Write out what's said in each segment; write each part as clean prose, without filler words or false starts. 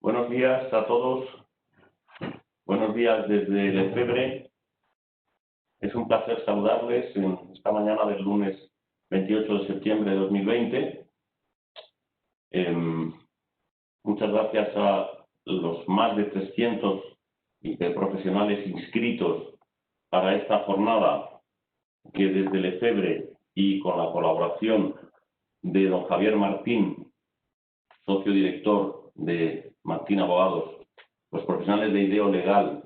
Buenos días a todos. Buenos días desde Lefebvre. Es un placer saludarles en esta mañana del lunes 28 de septiembre de 2020. Muchas gracias a los más de 300 profesionales inscritos para esta jornada que desde Lefebvre y con la colaboración de don Javier Martín, socio director de Martín Abogados, los profesionales de IDEO Legal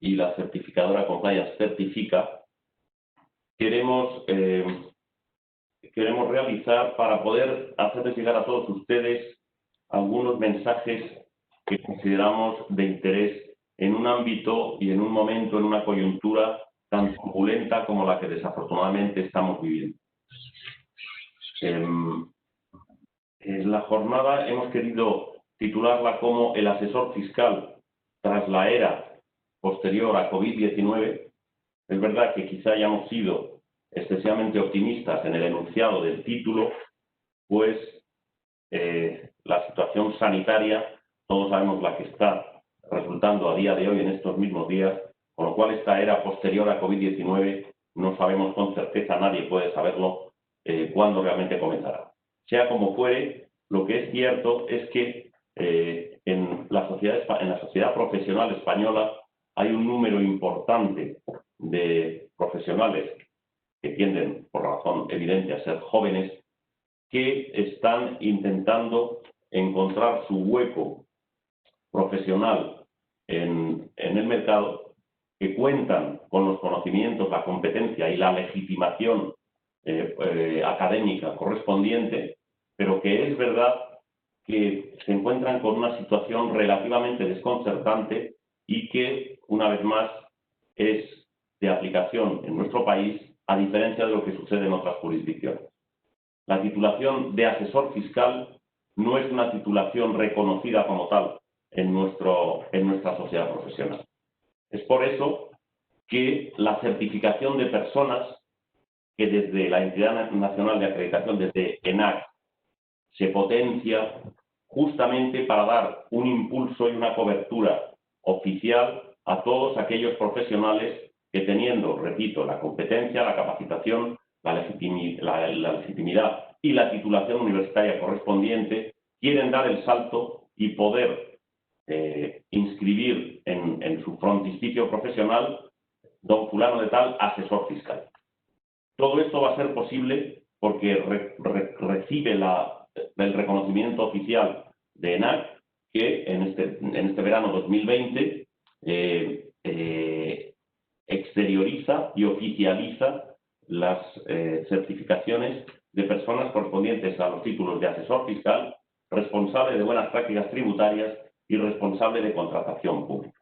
y la certificadora Compliance Certifica, queremos realizar para poder hacerles llegar a todos ustedes algunos mensajes que consideramos de interés en un ámbito y en un momento, en una coyuntura tan turbulenta como la que desafortunadamente estamos viviendo. En la jornada hemos querido titularla como el asesor fiscal tras la era posterior a COVID-19. Es verdad que quizá hayamos sido excesivamente optimistas en el enunciado del título, pues la situación sanitaria, todos sabemos la que está resultando a día de hoy en estos mismos días, con lo cual esta era posterior a COVID-19 no sabemos con certeza, nadie puede saberlo, cuándo realmente comenzará. Sea como fuere, lo que es cierto es que en la sociedad profesional española hay un número importante de profesionales que tienden, por razón evidente, a ser jóvenes, que están intentando encontrar su hueco profesional en el mercado, que cuentan con los conocimientos, la competencia y la legitimación académica correspondiente, pero que es verdad que se encuentran con una situación relativamente desconcertante y que, una vez más, es de aplicación en nuestro país, a diferencia de lo que sucede en otras jurisdicciones. La titulación de asesor fiscal no es una titulación reconocida como tal en nuestra sociedad profesional. Es por eso que la certificación de personas que desde la Entidad Nacional de Acreditación, desde ENAC, se potencia justamente para dar un impulso y una cobertura oficial a todos aquellos profesionales que, teniendo, repito, la competencia, la capacitación, la legitimidad y la titulación universitaria correspondiente, quieren dar el salto y poder inscribir en su frontispicio profesional don fulano de tal, asesor fiscal. Todo esto va a ser posible porque recibe el reconocimiento oficial de ENAC, que en este verano 2020 exterioriza y oficializa las certificaciones de personas correspondientes a los títulos de asesor fiscal, responsable de buenas prácticas tributarias y responsable de contratación pública.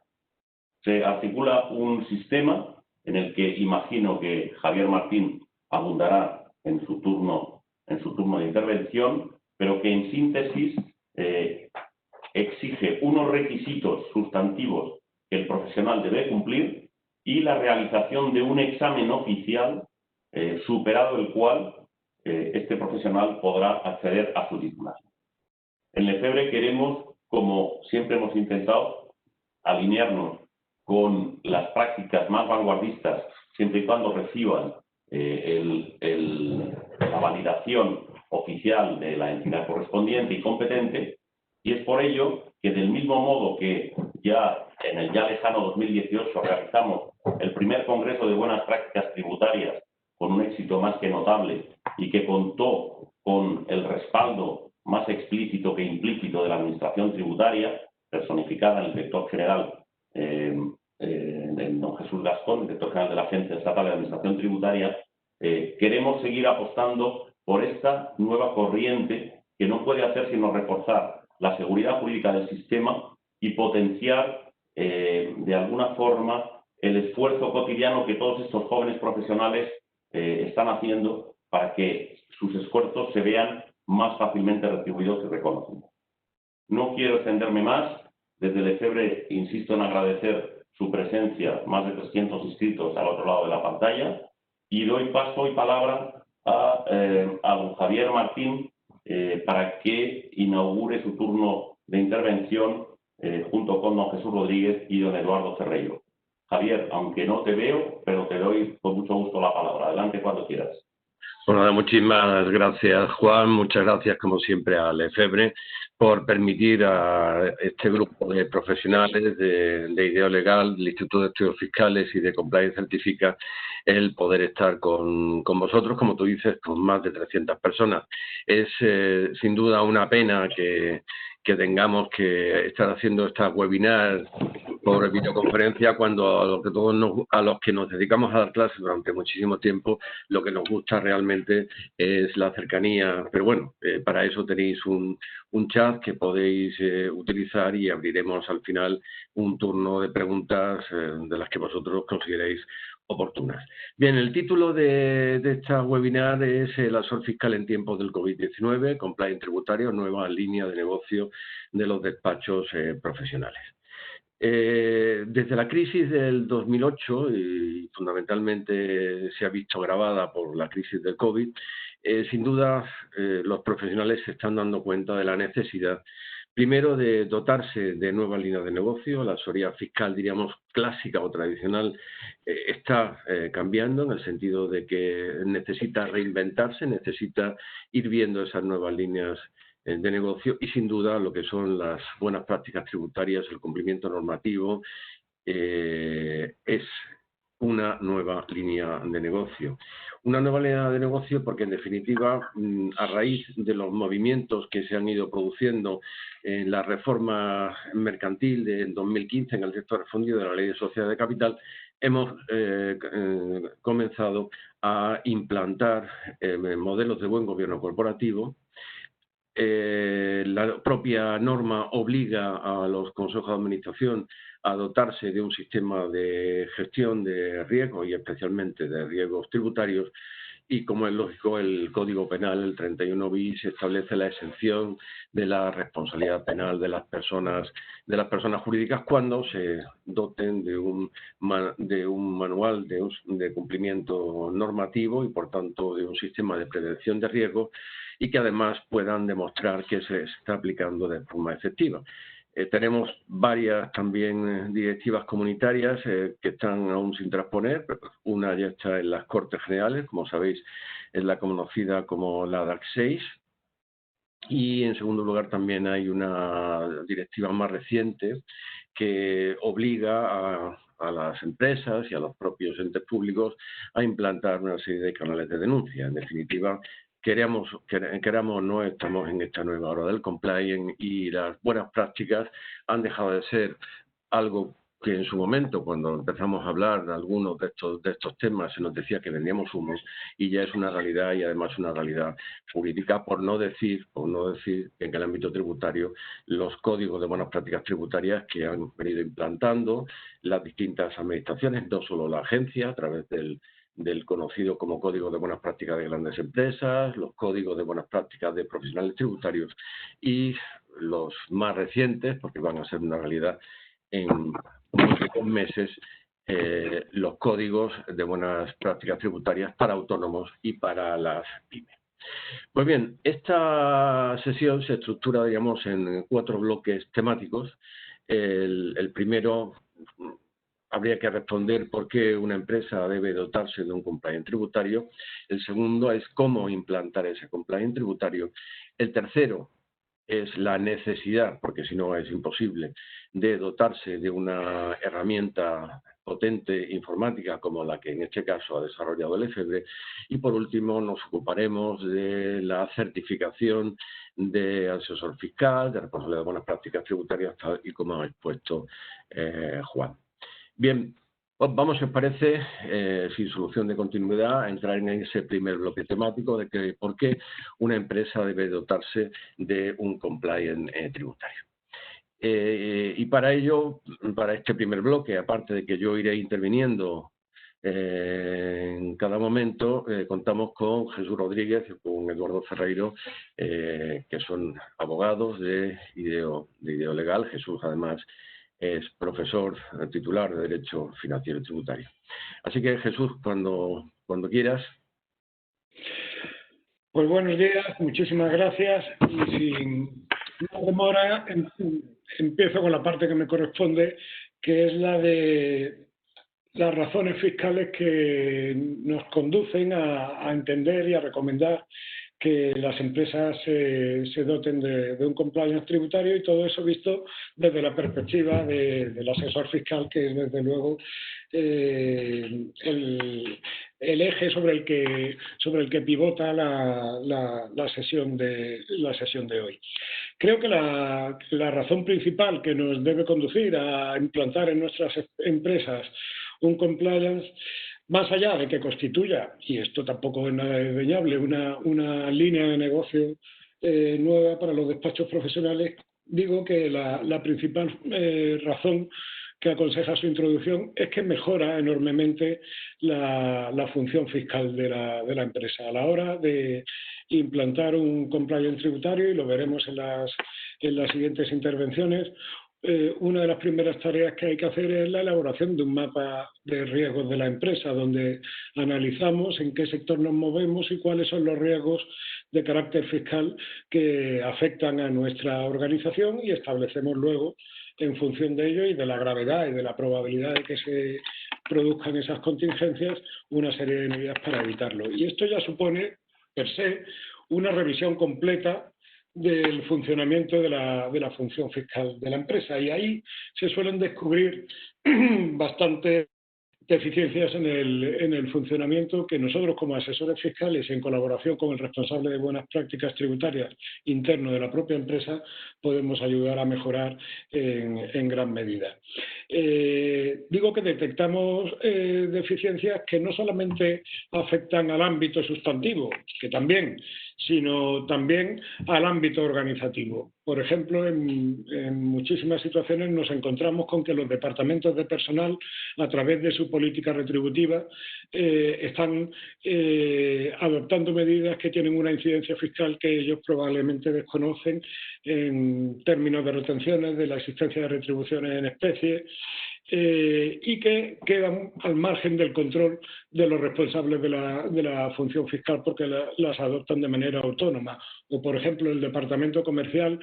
Se articula un sistema en el que imagino que Javier Martín abundará en su turno de intervención, pero que en síntesis exige unos requisitos sustantivos que el profesional debe cumplir y la realización de un examen oficial superado el cual este profesional podrá acceder a su titulación. En Lefebvre queremos, como siempre hemos intentado, alinearnos con las prácticas más vanguardistas, siempre y cuando reciban la validación oficial de la entidad correspondiente y competente, y es por ello que, del mismo modo que ya en el ya lejano 2018 realizamos el primer Congreso de Buenas Prácticas Tributarias con un éxito más que notable y que contó con el respaldo más explícito que implícito de la Administración Tributaria, personificada en el director general don Jesús Gascón, director general de la Agencia Estatal de Administración Tributaria, queremos seguir apostando por esta nueva corriente que no puede hacer sino reforzar la seguridad jurídica del sistema y potenciar de alguna forma el esfuerzo cotidiano que todos estos jóvenes profesionales están haciendo para que sus esfuerzos se vean más fácilmente retribuidos y reconocidos. No quiero extenderme más. Desde Lefebvre insisto en agradecer su presencia, más de 300 inscritos al otro lado de la pantalla, y doy paso y palabra a don Javier Martín para que inaugure su turno de intervención junto con don Jesús Rodríguez y don Eduardo Ferreiro. Javier, aunque no te veo, pero te doy con mucho gusto la palabra. Adelante cuando quieras. Bueno, muchísimas gracias, Juan. Muchas gracias, como siempre, a Lefebvre por permitir a este grupo de profesionales de IDEO Legal, del Instituto de Estudios Fiscales y de Compliance Certifica el poder estar con vosotros, como tú dices, con más de 300 personas. Es sin duda una pena que tengamos que estar haciendo esta webinar por videoconferencia cuando a los que nos dedicamos a dar clases durante muchísimo tiempo, lo que nos gusta realmente es la cercanía. Pero bueno, para eso tenéis un chat que podéis utilizar y abriremos al final un turno de preguntas de las que vosotros consideréis oportunas. Bien, el título de esta webinar es el asesor fiscal en tiempos del COVID-19, compliance tributario, nueva línea de negocio de los despachos profesionales. Desde la crisis del 2008, y fundamentalmente se ha visto agravada por la crisis del COVID, sin duda los profesionales se están dando cuenta de la necesidad, primero, de dotarse de nuevas líneas de negocio. La asesoría fiscal, diríamos, clásica o tradicional, está cambiando en el sentido de que necesita reinventarse, necesita ir viendo esas nuevas líneas de negocio y, sin duda, lo que son las buenas prácticas tributarias, el cumplimiento normativo, es una nueva línea de negocio. Una nueva línea de negocio porque, en definitiva, a raíz de los movimientos que se han ido produciendo en la reforma mercantil de 2015, en el texto refundido de la Ley de Sociedades de Capital, hemos comenzado a implantar modelos de buen gobierno corporativo. La propia norma obliga a los consejos de administración a dotarse de un sistema de gestión de riesgos y especialmente de riesgos tributarios, y, como es lógico, el Código Penal, el 31 bis, establece la exención de la responsabilidad penal de las personas jurídicas cuando se doten de un manual de cumplimiento normativo y, por tanto, de un sistema de prevención de riesgos, y que además puedan demostrar que se está aplicando de forma efectiva. Tenemos varias también directivas comunitarias que están aún sin transponer. Una ya está en las Cortes Generales, como sabéis, es la conocida como la DAC 6. Y, en segundo lugar, también hay una directiva más reciente que obliga a las empresas y a los propios entes públicos a implantar una serie de canales de denuncia. En definitiva, queramos o no, estamos en esta nueva hora del compliance, y las buenas prácticas han dejado de ser algo que en su momento, cuando empezamos a hablar de algunos de estos temas, se nos decía que vendíamos humos, y ya es una realidad, y además una realidad jurídica, por no decir que en el ámbito tributario los códigos de buenas prácticas tributarias que han venido implantando las distintas administraciones, no solo la agencia, a través del conocido como Código de Buenas Prácticas de Grandes Empresas, los Códigos de Buenas Prácticas de Profesionales Tributarios, y los más recientes, porque van a ser una realidad en muy pocos meses, los códigos de buenas prácticas tributarias para autónomos y para las pymes. Pues bien, esta sesión se estructura, digamos, en 4 bloques temáticos. El primero, habría que responder por qué una empresa debe dotarse de un compliance tributario. El segundo es cómo implantar ese compliance tributario. El tercero es la necesidad, porque si no es imposible, de dotarse de una herramienta potente informática como la que en este caso ha desarrollado Lefebvre. Y, por último, nos ocuparemos de la certificación de asesor fiscal, de responsabilidad de buenas prácticas tributarias, tal y como ha expuesto Juan. Bien, vamos, si os parece, sin solución de continuidad, a entrar en ese primer bloque temático de que por qué una empresa debe dotarse de un compliance tributario. Y para ello, para este primer bloque, aparte de que yo iré interviniendo en cada momento, contamos con Jesús Rodríguez y con Eduardo Ferreiro, que son abogados de IDEO Legal. Jesús, además, es profesor titular de Derecho Financiero y Tributario. Así que, Jesús, cuando quieras. Pues buenos días, muchísimas gracias. Y La demora, empiezo con la parte que me corresponde, que es la de las razones fiscales que nos conducen a entender y a recomendar que las empresas se doten de un compliance tributario, y todo eso visto desde la perspectiva del asesor fiscal, que es desde luego el eje sobre el que pivota la sesión de hoy. Creo que la razón principal que nos debe conducir a implantar en nuestras empresas un compliance, más allá de que constituya, y esto tampoco es nada desdeñable, una línea de negocio nueva para los despachos profesionales, digo que la principal razón que aconseja su introducción es que mejora enormemente la función fiscal de la empresa. A la hora de implantar un compliance tributario, y lo veremos en las siguientes intervenciones, una de las primeras tareas que hay que hacer es la elaboración de un mapa de riesgos de la empresa, donde analizamos en qué sector nos movemos y cuáles son los riesgos de carácter fiscal que afectan a nuestra organización, y establecemos luego, en función de ello y de la gravedad y de la probabilidad de que se produzcan esas contingencias, una serie de medidas para evitarlo. Y esto ya supone, per se, una revisión completa del funcionamiento de la función fiscal de la empresa, y ahí se suelen descubrir bastantes deficiencias en el funcionamiento que nosotros, como asesores fiscales, en colaboración con el responsable de buenas prácticas tributarias interno de la propia empresa, podemos ayudar a mejorar en gran medida. Digo que detectamos deficiencias que no solamente afectan al ámbito sustantivo, que también, sino también al ámbito organizativo. Por ejemplo, en muchísimas situaciones nos encontramos con que los departamentos de personal, a través de su política retributiva, están adoptando medidas que tienen una incidencia fiscal que ellos probablemente desconocen, en términos de retenciones, de la existencia de retribuciones en especie, y que quedan al margen del control de los responsables de la función fiscal, porque las adoptan de manera autónoma. O, por ejemplo, el departamento comercial,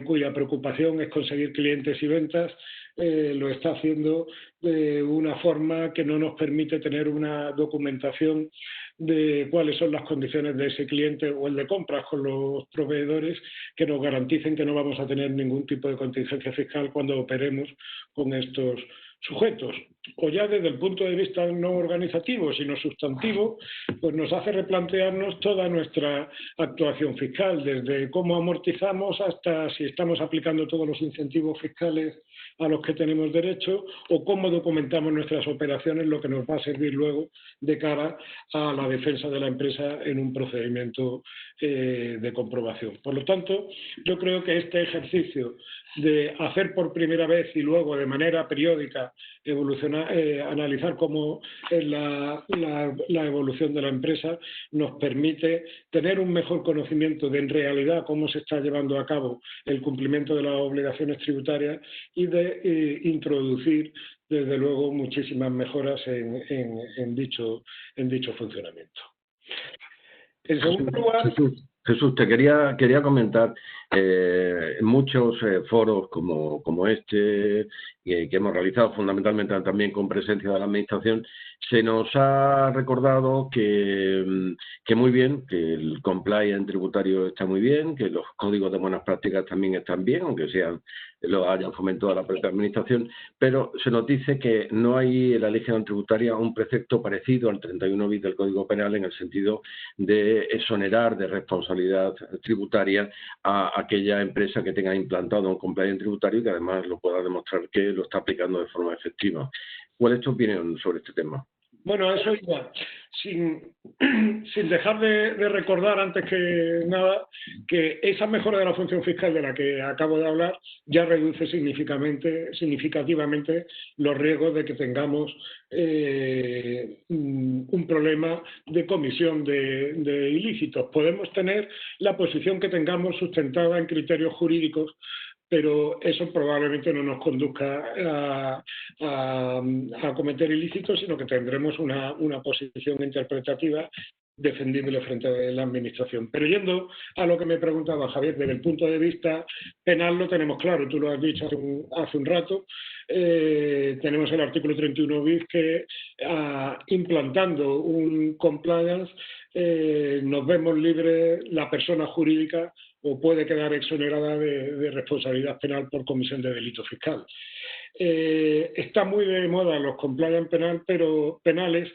cuya preocupación es conseguir clientes y ventas, lo está haciendo de una forma que no nos permite tener una documentación de cuáles son las condiciones de ese cliente o el de compras con los proveedores, que nos garanticen que no vamos a tener ningún tipo de contingencia fiscal cuando operemos con estos sujetos. O ya desde el punto de vista no organizativo, sino sustantivo, pues nos hace replantearnos toda nuestra actuación fiscal, desde cómo amortizamos hasta si estamos aplicando todos los incentivos fiscales a los que tenemos derecho, o cómo documentamos nuestras operaciones, lo que nos va a servir luego de cara a la defensa de la empresa en un procedimiento de comprobación. Por lo tanto, yo creo que este ejercicio de hacer por primera vez y luego de manera periódica analizar cómo es la evolución de la empresa, nos permite tener un mejor conocimiento de en realidad cómo se está llevando a cabo el cumplimiento de las obligaciones tributarias, y de introducir desde luego muchísimas mejoras en dicho funcionamiento. En segundo lugar, Jesús, te quería comentar, en muchos foros como este, que hemos realizado fundamentalmente también con presencia de la Administración, se nos ha recordado que muy bien, que el compliance tributario está muy bien, que los códigos de buenas prácticas también están bien, aunque lo hayan fomentado la propia Administración, pero se nos dice que no hay en la legislación tributaria un precepto parecido al 31 bis del Código Penal, en el sentido de exonerar de responsabilidad tributaria a aquella empresa que tenga implantado un compliance tributario y que además lo pueda demostrar que lo está aplicando de forma efectiva. ¿Cuál es tu opinión sobre este tema? Bueno, eso iba. Sin dejar de recordar, antes que nada, que esa mejora de la función fiscal de la que acabo de hablar ya reduce significativamente los riesgos de que tengamos un problema de comisión de ilícitos. Podemos tener la posición que tengamos sustentada en criterios jurídicos, pero eso probablemente no nos conduzca a cometer ilícitos, sino que tendremos una posición interpretativa defendible frente a la Administración. Pero yendo a lo que me preguntaba Javier, desde el punto de vista penal lo tenemos claro, tú lo has dicho hace un rato, tenemos el artículo 31 bis que implantando un compliance nos vemos libres la persona jurídica o puede quedar exonerada de responsabilidad penal por comisión de delito fiscal. Está muy de moda los compliance penales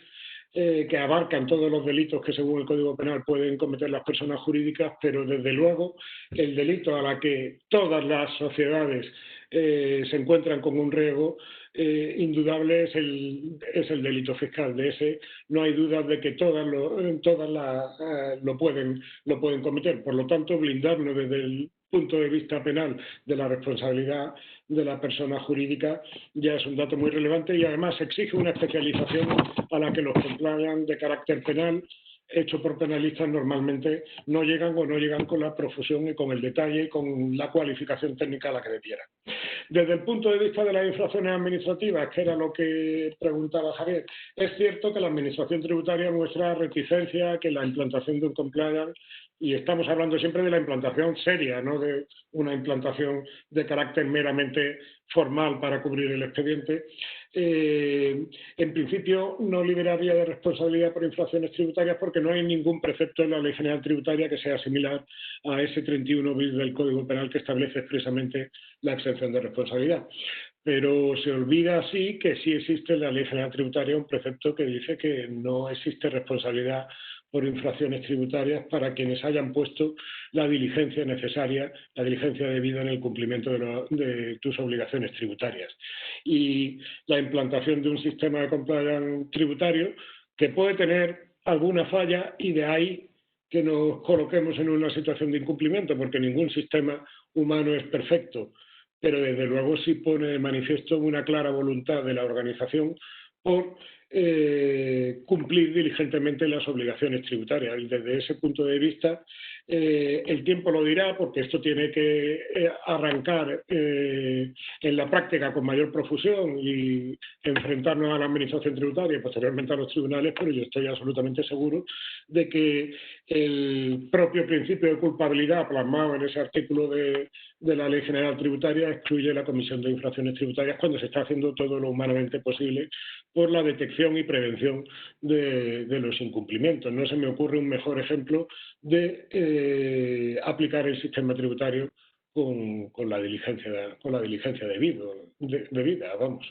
que abarcan todos los delitos que según el Código Penal pueden cometer las personas jurídicas, pero desde luego el delito a la que todas las sociedades se encuentran con un riesgo indudable es el delito fiscal. De ese no hay dudas de que todas lo pueden cometer. Por lo tanto, blindarnos desde el punto de vista penal de la responsabilidad de la persona jurídica ya es un dato muy relevante y además exige una especialización a la que los compliance de carácter penal hecho por penalistas normalmente no llegan o no llegan con la profusión y con el detalle y con la cualificación técnica a la que debieran. Desde el punto de vista de las infracciones administrativas, que era lo que preguntaba Javier, es cierto que la Administración tributaria muestra reticencia a que la implantación de un compliance, y estamos hablando siempre de la implantación seria, no de una implantación de carácter meramente formal para cubrir el expediente, en principio no liberaría de responsabilidad por infracciones tributarias porque no hay ningún precepto en la Ley General Tributaria que sea similar a ese 31 bis del Código Penal que establece expresamente la exención de responsabilidad. Pero se olvida así que sí existe en la Ley General Tributaria un precepto que dice que no existe responsabilidad por infracciones tributarias para quienes hayan puesto la diligencia necesaria, la diligencia debida en el cumplimiento de tus obligaciones tributarias. Y la implantación de un sistema de compliance tributario que puede tener alguna falla y de ahí que nos coloquemos en una situación de incumplimiento, porque ningún sistema humano es perfecto, pero desde luego sí pone de manifiesto una clara voluntad de la organización por cumplir diligentemente las obligaciones tributarias. Y desde ese punto de vista, el tiempo lo dirá, porque esto tiene que arrancar en la práctica con mayor profusión y enfrentarnos a la Administración tributaria y posteriormente a los tribunales, pero yo estoy absolutamente seguro de que el propio principio de culpabilidad plasmado en ese artículo de la Ley General Tributaria excluye la comisión de infracciones tributarias cuando se está haciendo todo lo humanamente posible por la detección y prevención de los incumplimientos. No se me ocurre un mejor ejemplo de aplicar el sistema tributario con la diligencia debida, vamos.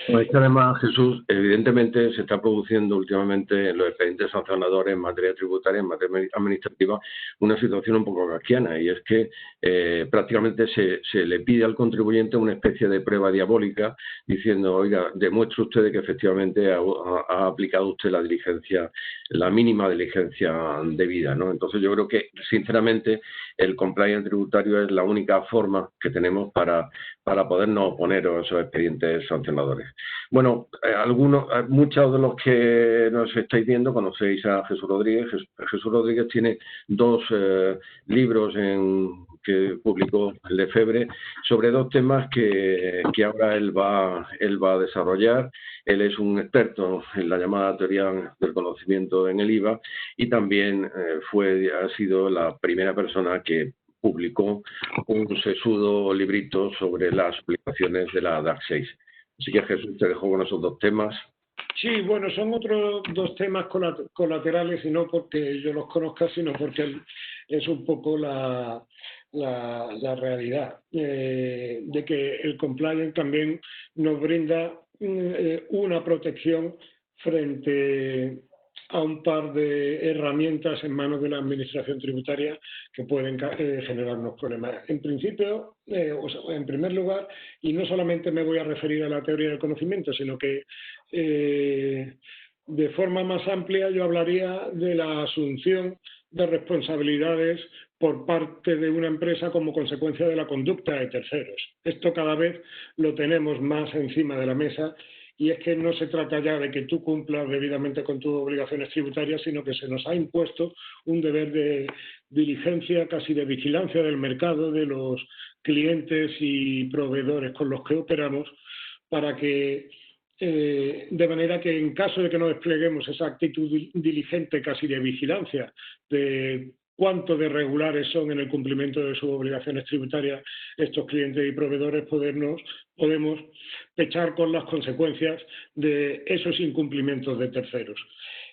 Es que además, Jesús, evidentemente se está produciendo últimamente en los expedientes sancionadores en materia tributaria, en materia administrativa, una situación un poco kafkiana, y es que prácticamente se le pide al contribuyente una especie de prueba diabólica diciendo, oiga, demuestre usted que efectivamente ha aplicado usted la diligencia, la mínima diligencia debida, ¿no? Entonces yo creo que, sinceramente, el compliance tributario es la única forma que tenemos para podernos oponer a esos expedientes sancionadores. Bueno, muchos de los que nos estáis viendo conocéis a Jesús Rodríguez. Jesús Rodríguez tiene dos libros que publicó el Lefebvre sobre dos temas que ahora él va a desarrollar. Él es un experto en la llamada teoría del conocimiento en el IVA y también ha sido la primera persona que publicó un sesudo librito sobre las aplicaciones de la DAC 6. Así que Jesús, te dejo con esos dos temas. Sí, bueno, son otros dos temas colaterales y no porque yo los conozca, sino porque es un poco la realidad de que el compliance también nos brinda una protección frente a un par de herramientas en manos de la Administración tributaria que pueden generarnos problemas. En principio, en primer lugar, y no solamente me voy a referir a la teoría del conocimiento, sino que de forma más amplia yo hablaría de la asunción de responsabilidades por parte de una empresa como consecuencia de la conducta de terceros. Esto cada vez lo tenemos más encima de la mesa. Y es que no se trata ya de que tú cumplas debidamente con tus obligaciones tributarias, sino que se nos ha impuesto un deber de diligencia, casi de vigilancia del mercado, de los clientes y proveedores con los que operamos, para que de manera que en caso de que no despleguemos esa actitud diligente casi de vigilancia de cuánto de regulares son en el cumplimiento de sus obligaciones tributarias estos clientes y proveedores, podemos pechar con las consecuencias de esos incumplimientos de terceros.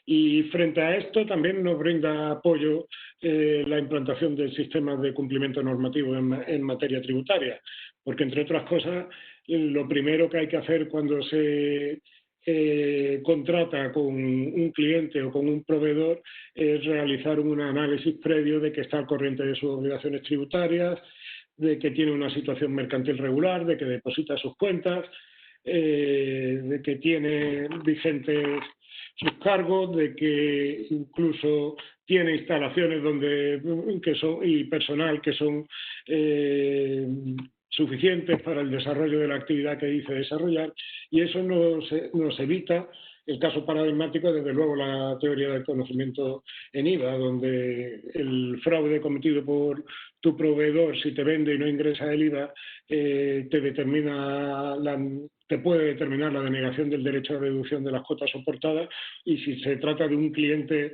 Y frente a esto también nos brinda apoyo la implantación del sistema de cumplimiento normativo en materia tributaria, porque entre otras cosas lo primero que hay que hacer cuando se contrata con un cliente o con un proveedor es realizar un análisis previo de que está al corriente de sus obligaciones tributarias, de que tiene una situación mercantil regular, de que deposita sus cuentas, de que tiene vigentes sus cargos, de que incluso tiene instalaciones y personal que son suficientes para el desarrollo de la actividad que dice desarrollar, y eso nos evita el caso paradigmático, desde luego, la teoría del conocimiento en IVA, donde el fraude cometido por tu proveedor, si te vende y no ingresa el IVA, te puede determinar la denegación del derecho a reducción de las cuotas soportadas, y si se trata de un cliente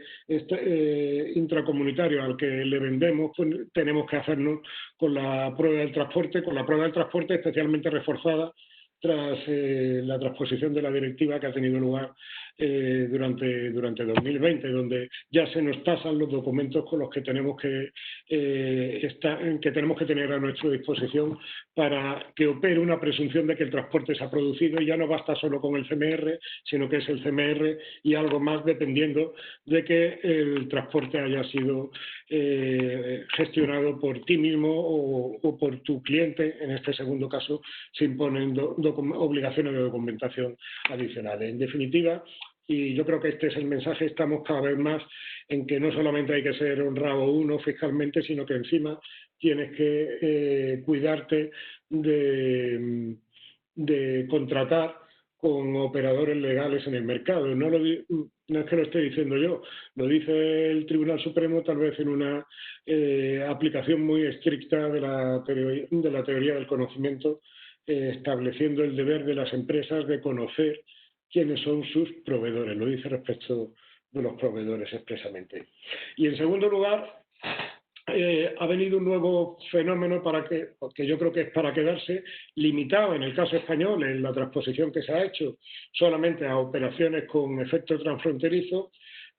intracomunitario al que le vendemos, pues tenemos que hacernos con la prueba del transporte especialmente reforzada tras la transposición de la directiva que ha tenido lugar durante 2020, donde ya se nos tasan los documentos con los que tenemos que tener a nuestra disposición para que opere una presunción de que el transporte se ha producido, y ya no basta solo con el CMR, sino que es el CMR y algo más, dependiendo de que el transporte haya sido gestionado por ti mismo o por tu cliente. En este segundo caso se imponen obligaciones de documentación adicionales. En definitiva, y yo creo que este es el mensaje, estamos cada vez más en que no solamente hay que ser honrado uno fiscalmente, sino que encima tienes que cuidarte de contratar con operadores legales en el mercado. No es que lo esté diciendo yo, lo dice el Tribunal Supremo, tal vez en una aplicación muy estricta de la teoría del conocimiento, estableciendo el deber de las empresas de conocer quiénes son sus proveedores. Lo dice respecto de los proveedores expresamente. Y en segundo lugar, ha venido un nuevo fenómeno porque yo creo que es para quedarse, limitado en el caso español en la transposición que se ha hecho solamente a operaciones con efecto transfronterizo,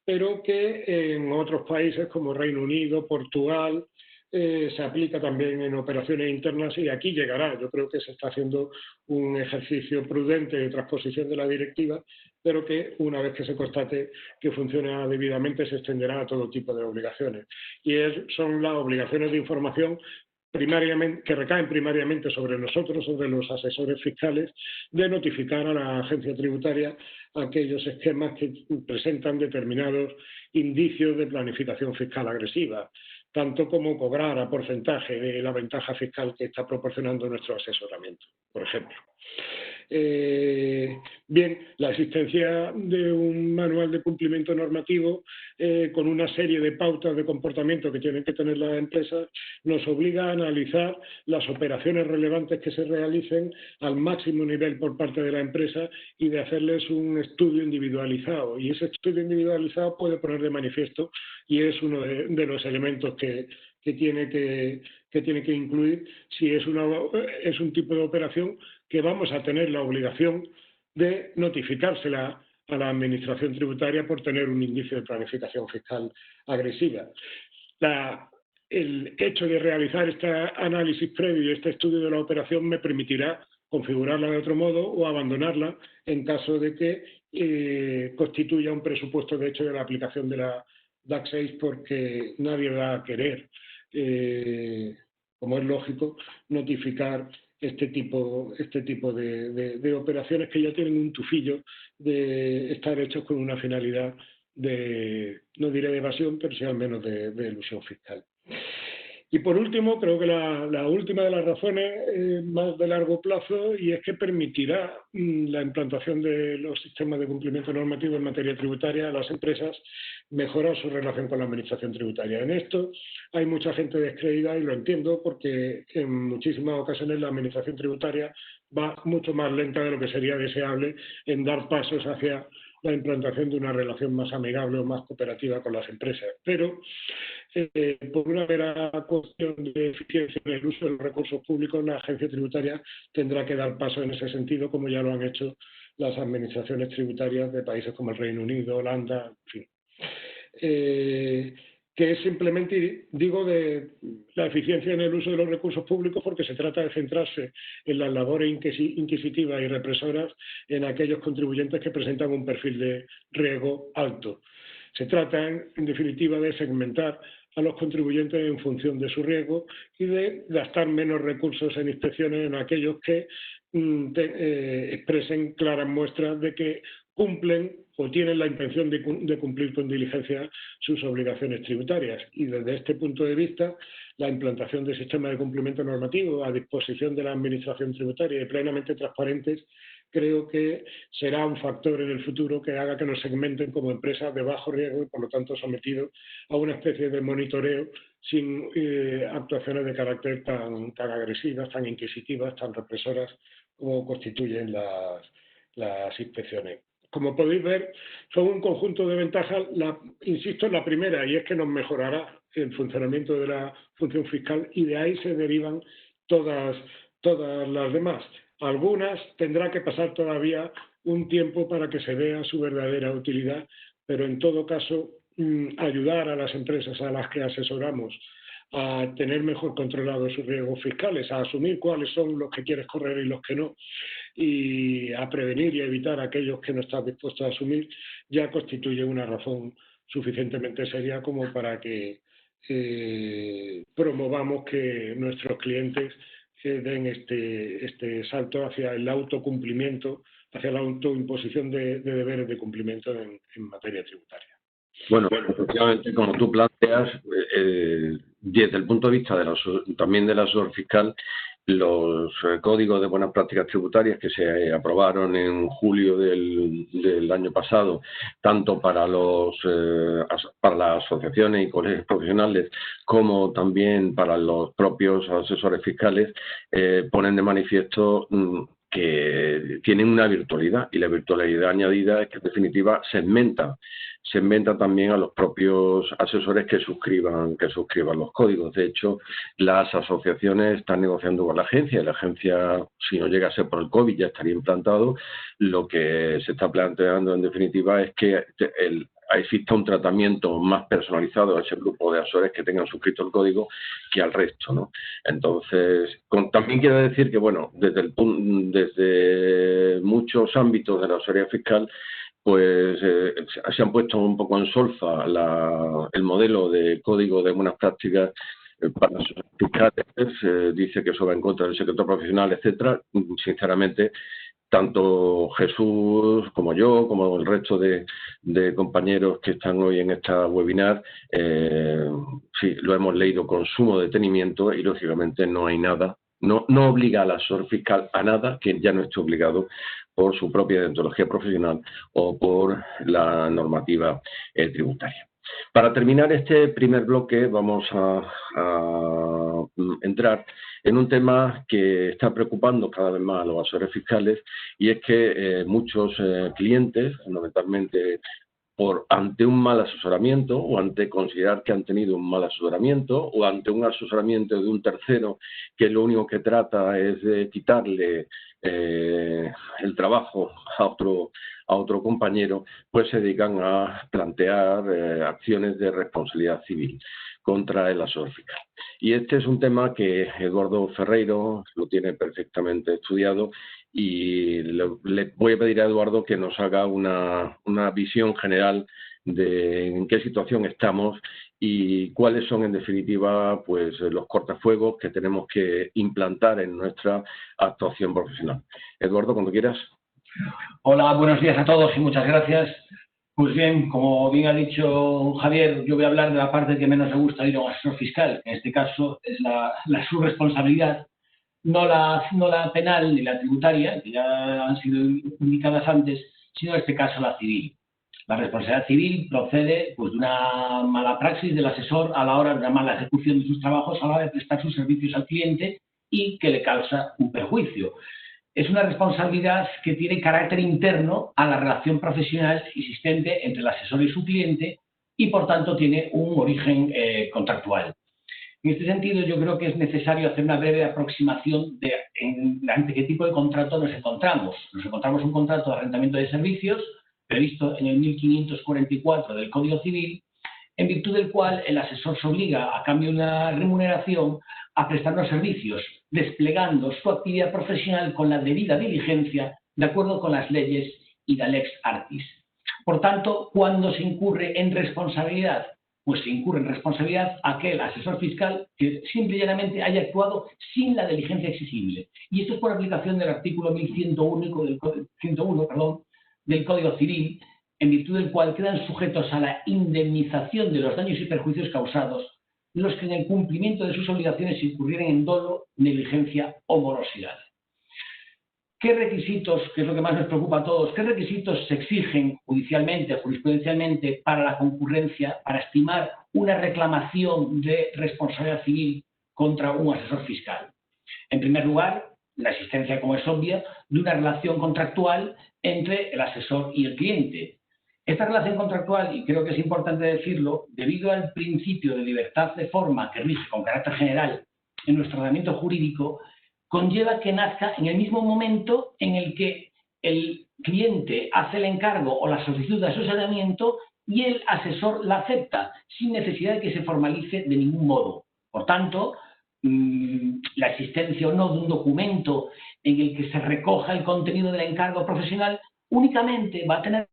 pero que en otros países como Reino Unido, Portugal, se aplica también en operaciones internas, y aquí llegará. Yo creo que se está haciendo un ejercicio prudente de transposición de la directiva, pero que una vez que se constate que funciona debidamente se extenderá a todo tipo de obligaciones. Y son las obligaciones de información que recaen primariamente sobre nosotros, sobre los asesores fiscales, de notificar a la agencia tributaria aquellos esquemas que presentan determinados indicios de planificación fiscal agresiva, tanto como cobrar a porcentaje de la ventaja fiscal que está proporcionando nuestro asesoramiento, por ejemplo. Bien, la existencia de un manual de cumplimiento normativo con una serie de pautas de comportamiento que tienen que tener las empresas nos obliga a analizar las operaciones relevantes que se realicen al máximo nivel por parte de la empresa y de hacerles un estudio individualizado. Y ese estudio individualizado puede poner de manifiesto, y es uno de los elementos que tiene que incluir, si es un tipo de operación que vamos a tener la obligación de notificársela a la Administración tributaria por tener un índice de planificación fiscal agresiva. El hecho de realizar este análisis previo y este estudio de la operación me permitirá configurarla de otro modo o abandonarla en caso de que constituya un presupuesto de hecho de la aplicación de la DAC 6, porque nadie va a querer, como es lógico, notificar este tipo de operaciones que ya tienen un tufillo de estar hechos con una finalidad no diré de evasión, pero sí al menos de elusión fiscal. Y por último, creo que la última de las razones es más de largo plazo, y es que permitirá la implantación de los sistemas de cumplimiento normativo en materia tributaria a las empresas mejorar su relación con la administración tributaria. En esto hay mucha gente descreída, y lo entiendo, porque en muchísimas ocasiones la administración tributaria va mucho más lenta de lo que sería deseable en dar pasos hacia la implantación de una relación más amigable o más cooperativa con las empresas. Pero por una mera cuestión de eficiencia en el uso de los recursos públicos, la agencia tributaria tendrá que dar paso en ese sentido, como ya lo han hecho las administraciones tributarias de países como el Reino Unido, Holanda, en fin. Que es simplemente, digo, de la eficiencia en el uso de los recursos públicos, porque se trata de centrarse en las labores inquisitivas y represoras en aquellos contribuyentes que presentan un perfil de riesgo alto. Se trata, en definitiva, de segmentar a los contribuyentes en función de su riesgo y de gastar menos recursos en inspecciones en aquellos que expresen claras muestras de que cumplen o tienen la intención de cumplir con diligencia sus obligaciones tributarias. Y desde este punto de vista, la implantación de sistemas de cumplimiento normativo a disposición de la administración tributaria y plenamente transparentes, creo que será un factor en el futuro que haga que nos segmenten como empresas de bajo riesgo y, por lo tanto, sometidos a una especie de monitoreo sin actuaciones de carácter tan agresivas, tan inquisitivas, tan represoras como constituyen las inspecciones. Como podéis ver, son un conjunto de ventajas. Insisto en la primera, y es que nos mejorará el funcionamiento de la función fiscal, y de ahí se derivan todas las demás. Algunas tendrá que pasar todavía un tiempo para que se vea su verdadera utilidad, pero en todo caso ayudar a las empresas a las que asesoramos a tener mejor controlados sus riesgos fiscales, a asumir cuáles son los que quieres correr y los que no, y a prevenir y a evitar aquellos que no estás dispuesto a asumir, ya constituye una razón suficientemente seria como para que promovamos que nuestros clientes den este salto hacia el autocumplimiento, hacia la autoimposición de deberes de cumplimiento en materia tributaria. Bueno, efectivamente, como tú planteas, desde el punto de vista también del asesor fiscal, los códigos de buenas prácticas tributarias que se aprobaron en julio del año pasado, tanto para las asociaciones y colegios profesionales como también para los propios asesores fiscales, ponen de manifiesto que tienen una virtualidad, y la virtualidad añadida es que, en definitiva, segmenta también a los propios asesores que suscriban los códigos. De hecho, las asociaciones están negociando con la agencia, y la agencia, si no llega a ser por el COVID, ya estaría implantado. Lo que se está planteando, en definitiva, es que exista un tratamiento más personalizado a ese grupo de asesores que tengan suscrito el código que al resto, ¿no? Entonces, también quiero decir que, bueno, desde muchos ámbitos de la asesoría fiscal, pues se han puesto un poco en solfa el modelo de código de buenas prácticas para los fiscales. Dice que eso va en contra del secreto profesional, etcétera. Sinceramente, tanto Jesús como yo, como el resto de compañeros que están hoy en esta webinar, sí, lo hemos leído con sumo detenimiento, y lógicamente no hay nada, no obliga al asesor fiscal a nada que ya no esté obligado por su propia deontología profesional o por la normativa tributaria. Para terminar este primer bloque, vamos a entrar en un tema que está preocupando cada vez más a los asesores fiscales, y es que muchos clientes, fundamentalmente ante un mal asesoramiento, o ante considerar que han tenido un mal asesoramiento, o ante un asesoramiento de un tercero que lo único que trata es de quitarle el trabajo a otro compañero, pues se dedican a plantear acciones de responsabilidad civil contra el asesor fiscal. Y este es un tema que Eduardo Ferreiro lo tiene perfectamente estudiado, y le voy a pedir a Eduardo que nos haga una visión general de en qué situación estamos y cuáles son, en definitiva, pues los cortafuegos que tenemos que implantar en nuestra actuación profesional. Eduardo, cuando quieras. Hola, buenos días a todos y muchas gracias. Pues bien, como bien ha dicho Javier, yo voy a hablar de la parte que menos le gusta ir a un asesor fiscal, que en este caso es su responsabilidad, no la penal ni la tributaria, que ya han sido indicadas antes, sino en este caso la civil. La responsabilidad civil procede pues, de una mala praxis del asesor a la hora de una mala ejecución de sus trabajos a la hora de prestar sus servicios al cliente y que le causa un perjuicio. Es una responsabilidad que tiene carácter interno a la relación profesional existente entre el asesor y su cliente y, por tanto, tiene un origen contractual. En este sentido, yo creo que es necesario hacer una breve aproximación de ante qué tipo de contrato nos encontramos. Nos encontramos un contrato de arrendamiento de servicios previsto en el 1544 del Código Civil, en virtud del cual el asesor se obliga, a cambio de una remuneración, a prestar los servicios, desplegando su actividad profesional con la debida diligencia, de acuerdo con las leyes y la lex artis. Por tanto, ¿cuándo se incurre en responsabilidad? Pues se incurre en responsabilidad aquel asesor fiscal que simple y llanamente haya actuado sin la diligencia exigible. Y esto es por aplicación del artículo 1101 del Código Civil, en virtud del cual quedan sujetos a la indemnización de los daños y perjuicios causados los que en el cumplimiento de sus obligaciones incurrieren en dolo, negligencia o morosidad. ¿Qué requisitos, que es lo que más nos preocupa a todos, qué requisitos se exigen judicialmente, jurisprudencialmente, para la concurrencia, para estimar una reclamación de responsabilidad civil contra un asesor fiscal? En primer lugar, la existencia, como es obvia, de una relación contractual entre el asesor y el cliente. Esta relación contractual, y creo que es importante decirlo, debido al principio de libertad de forma que rige con carácter general en nuestro ordenamiento jurídico, conlleva que nazca en el mismo momento en el que el cliente hace el encargo o la solicitud de asesoramiento y el asesor la acepta, sin necesidad de que se formalice de ningún modo. Por tanto, la existencia o no de un documento en el que se recoja el contenido del encargo profesional únicamente va a tener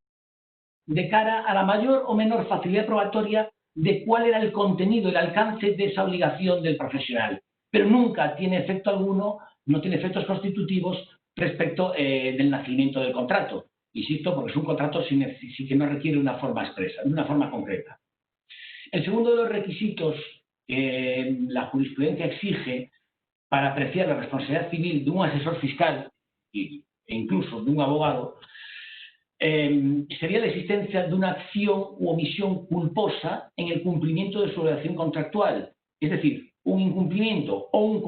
de cara a la mayor o menor facilidad probatoria de cuál era el contenido, el alcance de esa obligación del profesional, pero nunca tiene efecto alguno, no tiene efectos constitutivos respecto del nacimiento del contrato. Insisto, porque es un contrato sin que no requiere una forma expresa, una forma concreta. El segundo de los requisitos que la jurisprudencia exige para apreciar la responsabilidad civil de un asesor fiscal e incluso de un abogado sería la existencia de una acción u omisión culposa en el cumplimiento de su obligación contractual, es decir, un incumplimiento o un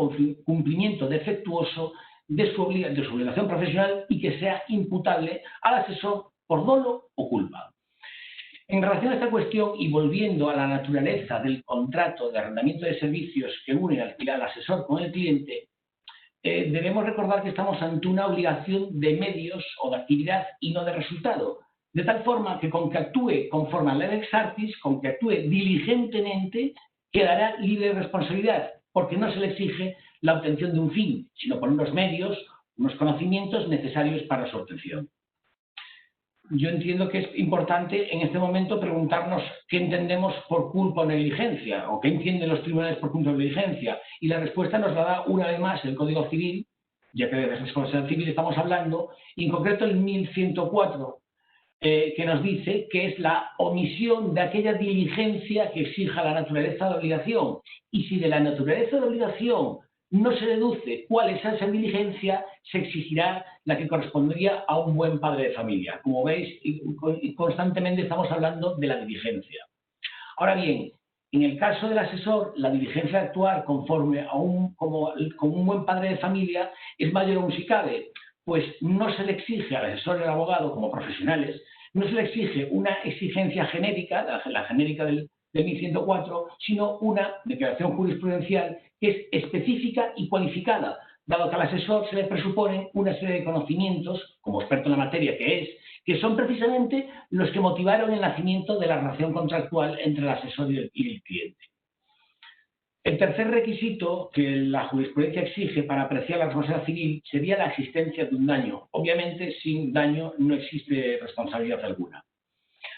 cumplimiento defectuoso de su obligación profesional y que sea imputable al asesor por dolo o culpa. En relación a esta cuestión y volviendo a la naturaleza del contrato de arrendamiento de servicios que une al asesor con el cliente, debemos recordar que estamos ante una obligación de medios o de actividad y no de resultado, de tal forma que con que actúe conforme a la lex artis, con que actúe diligentemente, quedará libre de responsabilidad, porque no se le exige la obtención de un fin, sino por unos medios, unos conocimientos necesarios para su obtención. Yo entiendo que es importante en este momento preguntarnos qué entendemos por culpa o negligencia, o qué entienden los tribunales por culpa o negligencia, y la respuesta nos la da una vez más el Código Civil, ya que de responsabilidad civil estamos hablando, y en concreto el 1104, que nos dice que es la omisión de aquella diligencia que exija la naturaleza de la obligación, y si de la naturaleza de la obligación no se deduce cuál es esa diligencia, se exigirá la que correspondería a un buen padre de familia. Como veis, constantemente estamos hablando de la diligencia. Ahora bien, en el caso del asesor, la diligencia de actuar conforme como un buen padre de familia es mayor aún si cabe, pues no se le exige al asesor y al abogado como profesionales, no se le exige una exigencia genérica, la genérica del 1104, sino una declaración jurisprudencial que es específica y cualificada, dado que al asesor se le presuponen una serie de conocimientos, como experto en la materia que son precisamente los que motivaron el nacimiento de la relación contractual entre el asesor y el cliente. El tercer requisito que la jurisprudencia exige para apreciar la responsabilidad civil sería la existencia de un daño. Obviamente, sin daño no existe responsabilidad alguna.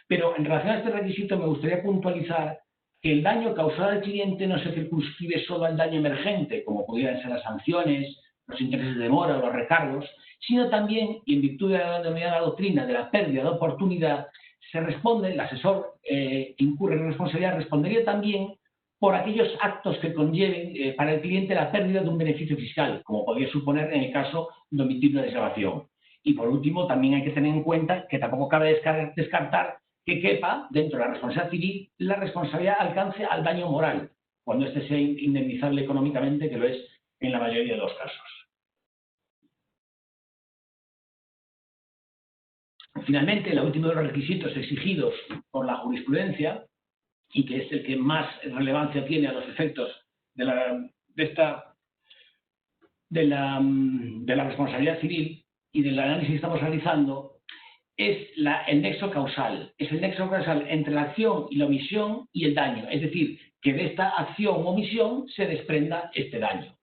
Pero en relación a este requisito me gustaría puntualizar que el daño causado al cliente no se circunscribe solo al daño emergente, como pudieran ser las sanciones, los intereses de demora o los recargos, sino también, y en virtud de la denominada doctrina de la pérdida de oportunidad, se responde, el asesor incurre en responsabilidad, respondería también por aquellos actos que conlleven para el cliente la pérdida de un beneficio fiscal, como podría suponer en el caso de omitir una desgravación. Y por último, también hay que tener en cuenta que tampoco cabe descartar que quepa dentro de la responsabilidad civil la responsabilidad alcance al daño moral, cuando éste sea indemnizable económicamente, que lo es en la mayoría de los casos. Finalmente, el último de los requisitos exigidos por la jurisprudencia, y que es el que más relevancia tiene a los efectos de la responsabilidad civil y del análisis que estamos realizando, es el nexo causal. Es el nexo causal entre la acción y la omisión y el daño. Es decir, que de esta acción o omisión se desprenda este daño.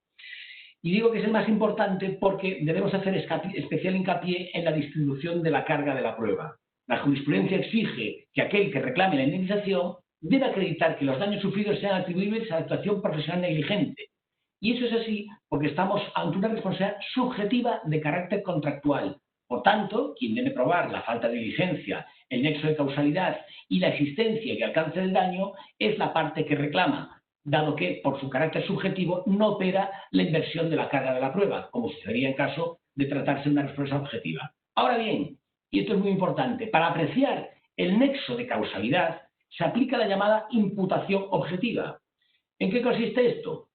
Y digo que es el más importante porque debemos hacer especial hincapié en la distribución de la carga de la prueba. La jurisprudencia exige que aquel que reclame la indemnización debe acreditar que los daños sufridos sean atribuibles a la actuación profesional negligente. Y eso es así porque estamos ante una responsabilidad subjetiva de carácter contractual. Por tanto, quien debe probar la falta de diligencia, el nexo de causalidad y la existencia que alcance el daño es la parte que reclama, dado que, por su carácter subjetivo, no opera la inversión de la carga de la prueba, como sucedería en caso de tratarse de una responsabilidad objetiva. Ahora bien, y esto es muy importante, para apreciar el nexo de causalidad se aplica la llamada imputación objetiva. ¿En qué consiste esto?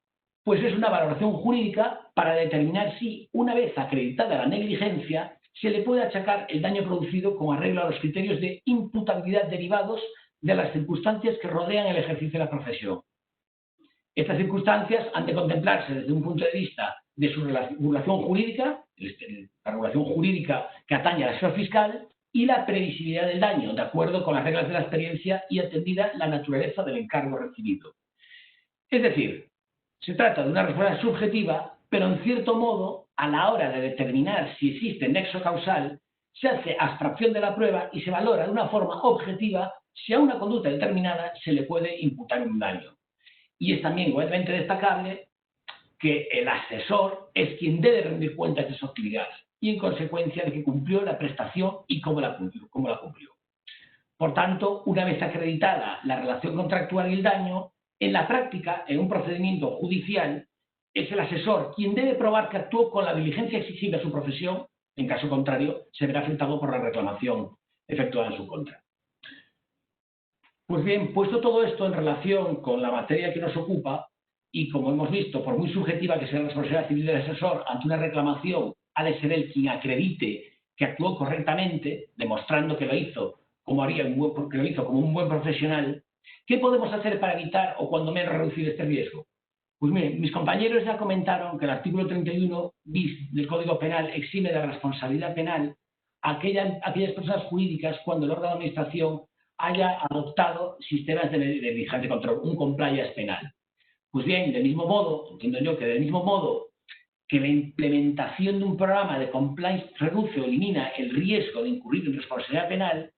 Pues es una valoración jurídica para determinar si, una vez acreditada la negligencia, se le puede achacar el daño producido con arreglo a los criterios de imputabilidad derivados de las circunstancias que rodean el ejercicio de la profesión. Estas circunstancias han de contemplarse desde un punto de vista de su regulación jurídica, la regulación jurídica que atañe al asesor fiscal, y la previsibilidad del daño, de acuerdo con las reglas de la experiencia y atendida la naturaleza del encargo recibido. Es decir, se trata de una responsabilidad subjetiva, pero en cierto modo, a la hora de determinar si existe nexo causal, se hace abstracción de la prueba y se valora de una forma objetiva si a una conducta determinada se le puede imputar un daño. Y es también igualmente destacable que el asesor es quien debe rendir cuentas de su actividad y en consecuencia de que cumplió la prestación y cómo la cumplió. Por tanto, una vez acreditada la relación contractual y el daño, en la práctica, en un procedimiento judicial, es el asesor quien debe probar que actuó con la diligencia exigible a su profesión. En caso contrario, se verá afectado por la reclamación efectuada en su contra. Pues bien, puesto todo esto en relación con la materia que nos ocupa, y como hemos visto, por muy subjetiva que sea la responsabilidad civil del asesor ante una reclamación, ha de ser él quien acredite que actuó correctamente, demostrando que lo hizo como un buen profesional. ¿Qué podemos hacer para evitar o cuando menos reducir este riesgo? Pues miren, mis compañeros ya comentaron que el artículo 31 bis del Código Penal exime de la responsabilidad penal a aquellas personas jurídicas cuando el órgano de administración haya adoptado sistemas de vigilancia y control, un compliance penal. Pues bien, del mismo modo, entiendo yo que del mismo modo que la implementación de un programa de compliance reduce o elimina el riesgo de incurrir en responsabilidad penal,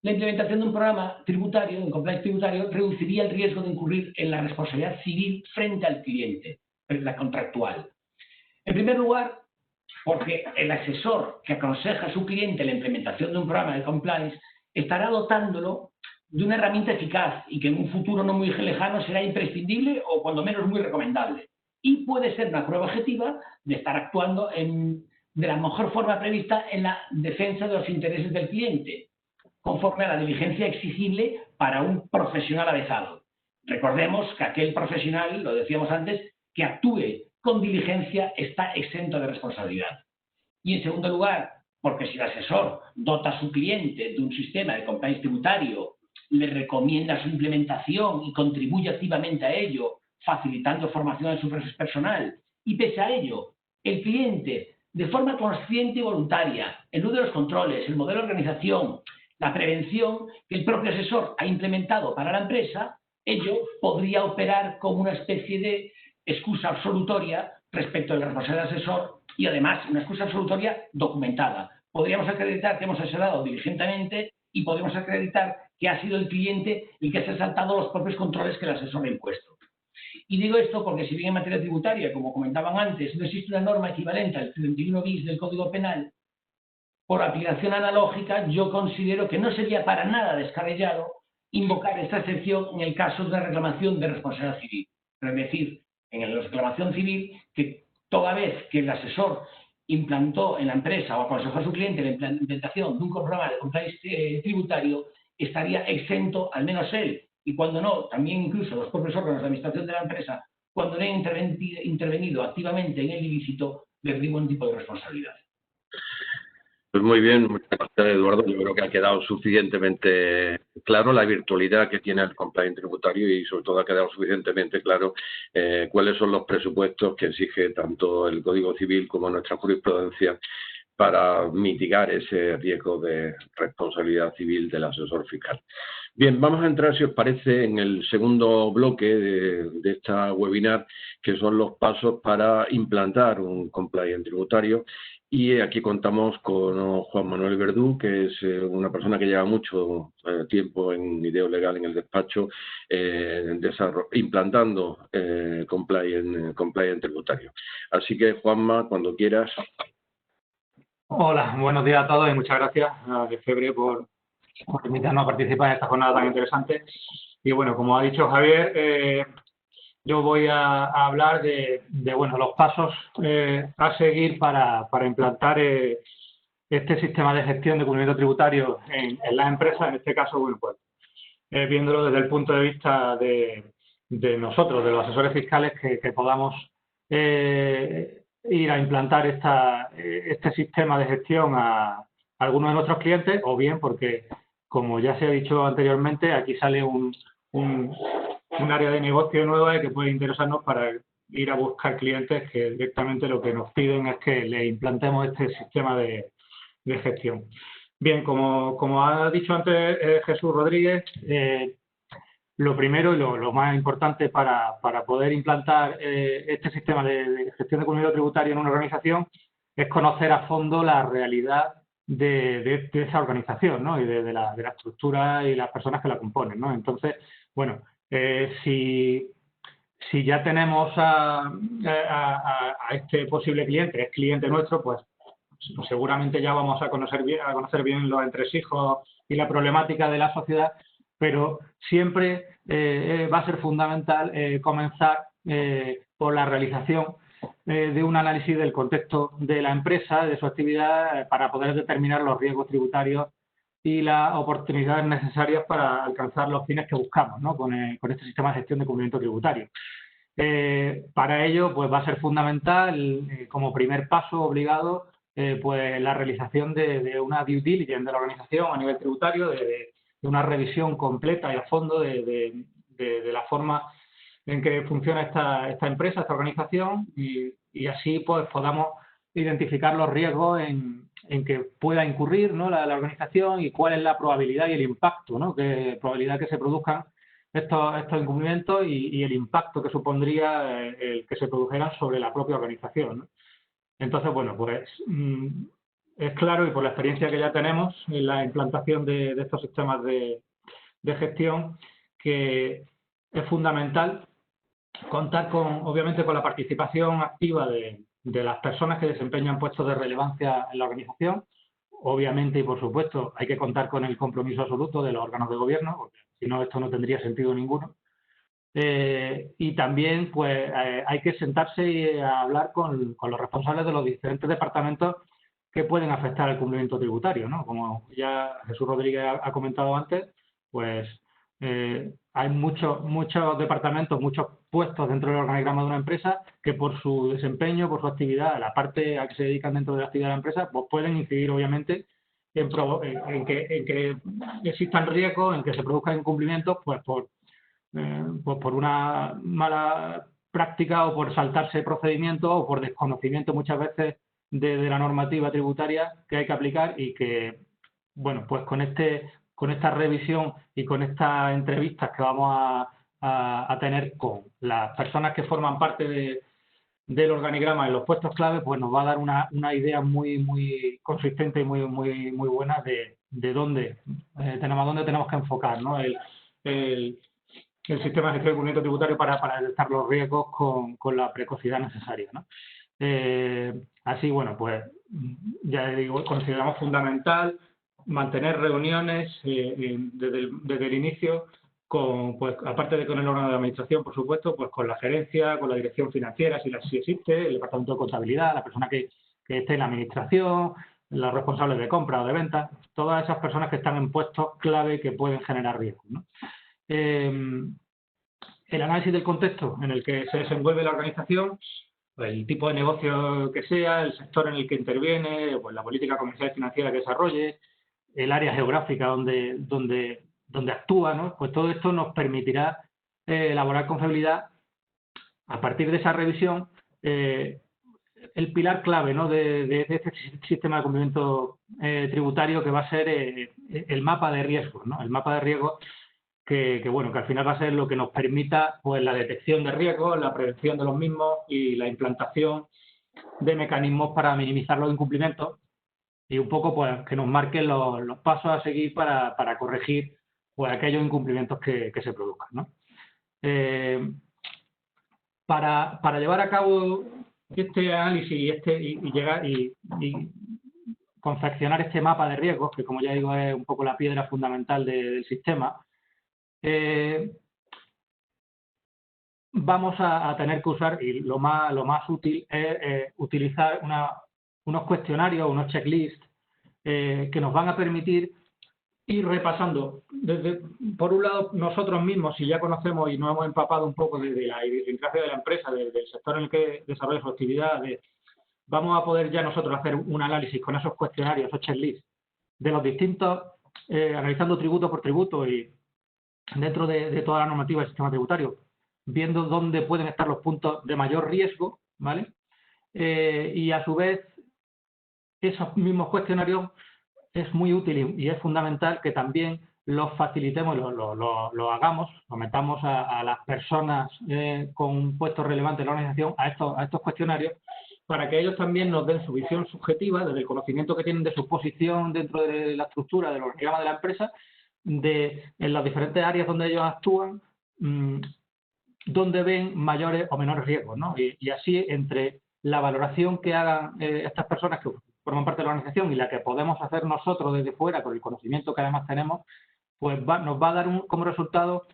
la implementación de un programa tributario, de un compliance tributario, reduciría el riesgo de incurrir en la responsabilidad civil frente al cliente, la contractual. En primer lugar, porque el asesor que aconseja a su cliente la implementación de un programa de compliance estará dotándolo de una herramienta eficaz y que en un futuro no muy lejano será imprescindible o cuando menos muy recomendable. Y puede ser una prueba objetiva de estar actuando de la mejor forma prevista en la defensa de los intereses del cliente, conforme a la diligencia exigible para un profesional avezado. Recordemos que aquel profesional, lo decíamos antes, que actúe con diligencia está exento de responsabilidad. Y en segundo lugar, porque si el asesor dota a su cliente de un sistema de compliance tributario, le recomienda su implementación y contribuye activamente a ello, facilitando formación en su personal, y pese a ello, el cliente, de forma consciente y voluntaria, elude los controles, el modelo de organización, la prevención que el propio asesor ha implementado para la empresa, ello podría operar como una especie de excusa absolutoria respecto del responsable del asesor y además una excusa absolutoria documentada. Podríamos acreditar que hemos asesorado diligentemente y podemos acreditar que ha sido el cliente el que se ha saltado los propios controles que el asesor ha impuesto. Y digo esto porque si bien en materia tributaria, como comentaban antes, no existe una norma equivalente al 31 bis del Código Penal, por aplicación analógica, yo considero que no sería para nada descabellado invocar esta excepción en el caso de una reclamación de responsabilidad civil. Es decir, en la reclamación civil, que toda vez que el asesor implantó en la empresa o aconsejó a su cliente la implementación de un programa de compliance tributario, estaría exento, al menos él, y cuando no, también incluso los propios órganos de administración de la empresa, cuando no han intervenido activamente en el ilícito, de ningún tipo de responsabilidad. Pues muy bien, muchas gracias, Eduardo. Yo creo que ha quedado suficientemente claro la virtualidad que tiene el compliance tributario y sobre todo ha quedado suficientemente claro cuáles son los presupuestos que exige tanto el Código Civil como nuestra jurisprudencia para mitigar ese riesgo de responsabilidad civil del asesor fiscal. Bien, vamos a entrar, si os parece, en el segundo bloque de esta webinar, que son los pasos para implantar un compliance tributario. Y aquí contamos con Juan Manuel Verdú, que es una persona que lleva mucho tiempo en Ideo Legal en el despacho, implantando compliance tributario. Así que, Juanma, cuando quieras. Hola, buenos días a todos y muchas gracias a Lefebvre por invitarnos a participar en esta jornada tan interesante. Y bueno, como ha dicho Javier, yo voy a hablar de los pasos a seguir para implantar este sistema de gestión de cumplimiento tributario en la empresa. En este caso, bueno, pues viéndolo desde el punto de vista de nosotros, de los asesores fiscales, que podamos ir a implantar este sistema de gestión a algunos de nuestros clientes, o bien porque, como ya se ha dicho anteriormente, aquí sale un área de negocio nueva y que puede interesarnos para ir a buscar clientes que directamente lo que nos piden es que le implantemos este sistema de gestión. Bien, como ha dicho antes Jesús Rodríguez, lo primero y lo más importante para poder implantar este sistema de gestión de cumplimiento tributario en una organización es conocer a fondo la realidad de esa organización, ¿no? Y de la estructura y las personas que la componen, ¿no? Entonces, bueno, si ya tenemos a este posible cliente, es cliente nuestro, pues seguramente ya vamos a conocer bien los entresijos y la problemática de la sociedad, pero siempre va a ser fundamental comenzar por la realización de un análisis del contexto de la empresa, de su actividad, para poder determinar los riesgos tributarios y las oportunidades necesarias para alcanzar los fines que buscamos, ¿no? con este sistema de gestión de cumplimiento tributario. Para ello, pues va a ser fundamental, como primer paso obligado, pues la realización de una due diligence de la organización a nivel tributario, de una revisión completa y a fondo de la forma en que funciona esta empresa, esta organización, y así pues podamos identificar los riesgos en que pueda incurrir, ¿no? la organización, y cuál es la probabilidad y el impacto, ¿no? Probabilidad que se produzcan estos incumplimientos y el impacto que supondría el que se produjeran sobre la propia organización, ¿no? Entonces, bueno, pues es claro, y por la experiencia que ya tenemos en la implantación de estos sistemas de gestión, que es fundamental contar obviamente con la participación activa de las personas que desempeñan puestos de relevancia en la organización. Obviamente y por supuesto hay que contar con el compromiso absoluto de los órganos de gobierno, porque si no esto no tendría sentido ninguno. Y también pues hay que sentarse y hablar con los responsables de los diferentes departamentos que pueden afectar al cumplimiento tributario, ¿no? Como ya Jesús Rodríguez ha comentado antes, pues hay muchos departamentos, muchos puestos dentro del organigrama de una empresa que por su desempeño, por su actividad, la parte a que se dedican dentro de la actividad de la empresa, pues pueden incidir obviamente en que existan riesgos, en que se produzcan incumplimientos, pues por una mala práctica o por saltarse procedimientos o por desconocimiento muchas veces de la normativa tributaria que hay que aplicar, y que, bueno, pues con esta revisión y con estas entrevistas que vamos a tener con las personas que forman parte del organigrama en los puestos clave, pues nos va a dar una idea muy consistente y muy buena de dónde tenemos que enfocar, ¿no? el sistema de gestión de cumplimiento tributario para detectar los riesgos con la precocidad necesaria, ¿no? Así, bueno, pues ya digo, consideramos fundamental mantener reuniones desde el inicio, pues aparte de con el órgano de administración, por supuesto, pues con la gerencia, con la dirección financiera, si existe, el departamento de contabilidad, la persona que esté en la administración, los responsables de compra o de venta, todas esas personas que están en puestos clave que pueden generar riesgos, ¿no? El análisis del contexto en el que se desenvuelve la organización, el tipo de negocio que sea, el sector en el que interviene, pues la política comercial y financiera que desarrolle, el área geográfica donde actúa, ¿no? Pues todo esto nos permitirá elaborar con fiabilidad, a partir de esa revisión, el pilar clave, ¿no?, de este sistema de cumplimiento tributario, que va a ser el mapa de riesgos, ¿no? El mapa de riesgos que al final va a ser lo que nos permita, pues, la detección de riesgos, la prevención de los mismos y la implantación de mecanismos para minimizar los incumplimientos y un poco, pues, que nos marquen los pasos a seguir para corregir, pues, aquellos incumplimientos que se produzcan, ¿no? Para llevar a cabo este análisis y confeccionar este mapa de riesgos, que, como ya digo, es un poco la piedra fundamental del sistema, vamos a tener que usar, y lo más útil es utilizar unos cuestionarios, unos checklists que nos van a permitir ir repasando, por un lado, nosotros mismos, si ya conocemos y nos hemos empapado un poco de la idiosincrasia de la empresa, del sector en el que desarrolla su actividad, vamos a poder ya nosotros hacer un análisis con esos cuestionarios, esos checklists, de los distintos, analizando tributo por tributo y dentro de toda la normativa del sistema tributario, viendo dónde pueden estar los puntos de mayor riesgo, ¿vale? Y a su vez, esos mismos cuestionarios es muy útil y es fundamental que también los facilitemos, lo hagamos, lo metamos a las personas con un puesto relevante en la organización a estos cuestionarios, para que ellos también nos den su visión subjetiva, desde el conocimiento que tienen de su posición dentro de la estructura, del organigrama de la empresa, en las diferentes áreas donde ellos actúan, donde ven mayores o menores riesgos, ¿no? Y así, entre la valoración que hagan estas personas que forman parte de la organización y la que podemos hacer nosotros desde fuera, con el conocimiento que además tenemos, pues nos va a dar como resultado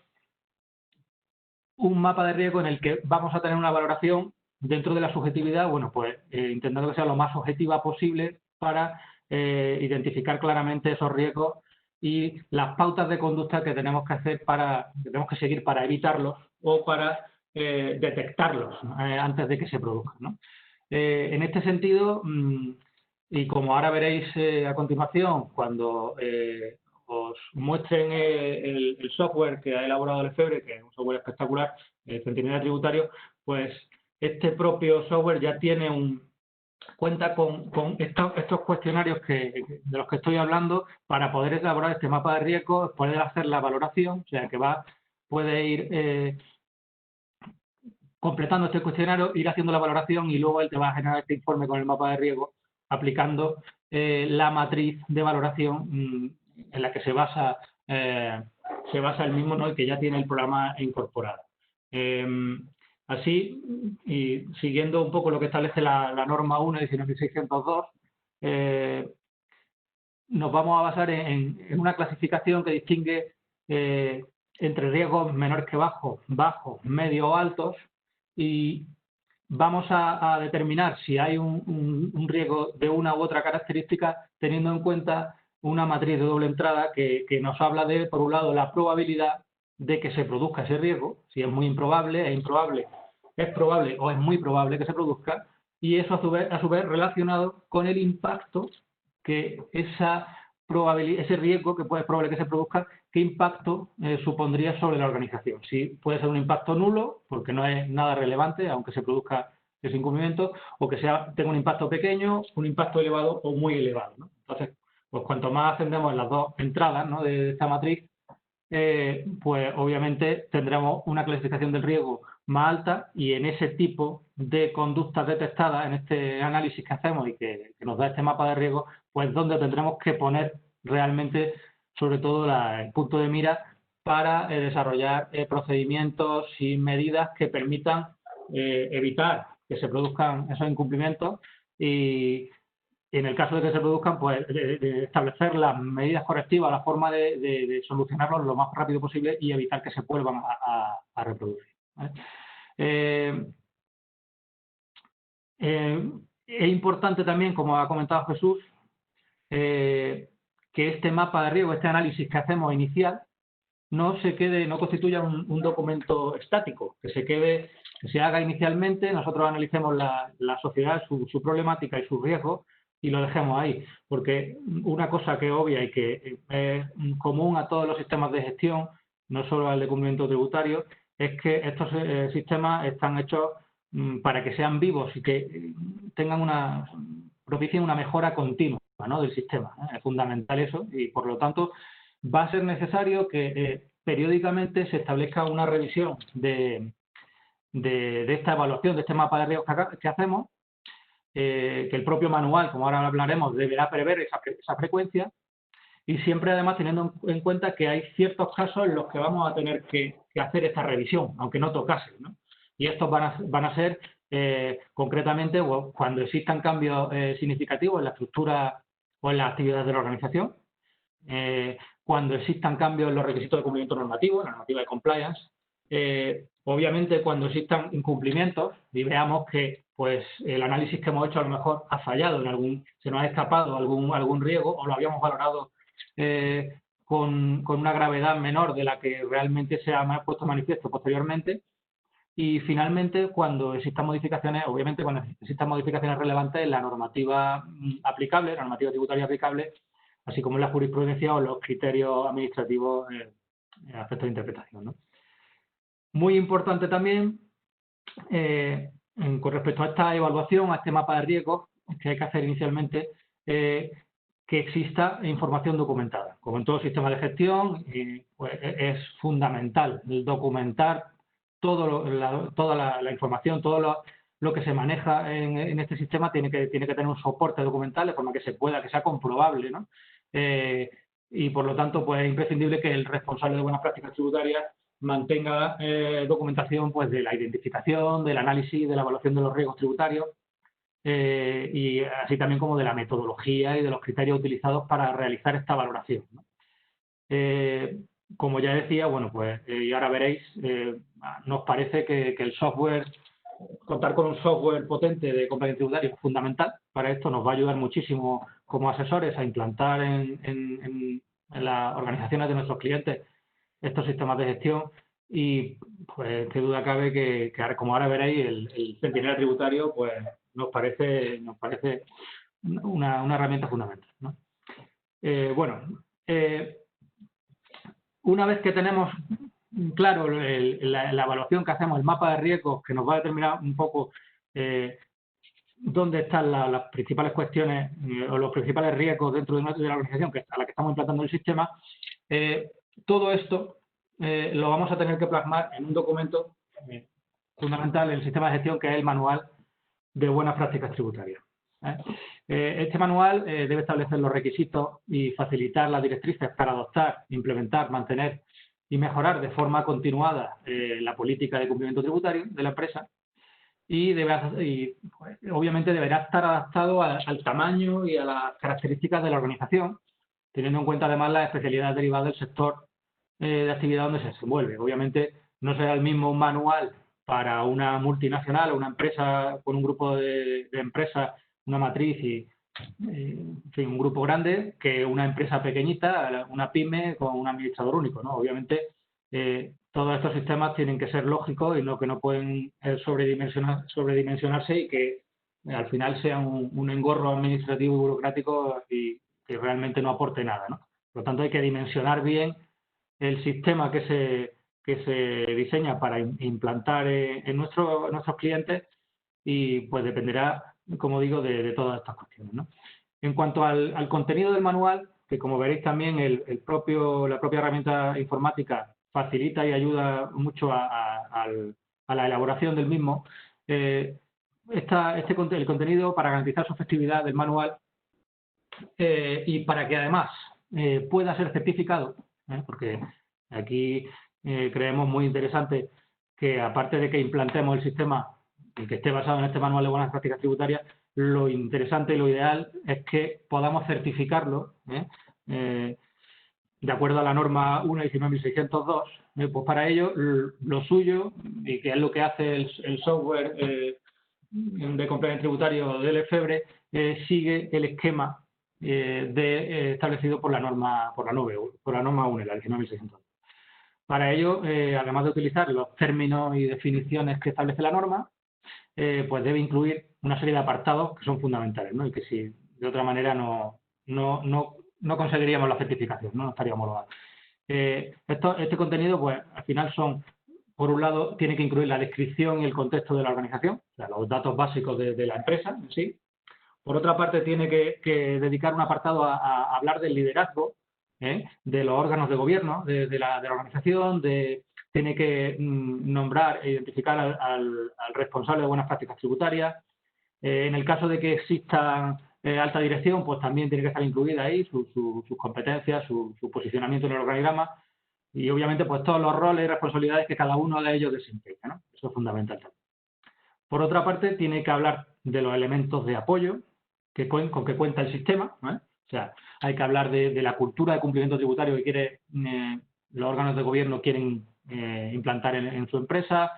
un mapa de riesgo en el que vamos a tener una valoración dentro de la subjetividad, bueno, pues intentando que sea lo más objetiva posible para identificar claramente esos riesgos y las pautas de conducta que tenemos que hacer que tenemos que seguir para evitarlos o para detectarlos antes de que se produzcan, ¿no? En este sentido, y como ahora veréis a continuación, cuando os muestren el software que ha elaborado Lefebvre, que es un software espectacular, Centinela Tributario, pues este propio software ya cuenta con estos cuestionarios de los que estoy hablando, para poder elaborar este mapa de riesgos, poder hacer la valoración, o sea que puede ir completando este cuestionario, ir haciendo la valoración y luego él te va a generar este informe con el mapa de riesgo, aplicando la matriz de valoración en la que se basa el mismo, ¿no?, y que ya tiene el programa incorporado. Así, y siguiendo un poco lo que establece la norma 1 19602, nos vamos a basar en una clasificación que distingue entre riesgos menores que bajos, medios o altos, y vamos a determinar si hay un riesgo de una u otra característica, teniendo en cuenta una matriz de doble entrada que nos habla de, por un lado, la probabilidad de que se produzca ese riesgo, si es muy improbable, es improbable, es probable o es muy probable que se produzca, y eso a su vez relacionado con el impacto que ese riesgo que es probable que se produzca, qué impacto supondría sobre la organización. Si puede ser un impacto nulo, porque no es nada relevante, aunque se produzca ese incumplimiento, o que tenga un impacto pequeño, un impacto elevado o muy elevado, ¿no? Entonces, pues cuanto más ascendemos en las dos entradas, ¿no?, de esta matriz, pues obviamente tendremos una clasificación del riesgo más alta, y en ese tipo de conductas detectadas, en este análisis que hacemos y que nos da este mapa de riesgo, pues donde tendremos que poner realmente, sobre todo, el punto de mira para desarrollar procedimientos y medidas que permitan evitar que se produzcan esos incumplimientos y en el caso de que se produzcan, pues de establecer las medidas correctivas, la forma de solucionarlos lo más rápido posible y evitar que se vuelvan a reproducir, ¿vale? Es importante también, como ha comentado Jesús, que este mapa de riesgo, este análisis que hacemos inicial, no constituya un documento estático, que se haga inicialmente, nosotros analicemos la sociedad, su problemática y sus riesgos y lo dejemos ahí, porque una cosa que es obvia y que es común a todos los sistemas de gestión, no solo al de cumplimiento tributario, es que estos sistemas están hechos para que sean vivos y que propicien una mejora continua, ¿no?, del sistema. Es fundamental eso y, por lo tanto, va a ser necesario que periódicamente se establezca una revisión de esta evaluación, de este mapa de riesgos que hacemos, que el propio manual, como ahora hablaremos, deberá prever esa frecuencia, y siempre además teniendo en cuenta que hay ciertos casos en los que vamos a tener que hacer esta revisión, aunque no tocase, ¿no? Y estos van a ser concretamente cuando existan cambios significativos en la estructura o en las actividades de la organización, cuando existan cambios en los requisitos de cumplimiento normativo, en la normativa de compliance, obviamente cuando existan incumplimientos y veamos que pues el análisis que hemos hecho a lo mejor ha fallado, se nos ha escapado algún riesgo o lo habíamos valorado con una gravedad menor de la que realmente se ha puesto manifiesto posteriormente. Y finalmente, cuando existan modificaciones, obviamente cuando existan modificaciones relevantes en la normativa aplicable, la normativa tributaria aplicable, así como en la jurisprudencia o los criterios administrativos en aspectos de interpretación, ¿no? Muy importante también, con respecto a esta evaluación, a este mapa de riesgos que hay que hacer inicialmente, que exista información documentada. Como en todo sistema de gestión, pues es fundamental documentar toda la información, todo lo que se maneja en este sistema tiene que tener un soporte documental de forma que sea comprobable, ¿no? Y por lo tanto, pues es imprescindible que el responsable de buenas prácticas tributarias mantenga documentación pues de la identificación, del análisis, de la evaluación de los riesgos tributarios, y así también como de la metodología y de los criterios utilizados para realizar esta valoración, ¿no? Como ya decía, bueno, pues y ahora veréis, nos parece que el software, contar con un software potente de compliance tributario es fundamental. Para esto nos va a ayudar muchísimo como asesores a implantar en las organizaciones de nuestros clientes estos sistemas de gestión y pues qué duda cabe que como ahora veréis, el centinela tributario pues nos parece una herramienta fundamental, ¿no? Una vez que tenemos claro la evaluación que hacemos, el mapa de riesgos que nos va a determinar un poco dónde están las principales cuestiones o los principales riesgos dentro de la organización a la que estamos implantando el sistema, todo esto lo vamos a tener que plasmar en un documento fundamental en el sistema de gestión, que es el manual de buenas prácticas tributarias. Este manual debe establecer los requisitos y facilitar las directrices para adoptar, implementar, mantener y mejorar de forma continuada la política de cumplimiento tributario de la empresa y obviamente deberá estar adaptado al tamaño y a las características de la organización, teniendo en cuenta además las especialidades derivadas del sector de actividad donde se desenvuelve. Obviamente no será el mismo un manual para una multinacional o una empresa con un grupo de empresas, una matriz y en fin, un grupo grande, que una empresa pequeñita, una pyme con un administrador único, ¿no? Obviamente todos estos sistemas tienen que ser lógicos y que no pueden sobredimensionarse y que al final sean un engorro administrativo y burocrático y que realmente no aporte nada, ¿no? Por lo tanto, hay que dimensionar bien el sistema que se diseña para implantar en nuestros clientes y pues dependerá, como digo, de todas estas cuestiones, ¿no? En cuanto al contenido del manual, que como veréis también la propia herramienta informática facilita y ayuda mucho a la elaboración del mismo, el contenido para garantizar su efectividad del manual y para que además pueda ser certificado, porque aquí creemos muy interesante que aparte de que implantemos el sistema y que esté basado en este manual de buenas prácticas tributarias, lo interesante y lo ideal es que podamos certificarlo, de acuerdo a la norma 1.19.602, pues para ello lo suyo, y que es lo que hace el software de compliance tributario del Lefebvre, sigue el esquema establecido por la norma UNE, la 19.602. Para ello, además de utilizar los términos y definiciones que establece la norma, pues debe incluir una serie de apartados que son fundamentales, ¿no? Y que si de otra manera no conseguiríamos la certificación, no estaríamos homologados. Este contenido, pues al final son, por un lado, tiene que incluir la descripción y el contexto de la organización, o sea, los datos básicos de la empresa en sí. Por otra parte, tiene que dedicar un apartado a hablar del liderazgo, de los órganos de gobierno de la organización, tiene que nombrar e identificar al responsable de buenas prácticas tributarias. En el caso de que exista alta dirección, pues también tiene que estar incluida ahí sus competencias, su posicionamiento en el organigrama y obviamente pues todos los roles y responsabilidades que cada uno de ellos desempeña, ¿no? Eso es fundamental también. Por otra parte, tiene que hablar de los elementos de apoyo con que cuenta el sistema, ¿eh? O sea, hay que hablar de la cultura de cumplimiento tributario que los órganos de gobierno quieren implantar en su empresa.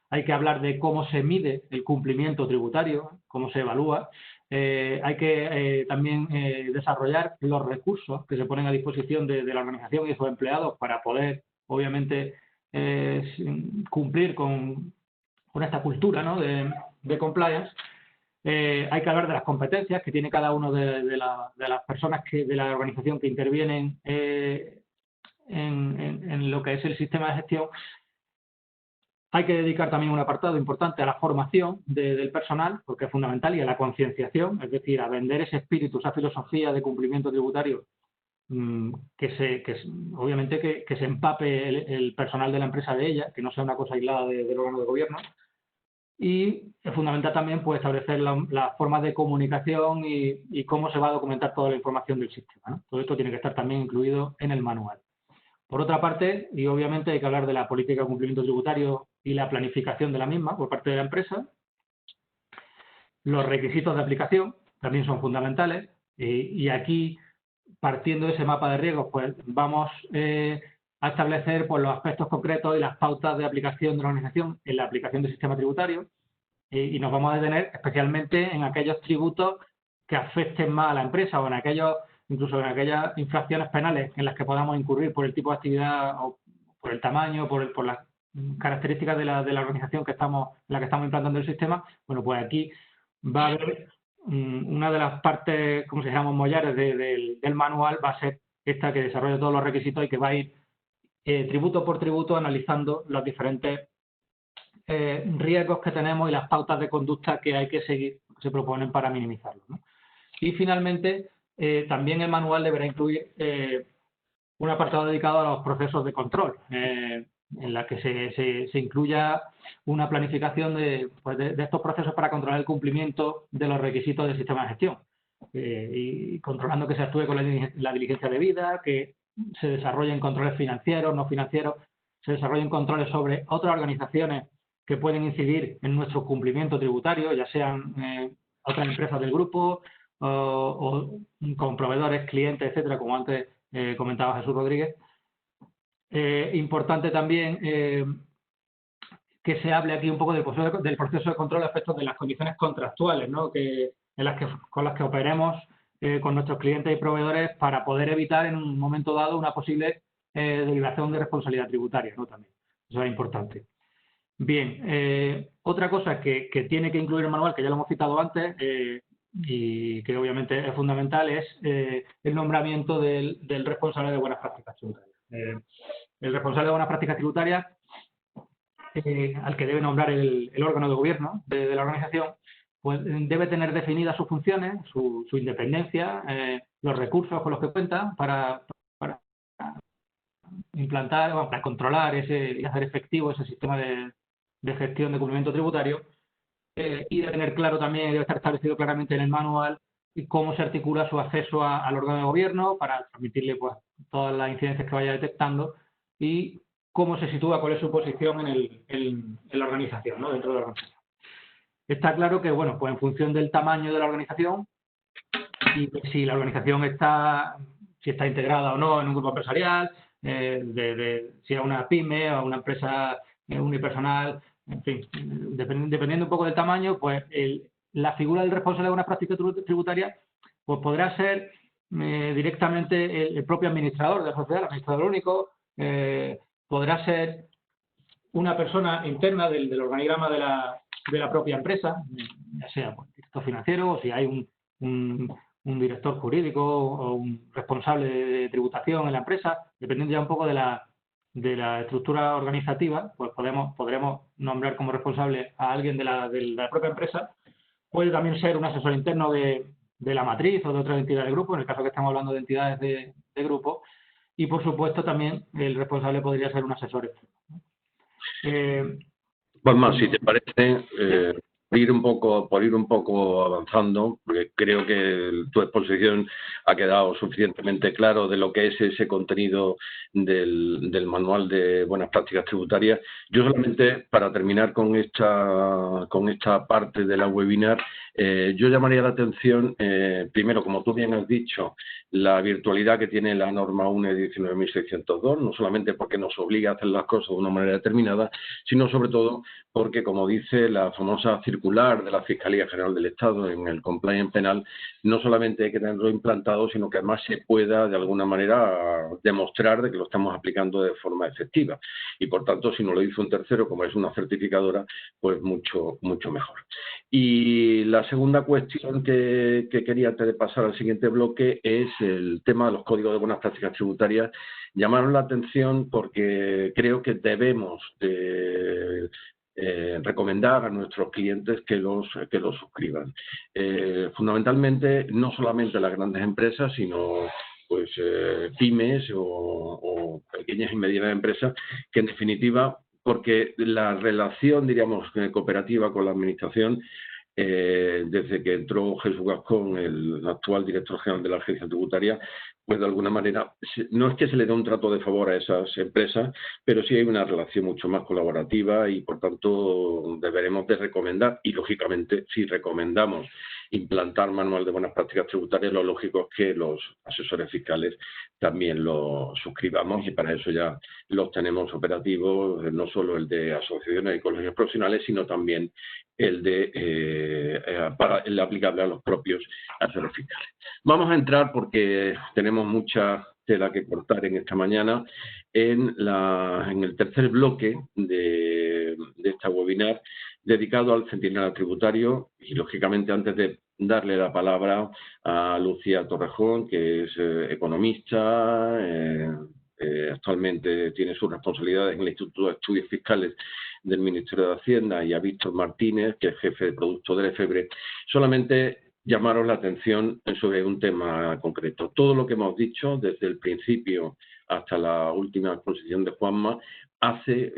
Hay que hablar de cómo se mide el cumplimiento tributario, cómo se evalúa. Hay que también desarrollar los recursos que se ponen a disposición de la organización y de sus empleados para poder, obviamente, cumplir con esta cultura, ¿no?, de compliance. Hay que hablar de las competencias que tiene cada uno de las personas de la organización que intervienen en lo que es el sistema de gestión. Hay que dedicar también un apartado importante a la formación del personal, porque es fundamental, y a la concienciación, es decir, a vender ese espíritu, esa filosofía de cumplimiento tributario, obviamente que se empape el personal de la empresa de ella, que no sea una cosa aislada del órgano de gobierno. Y es fundamental también pues establecer las formas de comunicación y cómo se va a documentar toda la información del sistema, ¿no? Todo esto tiene que estar también incluido en el manual. Por otra parte, y obviamente hay que hablar de la política de cumplimiento tributario y la planificación de la misma por parte de la empresa. Los requisitos de aplicación también son fundamentales y aquí, partiendo de ese mapa de riesgos, pues vamos a establecer pues, los aspectos concretos y las pautas de aplicación de la organización en la aplicación del sistema tributario y nos vamos a detener especialmente en aquellos tributos que afecten más a la empresa o incluso en aquellas infracciones penales en las que podamos incurrir por el tipo de actividad o por el tamaño, por las características de la organización en la que estamos implantando el sistema. Bueno, pues aquí va a haber una de las partes, como se llama, mollares del manual, va a ser esta que desarrolla todos los requisitos y que va a ir tributo por tributo analizando los diferentes riesgos que tenemos y las pautas de conducta que hay que seguir, que se proponen para minimizarlos, ¿no? Y finalmente, también el manual deberá incluir un apartado dedicado a los procesos de control, en la que se incluya una planificación de estos procesos para controlar el cumplimiento de los requisitos del sistema de gestión y controlando que se actúe con la diligencia debida, que se desarrollen controles financieros, no financieros, se desarrollen controles sobre otras organizaciones que pueden incidir en nuestro cumplimiento tributario, ya sean otras empresas del grupo o con proveedores, clientes, etcétera, como antes comentaba Jesús Rodríguez. Importante también que se hable aquí un poco del proceso de control a efectos de las condiciones contractuales, ¿no?, con las que operemos con nuestros clientes y proveedores para poder evitar en un momento dado una posible derivación de responsabilidad tributaria, ¿no?, también. Eso es importante. Bien, otra cosa que tiene que incluir el manual, que ya lo hemos citado antes y que obviamente es fundamental, es el nombramiento del responsable de buenas prácticas tributarias. El responsable de buenas prácticas tributarias, al que debe nombrar el órgano de gobierno de la organización, pues debe tener definidas sus funciones, su independencia, los recursos con los que cuenta para implantar, para controlar y hacer efectivo ese sistema de gestión de cumplimiento tributario, y debe tener claro también, debe estar establecido claramente en el manual cómo se articula su acceso al órgano de gobierno para transmitirle pues todas las incidencias que vaya detectando y cómo se sitúa, cuál es su posición en la organización, ¿no?, dentro de la organización. Está claro que, bueno, pues en función del tamaño de la organización y si la organización si está integrada o no en un grupo empresarial, si es una pyme o una empresa unipersonal, en fin, dependiendo un poco del tamaño, pues la figura del responsable de una práctica tributaria pues podrá ser directamente el propio administrador de la sociedad, el administrador único, podrá ser una persona interna del organigrama de la propia empresa, ya sea pues, director financiero o si hay un director jurídico o un responsable de tributación en la empresa, dependiendo ya un poco de la estructura organizativa, pues podremos nombrar como responsable a alguien de la propia empresa. Puede también ser un asesor interno de la matriz o de otra entidad del grupo, en el caso que estamos hablando de entidades de grupo, y por supuesto también el responsable podría ser un asesor externo. Pues más, si te parece, por ir un poco avanzando, porque creo que tu exposición ha quedado suficientemente claro de lo que es ese contenido del manual de buenas prácticas tributarias. Yo solamente, para terminar con esta parte de la webinar, yo llamaría la atención, primero, como tú bien has dicho, la virtualidad que tiene la norma UNE 19.602, no solamente porque nos obliga a hacer las cosas de una manera determinada, sino sobre todo porque, como dice la famosa circular de la Fiscalía General del Estado en el compliance penal, no solamente hay que tenerlo implantado, sino que además se pueda de alguna manera demostrar de que lo estamos aplicando de forma efectiva. Y por tanto, si no lo dice un tercero, como es una certificadora, pues mucho mejor. Y la segunda cuestión que quería, antes de pasar al siguiente bloque, es el tema de los códigos de buenas prácticas tributarias. Llamaron la atención porque creo que debemos recomendar a nuestros clientes que los suscriban. Fundamentalmente, no solamente las grandes empresas, sino pues pymes o pequeñas y medianas empresas, que en definitiva, porque la relación, diríamos, cooperativa con la administración, desde que entró Jesús Gascón, el actual director general de la Agencia Tributaria, pues de alguna manera, no es que se le dé un trato de favor a esas empresas, pero sí hay una relación mucho más colaborativa y, por tanto, deberemos de recomendar, y lógicamente, si recomendamos implantar manual de buenas prácticas tributarias, lo lógico es que los asesores fiscales también lo suscribamos y para eso ya los tenemos operativos, no solo el de asociaciones y colegios profesionales, sino también el aplicable a los propios asesores fiscales. Vamos a entrar, porque tenemos mucha tela que cortar en esta mañana, en el tercer bloque de esta webinar, dedicado al centinela tributario, y lógicamente antes de darle la palabra a Lucía Torrejón, que es economista, actualmente tiene sus responsabilidades en el Instituto de Estudios Fiscales del Ministerio de Hacienda, y a Víctor Martínez, que es jefe de producto del EFEBRE, solamente llamaros la atención sobre un tema concreto. Todo lo que hemos dicho desde el principio hasta la última exposición de Juanma hace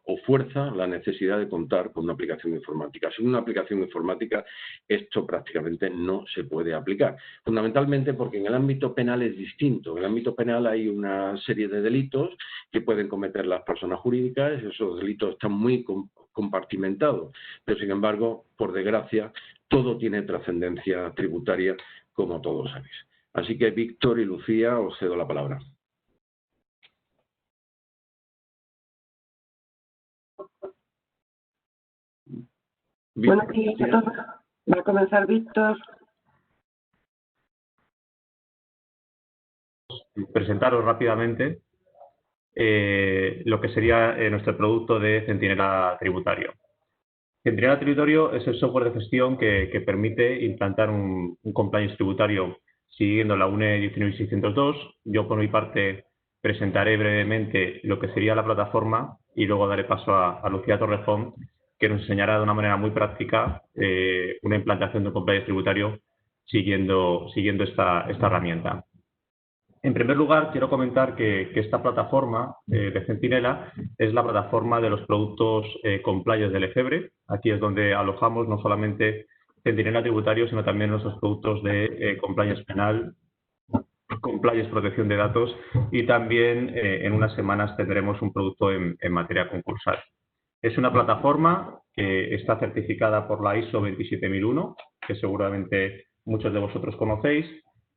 o fuerza la necesidad de contar con una aplicación informática. Sin una aplicación informática esto prácticamente no se puede aplicar. Fundamentalmente porque en el ámbito penal es distinto. En el ámbito penal hay una serie de delitos que pueden cometer las personas jurídicas. Esos delitos están muy compartimentados, pero sin embargo, por desgracia, todo tiene trascendencia tributaria, como todos sabéis. Así que, Víctor y Lucía, os cedo la palabra. Buenos días a todos. Va a comenzar Víctor. Presentaros rápidamente lo que sería nuestro producto de Centinela Tributario. Centinela Tributario es el software de gestión que permite implantar un compliance tributario siguiendo la UNE 19602. Yo, por mi parte, presentaré brevemente lo que sería la plataforma y luego daré paso a Lucía Torrejón, que nos enseñará de una manera muy práctica una implantación de un compliance tributario siguiendo esta herramienta. En primer lugar, quiero comentar que esta plataforma de Centinela es la plataforma de los productos compliance del EFEBRE. Aquí es donde alojamos no solamente Centinela Tributario, sino también nuestros productos de compliance penal, compliance protección de datos, y también en unas semanas tendremos un producto en materia concursal. Es una plataforma que está certificada por la ISO 27001, que seguramente muchos de vosotros conocéis,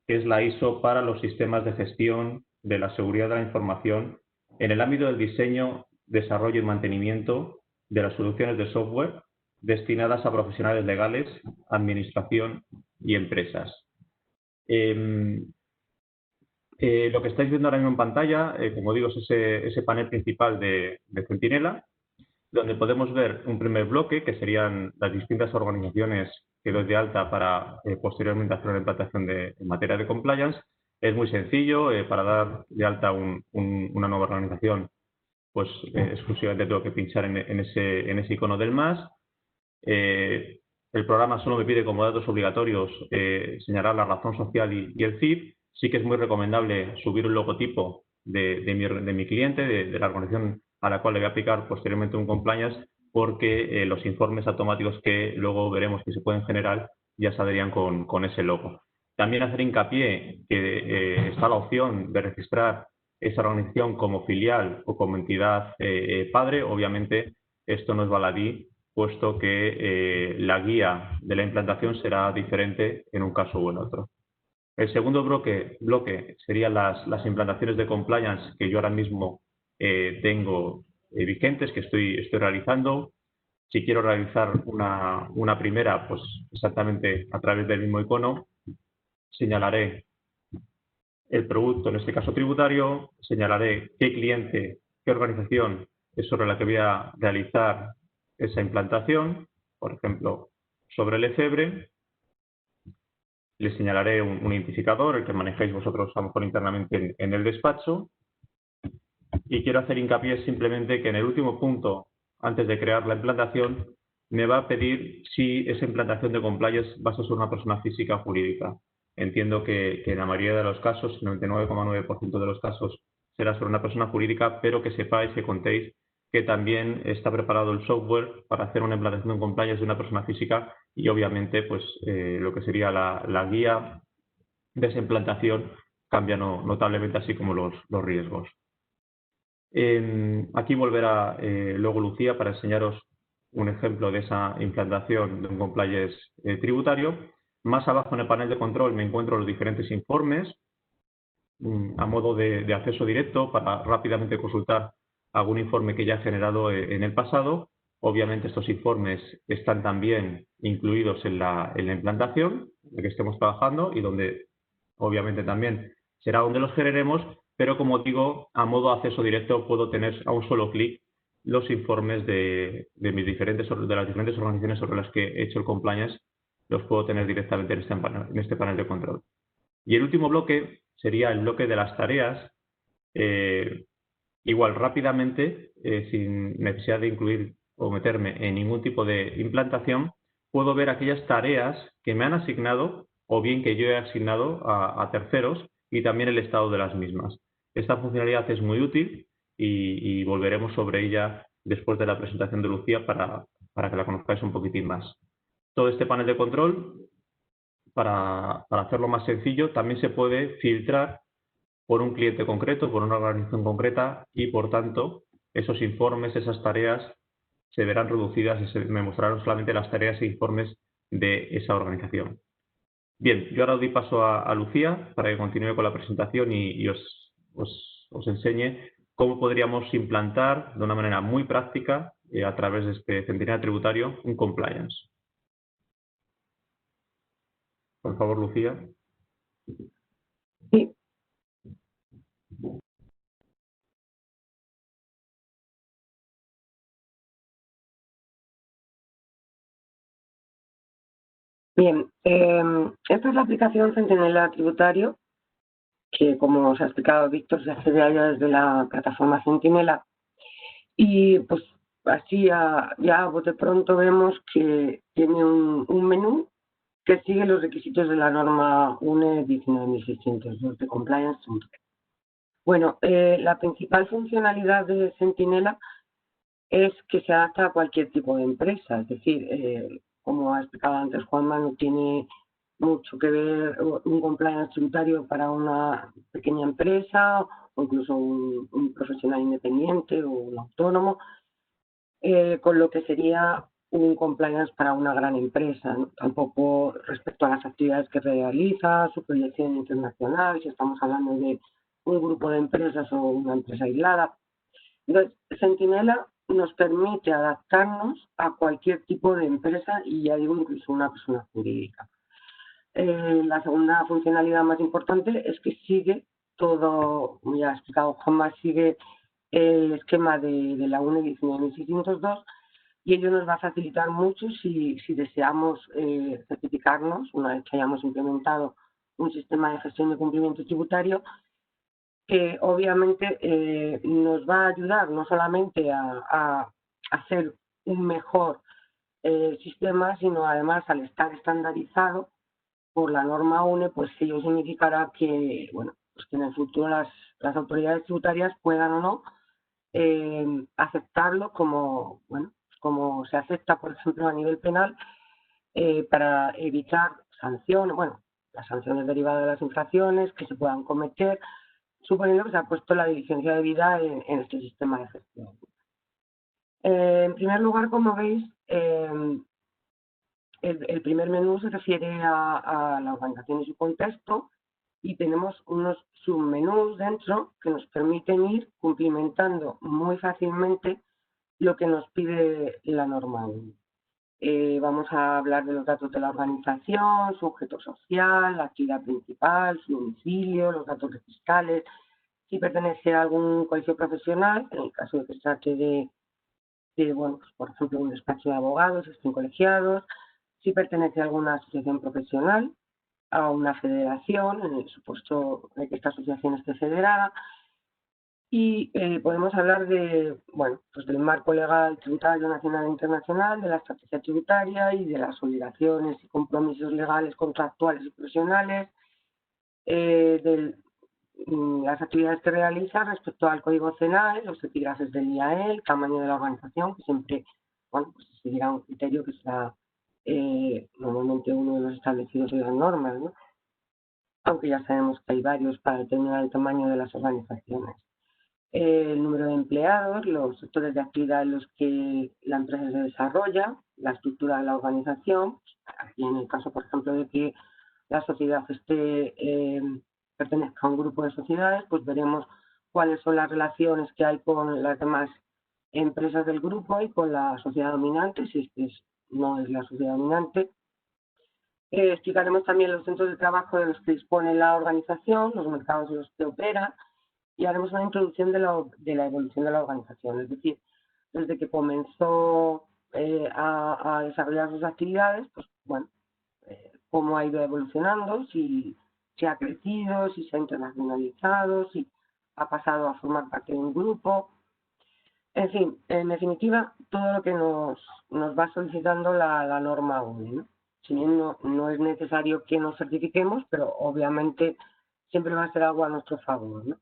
que es la ISO para los sistemas de gestión de la seguridad de la información en el ámbito del diseño, desarrollo y mantenimiento de las soluciones de software destinadas a profesionales legales, administración y empresas. Lo que estáis viendo ahora mismo en pantalla, como digo, es ese panel principal de Centinela, donde podemos ver un primer bloque, que serían las distintas organizaciones que doy de alta para posteriormente hacer una implantación en materia de compliance. Es muy sencillo, para dar de alta una nueva organización, pues exclusivamente tengo que pinchar en ese icono del más. El programa solo me pide como datos obligatorios señalar la razón social y el CIF. Sí que es muy recomendable subir un logotipo de mi cliente, de la organización a la cual le voy a aplicar posteriormente un compliance, porque los informes automáticos que luego veremos que se pueden generar ya saldrían con ese logo. También hacer hincapié que está la opción de registrar esa organización como filial o como entidad padre. Obviamente esto no es baladí, puesto que la guía de la implantación será diferente en un caso u en otro. El segundo bloque serían las implantaciones de compliance que yo ahora mismo tengo vigentes, que estoy realizando. Si quiero realizar una primera, pues exactamente a través del mismo icono, señalaré el producto, en este caso tributario, señalaré qué cliente, qué organización es sobre la que voy a realizar esa implantación, por ejemplo, sobre Lefebvre. Le señalaré un identificador, el que manejáis vosotros a lo mejor internamente en el despacho. Y quiero hacer hincapié simplemente que en el último punto, antes de crear la implantación, me va a pedir si esa implantación de compliance va a ser una persona física o jurídica. Entiendo que en la mayoría de los casos, el 99,9% de los casos, será sobre una persona jurídica, pero que sepáis, que contéis que también está preparado el software para hacer una implantación de compliance de una persona física y obviamente pues lo que sería la guía de esa implantación cambia notablemente, así como los riesgos. Aquí volverá luego Lucía para enseñaros un ejemplo de esa implantación de un compliance tributario. Más abajo en el panel de control me encuentro los diferentes informes a modo de acceso directo para rápidamente consultar algún informe que ya he generado en el pasado. Obviamente estos informes están también incluidos en la implantación en la que estemos trabajando y donde obviamente también será donde los generemos, pero como digo, a modo de acceso directo puedo tener a un solo clic los informes de las diferentes organizaciones sobre las que he hecho el compliance, los puedo tener directamente en este panel de control. Y el último bloque sería el bloque de las tareas. Igual, rápidamente, sin necesidad de incluir o meterme en ningún tipo de implantación, puedo ver aquellas tareas que me han asignado o bien que yo he asignado a terceros y también el estado de las mismas. Esta funcionalidad es muy útil y volveremos sobre ella después de la presentación de Lucía para que la conozcáis un poquitín más. Todo este panel de control, para hacerlo más sencillo, también se puede filtrar por un cliente concreto, por una organización concreta y, por tanto, esos informes, esas tareas se verán reducidas y me mostrarán solamente las tareas e informes de esa organización. Bien, yo ahora doy paso a Lucía para que continúe con la presentación y os enseñe cómo podríamos implantar de una manera muy práctica a través de este Centinela tributario un compliance. Por favor, Lucía. Sí. Bien, esta es la aplicación Centinela Tributario, que como os ha explicado Víctor, se accede a ella desde la plataforma Centinela. Y pues así ya de pronto vemos que tiene un menú que sigue los requisitos de la norma UNE 19.602 de compliance. Bueno, la principal funcionalidad de Centinela es que se adapta a cualquier tipo de empresa, es decir, como ha explicado antes Juanma, no tiene mucho que ver un compliance tributario para una pequeña empresa o incluso un profesional independiente o un autónomo. con lo que sería un compliance para una gran empresa, ¿no? Tampoco respecto a las actividades que realiza, su proyección internacional, si estamos hablando de un grupo de empresas o una empresa aislada. Entonces, Centinela nos permite adaptarnos a cualquier tipo de empresa y ya digo incluso una persona jurídica. La segunda funcionalidad más importante es que sigue todo, ya ha explicado Juanma, sigue el esquema de la UNE 19.602 y ello nos va a facilitar mucho si deseamos certificarnos una vez que hayamos implementado un sistema de gestión de cumplimiento tributario que obviamente nos va a ayudar no solamente a hacer un mejor sistema, sino además al estar estandarizado por la norma UNE, pues ello significará que, bueno, pues que en el futuro las autoridades tributarias puedan o no aceptarlo como, bueno, como se acepta, por ejemplo, a nivel penal para evitar sanciones, bueno, las sanciones derivadas de las infracciones que se puedan cometer, suponiendo que se ha puesto la diligencia debida en este sistema de gestión. En primer lugar, como veis, el primer menú se refiere a la organización y su contexto y tenemos unos submenús dentro que nos permiten ir cumplimentando muy fácilmente lo que nos pide la norma 1. Vamos a hablar de los datos de la organización, su objeto social, la actividad principal, su domicilio, los datos fiscales, si pertenece a algún colegio profesional, en el caso de que se trate de bueno, pues, por ejemplo, un despacho de abogados, estén colegiados, si pertenece a alguna asociación profesional, a una federación, en el supuesto de que esta asociación esté federada, y podemos hablar de, bueno, pues del marco legal tributario nacional e internacional, de la estrategia tributaria y de las obligaciones y compromisos legales, contractuales y profesionales, de las actividades que realiza respecto al código CENAE, los epígrafes del IAE, el tamaño de la organización, que siempre, bueno, pues seguirá un criterio que será normalmente uno de los establecidos en las normas, ¿no? Aunque ya sabemos que hay varios para determinar el tamaño de las organizaciones. El número de empleados, los sectores de actividad en los que la empresa se desarrolla, la estructura de la organización, aquí en el caso, por ejemplo, de que la sociedad pertenezca a un grupo de sociedades, pues veremos cuáles son las relaciones que hay con las demás empresas del grupo y con la sociedad dominante, si no es la sociedad dominante. Explicaremos también los centros de trabajo de los que dispone la organización, los mercados en los que opera, y haremos una introducción de la evolución de la organización, es decir, desde que comenzó a desarrollar sus actividades, pues bueno, cómo ha ido evolucionando, si ha crecido, si se ha internacionalizado, si ha pasado a formar parte de un grupo, en fin, en definitiva, todo lo que nos va solicitando la norma UNE, ¿no? Si bien no es necesario que nos certifiquemos, pero obviamente siempre va a ser algo a nuestro favor, ¿no?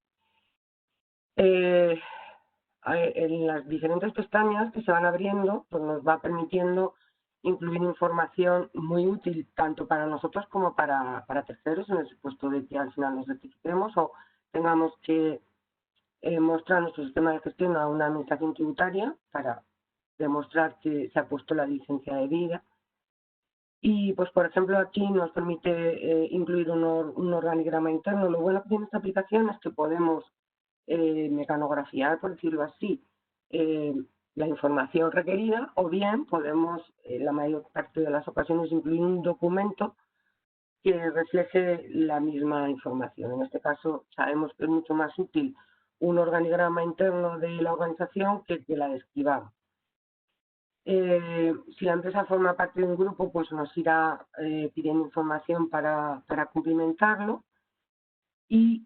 En las diferentes pestañas que se van abriendo, pues nos va permitiendo incluir información muy útil tanto para nosotros como para terceros, en el supuesto de que al final nos certifiquemos o tengamos que mostrar nuestro sistema de gestión a una administración tributaria para demostrar que se ha puesto la licencia debida. Y, pues, por ejemplo, aquí nos permite incluir un organigrama interno. Lo bueno que tiene esta aplicación es que podemos mecanografiar, por decirlo así, la información requerida, o bien podemos, la mayor parte de las ocasiones, incluir un documento que refleje la misma información. En este caso, sabemos que es mucho más útil un organigrama interno de la organización que la describamos. Si la empresa forma parte de un grupo, pues nos irá pidiendo información para cumplimentarlo y,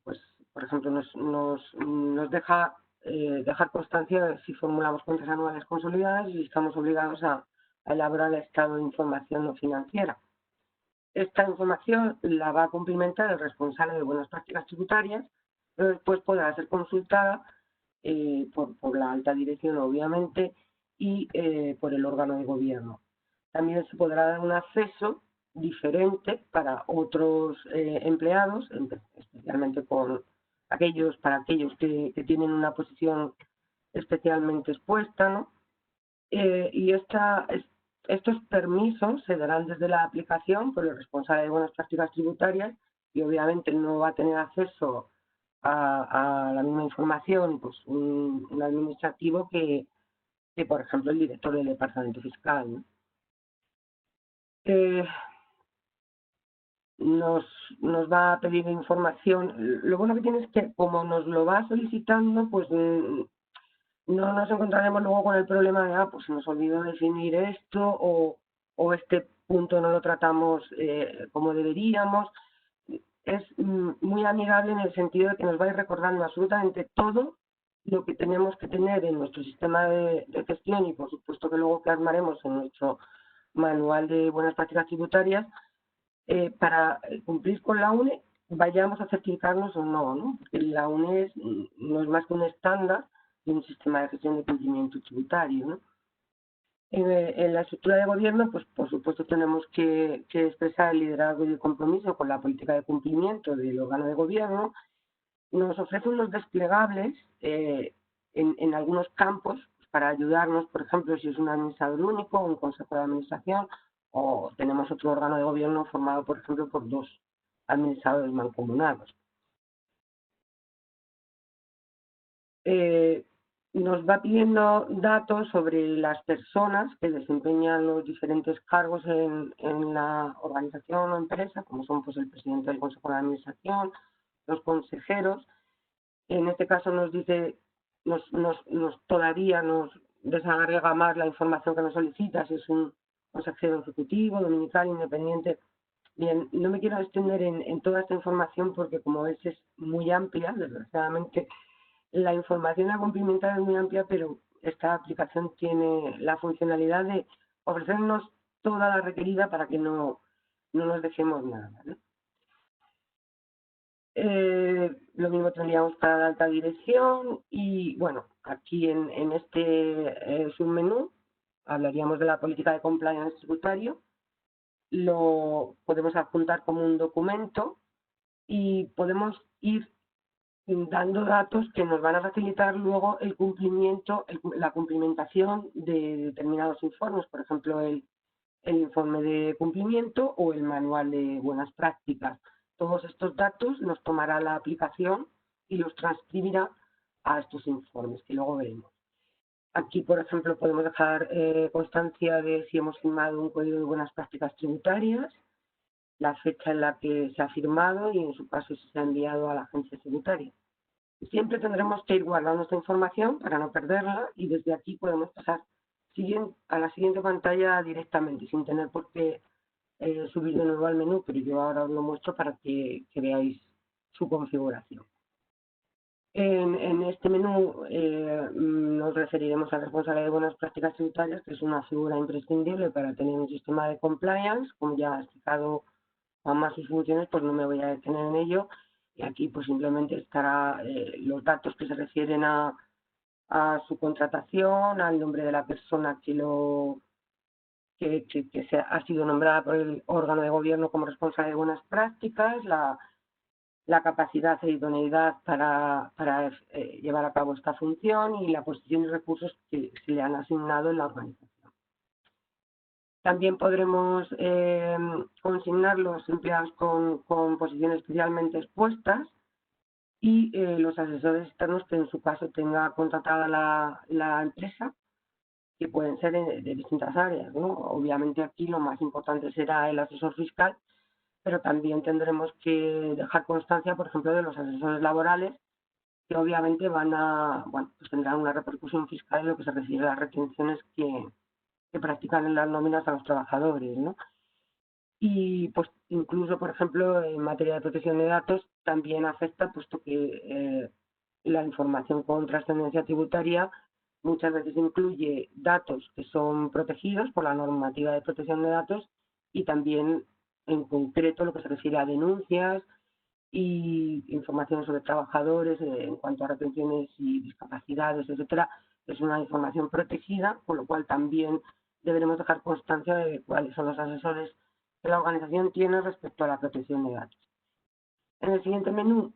pues, por ejemplo, nos deja dejar constancia de si formulamos cuentas anuales consolidadas y si estamos obligados a elaborar el estado de información no financiera. Esta información la va a cumplimentar el responsable de buenas prácticas tributarias, pero después podrá ser consultada por la alta dirección, obviamente, y por el órgano de gobierno. También se podrá dar un acceso diferente para otros empleados, especialmente para aquellos que tienen una posición especialmente expuesta, ¿no? Y estos permisos se darán desde la aplicación por el responsable de buenas prácticas tributarias y obviamente no va a tener acceso a la misma información pues un administrativo que, por ejemplo, el director del departamento fiscal, ¿no? Nos va a pedir información. Lo bueno que tiene es que como nos lo va solicitando, pues no nos encontraremos luego con el problema de, pues se nos olvidó definir esto o este punto no lo tratamos como deberíamos. Es muy amigable en el sentido de que nos va a ir recordando absolutamente todo lo que tenemos que tener en nuestro sistema de gestión y por supuesto que luego plasmaremos en nuestro manual de buenas prácticas tributarias para cumplir con la UNE, vayamos a certificarnos o no, ¿no? Porque la UNE no es más que un estándar de un sistema de gestión de cumplimiento tributario, ¿no? En la estructura de gobierno, pues por supuesto tenemos que expresar el liderazgo y el compromiso con la política de cumplimiento del órgano de gobierno. Nos ofrece unos desplegables en algunos campos para ayudarnos, por ejemplo, si es un administrador único, un consejo de administración, o tenemos otro órgano de gobierno formado, por ejemplo, por 2 administradores mancomunados. Nos va pidiendo datos sobre las personas que desempeñan los diferentes cargos en la organización o empresa, como son pues el presidente del consejo de administración, los consejeros. En este caso nos dice, todavía nos desagrega más la información que nos solicita, si es un consejero ejecutivo, dominical, independiente. Bien, no me quiero extender en toda esta información porque como ves es muy amplia, desgraciadamente la información a cumplimentar es muy amplia, pero esta aplicación tiene la funcionalidad de ofrecernos toda la requerida para que no nos dejemos nada, ¿no? Lo mismo tendríamos para la alta dirección y bueno, aquí en este submenú hablaríamos de la política de compliance tributario, lo podemos adjuntar como un documento y podemos ir dando datos que nos van a facilitar luego el cumplimiento, la cumplimentación de determinados informes, por ejemplo el informe de cumplimiento o el manual de buenas prácticas. Todos estos datos los tomará la aplicación y los transcribirá a estos informes que luego veremos. Aquí, por ejemplo, podemos dejar constancia de si hemos firmado un código de buenas prácticas tributarias, la fecha en la que se ha firmado y en su caso si se ha enviado a la agencia tributaria. Siempre tendremos que ir guardando esta información para no perderla y desde aquí podemos pasar a la siguiente pantalla directamente sin tener por qué subir de nuevo al menú, pero yo ahora os lo muestro para que veáis su configuración. En este menú nos referiremos al responsable de buenas prácticas tributarias, que es una figura imprescindible para tener un sistema de compliance. Como ya ha explicado más sus funciones, pues no me voy a detener en ello. Y aquí pues simplemente estará los datos que se refieren a su contratación, al nombre de la persona que ha sido nombrada por el órgano de gobierno como responsable de buenas prácticas, la capacidad e idoneidad para llevar a cabo esta función y la posición y recursos que se le han asignado en la organización. También podremos consignar los empleados con posiciones especialmente expuestas y los asesores externos que en su caso tenga contratada la empresa, que pueden ser de distintas áreas, ¿no? Obviamente aquí lo más importante será el asesor fiscal, pero también tendremos que dejar constancia, por ejemplo, de los asesores laborales, que obviamente pues tendrán una repercusión fiscal en lo que se refiere a las retenciones que practican en las nóminas a los trabajadores, ¿no? Y pues incluso, por ejemplo, en materia de protección de datos también afecta, puesto que la información con trascendencia tributaria muchas veces incluye datos que son protegidos por la normativa de protección de datos y también en concreto lo que se refiere a denuncias y información sobre trabajadores en cuanto a retenciones y discapacidades, etcétera, es una información protegida, con lo cual también deberemos dejar constancia de cuáles son los asesores que la organización tiene respecto a la protección de datos. En el siguiente menú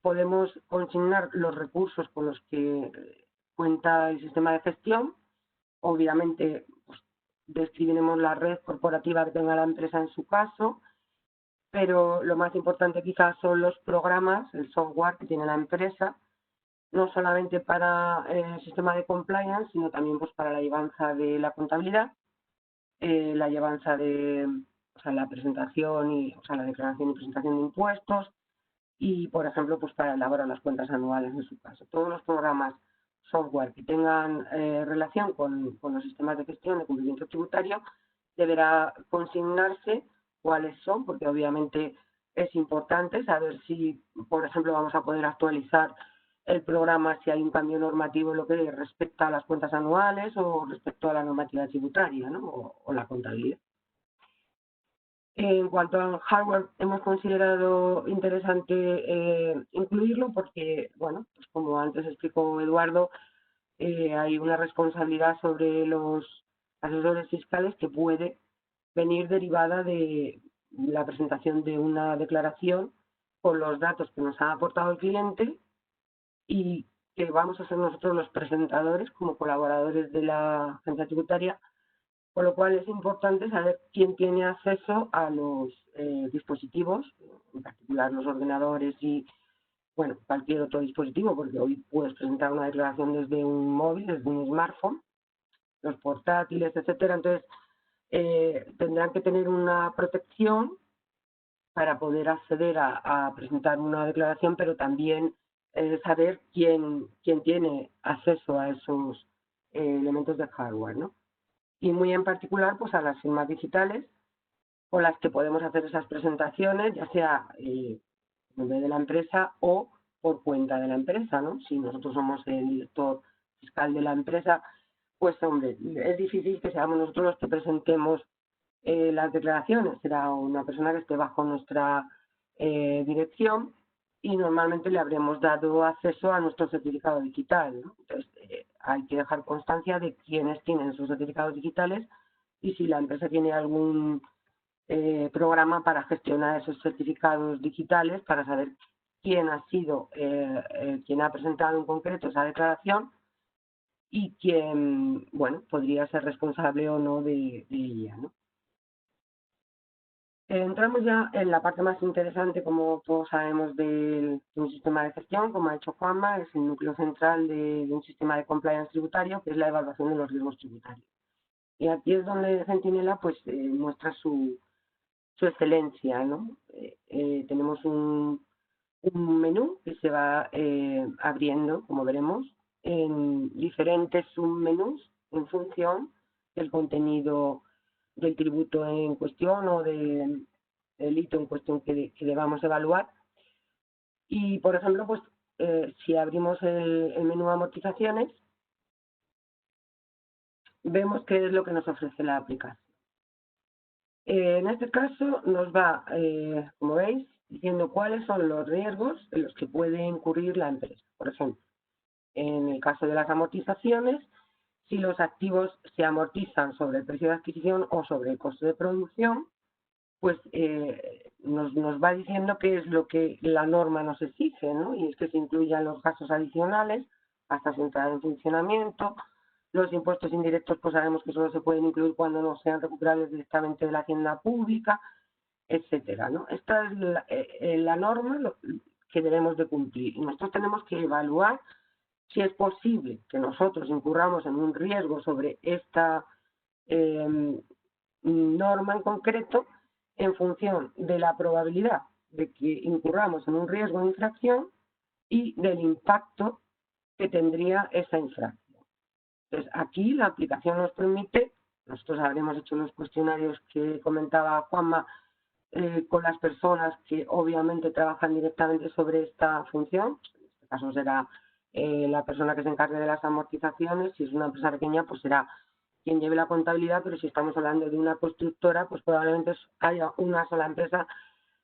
podemos consignar los recursos con los que cuenta el sistema de gestión. Obviamente, pues, describiremos la red corporativa que tenga la empresa en su caso, pero lo más importante quizás son los programas, el software que tiene la empresa, no solamente para el sistema de compliance, sino también pues para la llevanza de la contabilidad, la llevanza de la presentación y la declaración y presentación de impuestos y, por ejemplo, pues para elaborar las cuentas anuales en su caso. Todos los programas software que tengan relación con los sistemas de gestión de cumplimiento tributario deberá consignarse cuáles son, porque obviamente es importante saber si, por ejemplo, vamos a poder actualizar el programa si hay un cambio normativo en lo que respecta a las cuentas anuales o respecto a la normativa tributaria, ¿no? o la contabilidad. En cuanto al hardware, hemos considerado interesante incluirlo porque, bueno, pues como antes explicó Eduardo, hay una responsabilidad sobre los asesores fiscales que puede venir derivada de la presentación de una declaración con los datos que nos ha aportado el cliente y que vamos a ser nosotros los presentadores como colaboradores de la agencia tributaria, con lo cual es importante saber quién tiene acceso a los dispositivos, en particular los ordenadores y bueno, cualquier otro dispositivo, porque hoy puedes presentar una declaración desde un móvil, desde un smartphone, los portátiles, etcétera. Entonces, tendrán que tener una protección para poder acceder a presentar una declaración, pero también saber quién tiene acceso a esos elementos de hardware, ¿no? Y muy en particular pues a las firmas digitales con las que podemos hacer esas presentaciones, ya sea en nombre de la empresa o por cuenta de la empresa, ¿no? Si nosotros somos el director fiscal de la empresa, pues hombre, es difícil que seamos nosotros los que presentemos las declaraciones, será una persona que esté bajo nuestra dirección y normalmente le habremos dado acceso a nuestro certificado digital, ¿no? Entonces, hay que dejar constancia de quiénes tienen sus certificados digitales y si la empresa tiene algún programa para gestionar esos certificados digitales para saber quién ha sido quien ha presentado en concreto esa declaración y quién, bueno, podría ser responsable o no de ella, ¿no? Entramos ya en la parte más interesante, como todos sabemos, de un sistema de gestión, como ha hecho Juanma, es el núcleo central de un sistema de compliance tributario, que es la evaluación de los riesgos tributarios. Y aquí es donde Centinela pues, muestra su excelencia, ¿no? Tenemos un menú que se va abriendo, como veremos, en diferentes submenús en función del contenido del tributo en cuestión o del hito en cuestión que debamos evaluar. Y, por ejemplo, pues si abrimos el menú amortizaciones, vemos qué es lo que nos ofrece la aplicación. En este caso nos va, como veis, diciendo cuáles son los riesgos en los que puede incurrir la empresa. Por ejemplo, en el caso de las amortizaciones, si los activos se amortizan sobre el precio de adquisición o sobre el coste de producción, pues nos va diciendo qué es lo que la norma nos exige, ¿no? Y es que se incluyan los gastos adicionales hasta su entrada en funcionamiento. Los impuestos indirectos, pues sabemos que solo se pueden incluir cuando no sean recuperables directamente de la hacienda pública, etcétera, ¿no? Esta es la norma que debemos de cumplir. Y nosotros tenemos que evaluar si es posible que nosotros incurramos en un riesgo sobre esta norma en concreto en función de la probabilidad de que incurramos en un riesgo de infracción y del impacto que tendría esa infracción. Entonces, aquí la aplicación nos permite, nosotros habremos hecho los cuestionarios que comentaba Juanma con las personas que obviamente trabajan directamente sobre esta función, en este caso será la persona que se encargue de las amortizaciones, si es una empresa pequeña pues será quien lleve la contabilidad, pero si estamos hablando de una constructora pues probablemente haya una sola empresa,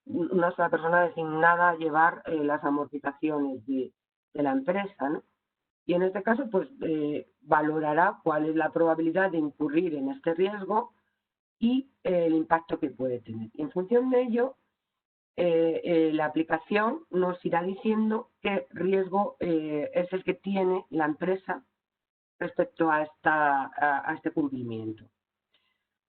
una sola persona designada a llevar las amortizaciones de la empresa, ¿no? Y en este caso, pues valorará cuál es la probabilidad de incurrir en este riesgo y el impacto que puede tener. Y en función de ello, la aplicación nos irá diciendo qué riesgo es el que tiene la empresa respecto a este cumplimiento.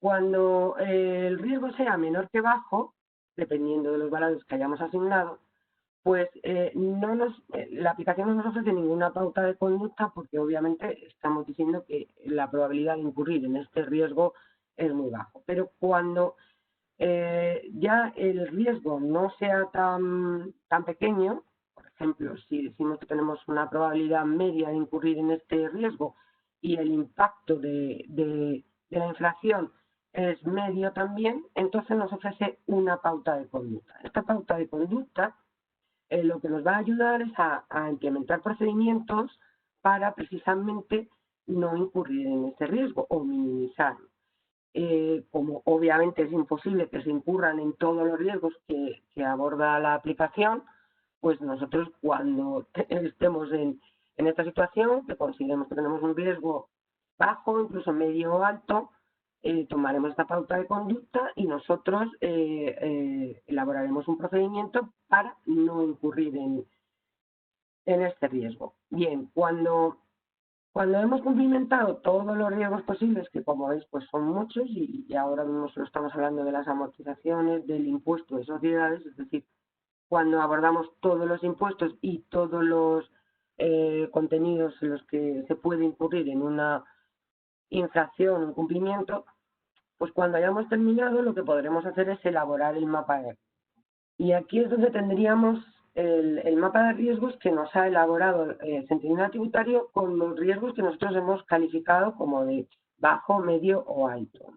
Cuando el riesgo sea menor que bajo, dependiendo de los valores que hayamos asignado, pues la aplicación no nos ofrece ninguna pauta de conducta porque obviamente estamos diciendo que la probabilidad de incurrir en este riesgo es muy bajo. Pero cuando ya el riesgo no sea tan pequeño, por ejemplo, si decimos que tenemos una probabilidad media de incurrir en este riesgo y el impacto de la inflación es medio también, entonces nos ofrece una pauta de conducta. Esta pauta de conducta lo que nos va a ayudar es a implementar procedimientos para precisamente no incurrir en este riesgo o minimizarlo. Como obviamente es imposible que se incurran en todos los riesgos que aborda la aplicación, pues nosotros cuando estemos en esta situación, que consideremos que tenemos un riesgo bajo, incluso medio o alto, tomaremos esta pauta de conducta y nosotros elaboraremos un procedimiento para no incurrir en este riesgo. Bien, cuando hemos cumplimentado todos los riesgos posibles, que como veis pues son muchos y ahora mismo solo estamos hablando de las amortizaciones, del impuesto de sociedades, es decir, cuando abordamos todos los impuestos y todos los contenidos en los que se puede incurrir en una infracción o incumplimiento, pues cuando hayamos terminado lo que podremos hacer es elaborar el mapa de riesgos. Y aquí es donde tendríamos el mapa de riesgos que nos ha elaborado Centinela Tributario con los riesgos que nosotros hemos calificado como de bajo, medio o alto.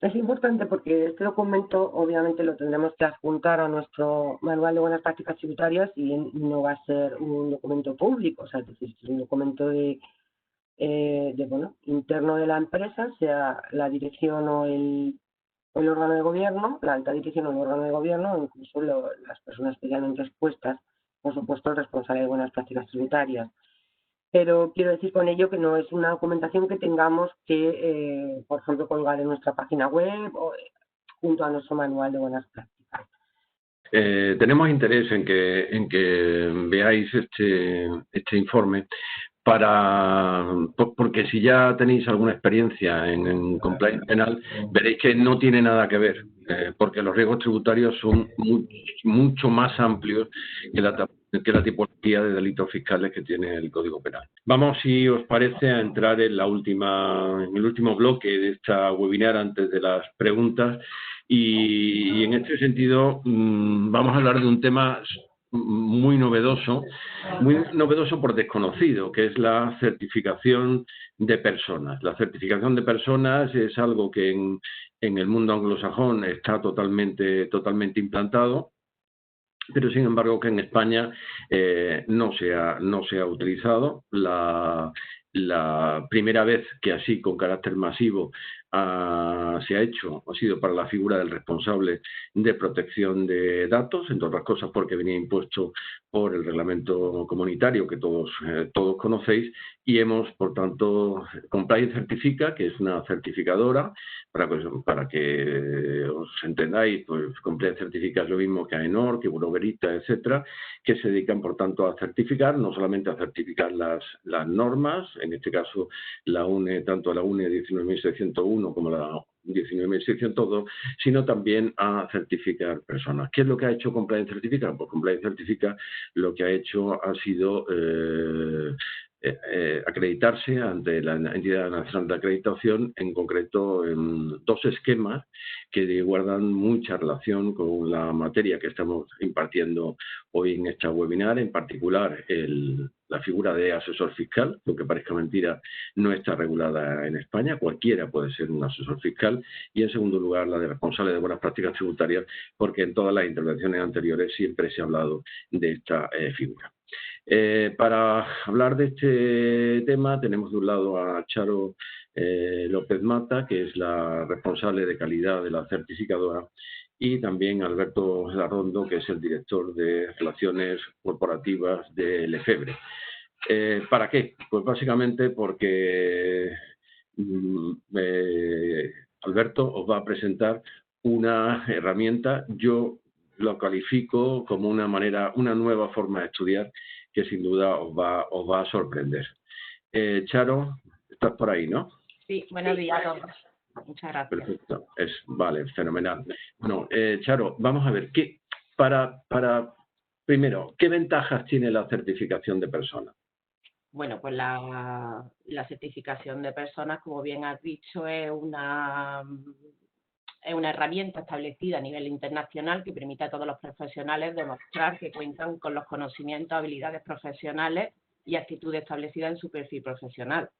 Es importante porque este documento obviamente lo tendremos que adjuntar a nuestro manual de buenas prácticas tributarias y no va a ser un documento público, o sea, es decir, es un documento interno de la empresa, sea la dirección o el órgano de gobierno, la alta dirección o el órgano de gobierno, o incluso las personas especialmente expuestas, por supuesto, el responsable de buenas prácticas tributarias. Pero quiero decir con ello que no es una documentación que tengamos que, por ejemplo, colgar en nuestra página web o junto a nuestro manual de buenas prácticas. Tenemos interés en que veáis este informe porque si ya tenéis alguna experiencia en compliance penal, veréis que no tiene nada que ver, porque los riesgos tributarios son mucho más amplios que la tipología de delitos fiscales que tiene el Código Penal. Vamos, si os parece, a entrar en el último bloque de esta webinar antes de las preguntas y en este sentido vamos a hablar de un tema muy novedoso por desconocido, que es la certificación de personas. La certificación de personas es algo que en el mundo anglosajón está totalmente implantado, pero sin embargo que en España no se ha utilizado. La primera vez que así con carácter masivo se ha hecho ha sido para la figura del responsable de protección de datos, entre otras cosas porque venía impuesto por el reglamento comunitario que todos conocéis, y hemos, por tanto, Compliance Certifica, que es una certificadora, para que os entendáis, pues Compliance Certifica es lo mismo que AENOR, que Bureau Veritas, etcétera, que se dedican, por tanto, a certificar, no solamente a certificar las normas, en este caso tanto la UNE 19.601 como la 19.602, sino también a certificar personas. ¿Qué es lo que ha hecho Compliance Certifica? Pues Compliance Certifica lo que ha hecho ha sido acreditarse ante la Entidad Nacional de Acreditación, en concreto en dos esquemas que guardan mucha relación con la materia que estamos impartiendo hoy en esta webinar, en particular la figura de asesor fiscal, lo que parezca mentira, no está regulada en España, cualquiera puede ser un asesor fiscal, y en segundo lugar la de responsable de buenas prácticas tributarias, porque en todas las intervenciones anteriores siempre se ha hablado de esta figura. Para hablar de este tema tenemos de un lado a Charo López Mata, que es la responsable de calidad de la certificadora, y también Alberto Larrondo, que es el director de Relaciones Corporativas de Lefebvre. ¿Para qué? Pues básicamente porque Alberto os va a presentar una herramienta. Yo lo califico como una nueva forma de estudiar que sin duda os va a sorprender. Charo, estás por ahí, ¿no? Sí, buenos días a todos. Muchas gracias. Perfecto, vale, fenomenal. Bueno, Charo, vamos a ver, primero, ¿qué ventajas tiene la certificación de personas? Bueno, pues la certificación de personas, como bien has dicho, es una herramienta establecida a nivel internacional que permite a todos los profesionales demostrar que cuentan con los conocimientos, habilidades profesionales y actitudes establecidas en su perfil profesional.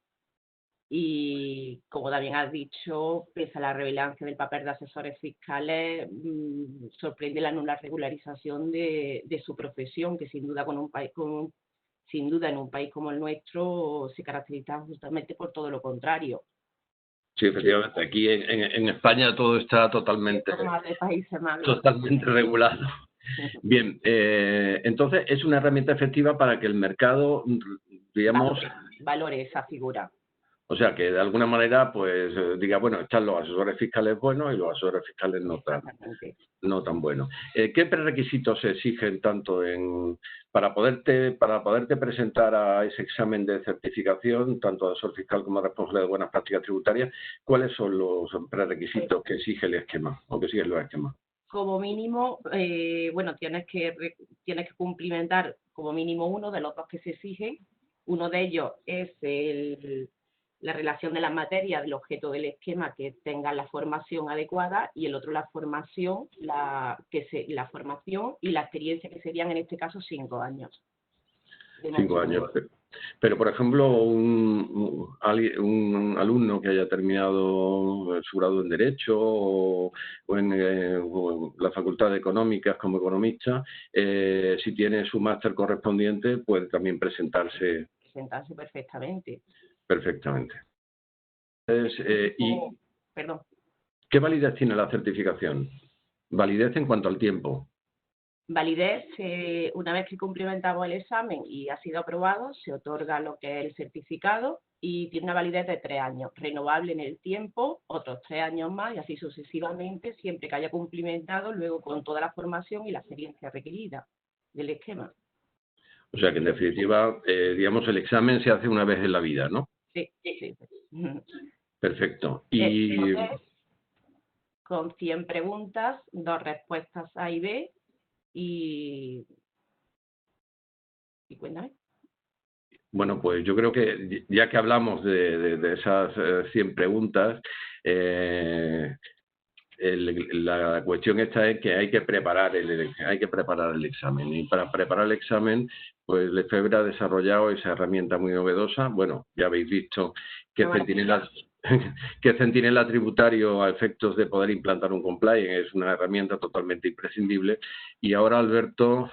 Y, como también has dicho, pese a la relevancia del papel de asesores fiscales, sorprende la nula regularización de su profesión, que sin duda en un país como el nuestro se caracteriza justamente por todo lo contrario. Sí, efectivamente. Aquí en España todo está totalmente regulado. Bien, entonces es una herramienta efectiva para que el mercado, digamos, valore esa figura. O sea, que de alguna manera, pues, diga, bueno, están los asesores fiscales buenos y los asesores fiscales no tan buenos. ¿Qué prerequisitos se exigen tanto para poderte presentar a ese examen de certificación, tanto de asesor fiscal como de responsable de buenas prácticas tributarias? ¿Cuáles son los prerequisitos que exige el esquema o que siguen los esquemas? Como mínimo, bueno, tienes que cumplimentar como mínimo uno de los dos que se exigen. Uno de ellos es la relación de las materias del objeto del esquema que tenga la formación adecuada, y el otro la formación y la experiencia, que serían en este caso 5 años. 5 años. Pero, por ejemplo, un alumno que haya terminado su grado en Derecho o en la Facultad de Económicas como economista, si tiene su máster correspondiente, puede también presentarse. Presentarse perfectamente. Perfectamente. Perdón. ¿Qué validez tiene la certificación? Validez en cuanto al tiempo. Validez, una vez que cumplimentamos el examen y ha sido aprobado, se otorga lo que es el certificado y tiene una validez de 3 años, renovable en el tiempo, otros 3 años más y así sucesivamente, siempre que haya cumplimentado luego con toda la formación y la experiencia requerida del esquema. O sea que en definitiva, digamos, el examen se hace una vez en la vida, ¿no? Sí, sí. Perfecto. Entonces, con 100 preguntas, 2 respuestas A y B y cuéntame. Bueno, pues yo creo que ya que hablamos de esas 100 preguntas, la cuestión esta es que hay que preparar el examen. Y para preparar el examen, pues Lefebvre ha desarrollado esa herramienta muy novedosa. Bueno, ya habéis visto que Centinela Tributario, a efectos de poder implantar un compliance, es una herramienta totalmente imprescindible. Y ahora, Alberto,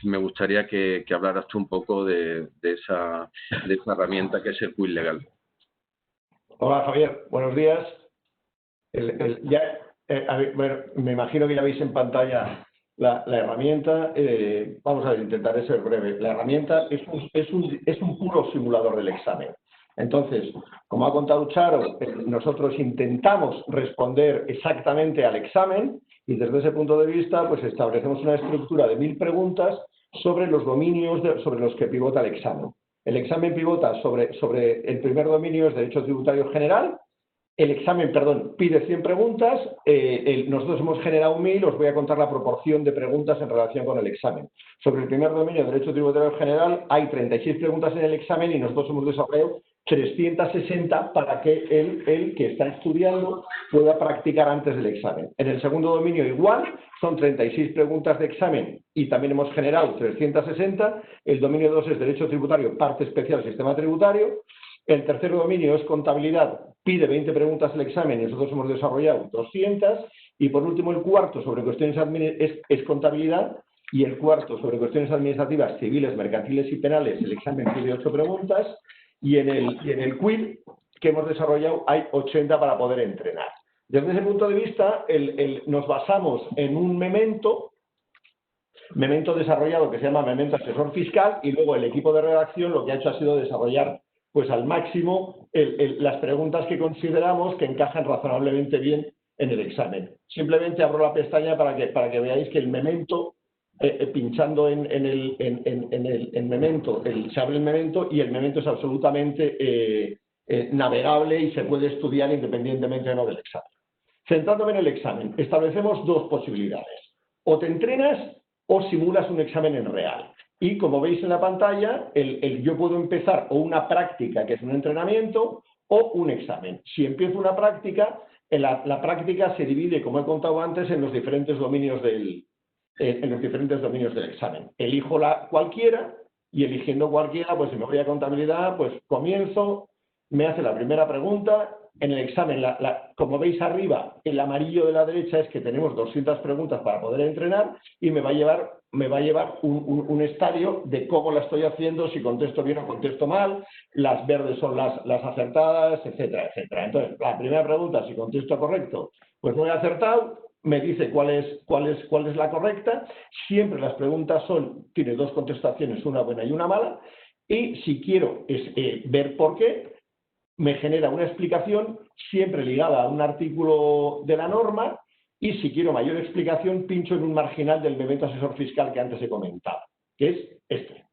me gustaría que hablaras tú un poco de esa herramienta que es el Quiz Legal. Hola, Javier. Buenos días. Bueno, me imagino que ya veis en pantalla la herramienta. Vamos a intentar ser breve. La herramienta es un puro simulador del examen. Entonces, como ha contado Charo, nosotros intentamos responder exactamente al examen y desde ese punto de vista pues establecemos una estructura de 1000 preguntas sobre los dominios sobre los que pivota el examen. El examen pivota sobre el primer dominio, es Derecho Tributario General. El examen, pide 100 preguntas, nosotros hemos generado 1000, os voy a contar la proporción de preguntas en relación con el examen. Sobre el primer dominio, Derecho Tributario General, hay 36 preguntas en el examen y nosotros hemos desarrollado 360 para que el que está estudiando pueda practicar antes del examen. En el segundo dominio igual, son 36 preguntas de examen y también hemos generado 360. El dominio 2 es Derecho Tributario, parte especial, sistema tributario. El tercer dominio es contabilidad, pide 20 preguntas el examen y nosotros hemos desarrollado 200. Y por último, el cuarto sobre cuestiones es contabilidad y el cuarto sobre cuestiones administrativas, civiles, mercantiles y penales, el examen pide 8 preguntas y en el quiz que hemos desarrollado hay 80 para poder entrenar. Desde ese punto de vista, nos basamos en un memento desarrollado que se llama Memento Asesor Fiscal y luego el equipo de redacción lo que ha hecho ha sido desarrollar pues al máximo las preguntas que consideramos que encajan razonablemente bien en el examen. Simplemente abro la pestaña para que veáis que el memento, pinchando en memento, se abre el memento y el memento es absolutamente navegable y se puede estudiar independientemente o no del examen. Centrándome en el examen, establecemos dos posibilidades. O te entrenas o simulas un examen en real. Y como veis en la pantalla, yo puedo empezar o una práctica, que es un entrenamiento, o un examen. Si empiezo una práctica, la práctica se divide, como he contado antes, en los diferentes dominios del examen. Elijo cualquiera y eligiendo cualquiera, pues si me voy a contabilidad, pues comienzo, me hace la primera pregunta. En el examen, como veis arriba, el amarillo de la derecha es que tenemos 200 preguntas para poder entrenar y me va a llevar un estadio de cómo la estoy haciendo, si contesto bien o contesto mal, las verdes son las acertadas, etcétera, etcétera. Entonces, la primera pregunta, si contesto correcto, pues no he acertado, me dice cuál es la correcta. Siempre las preguntas tiene dos contestaciones, una buena y una mala, y si quiero ver por qué, me genera una explicación siempre ligada a un artículo de la norma y si quiero mayor explicación pincho en un marginal del memento asesor fiscal que antes he comentado, que es este.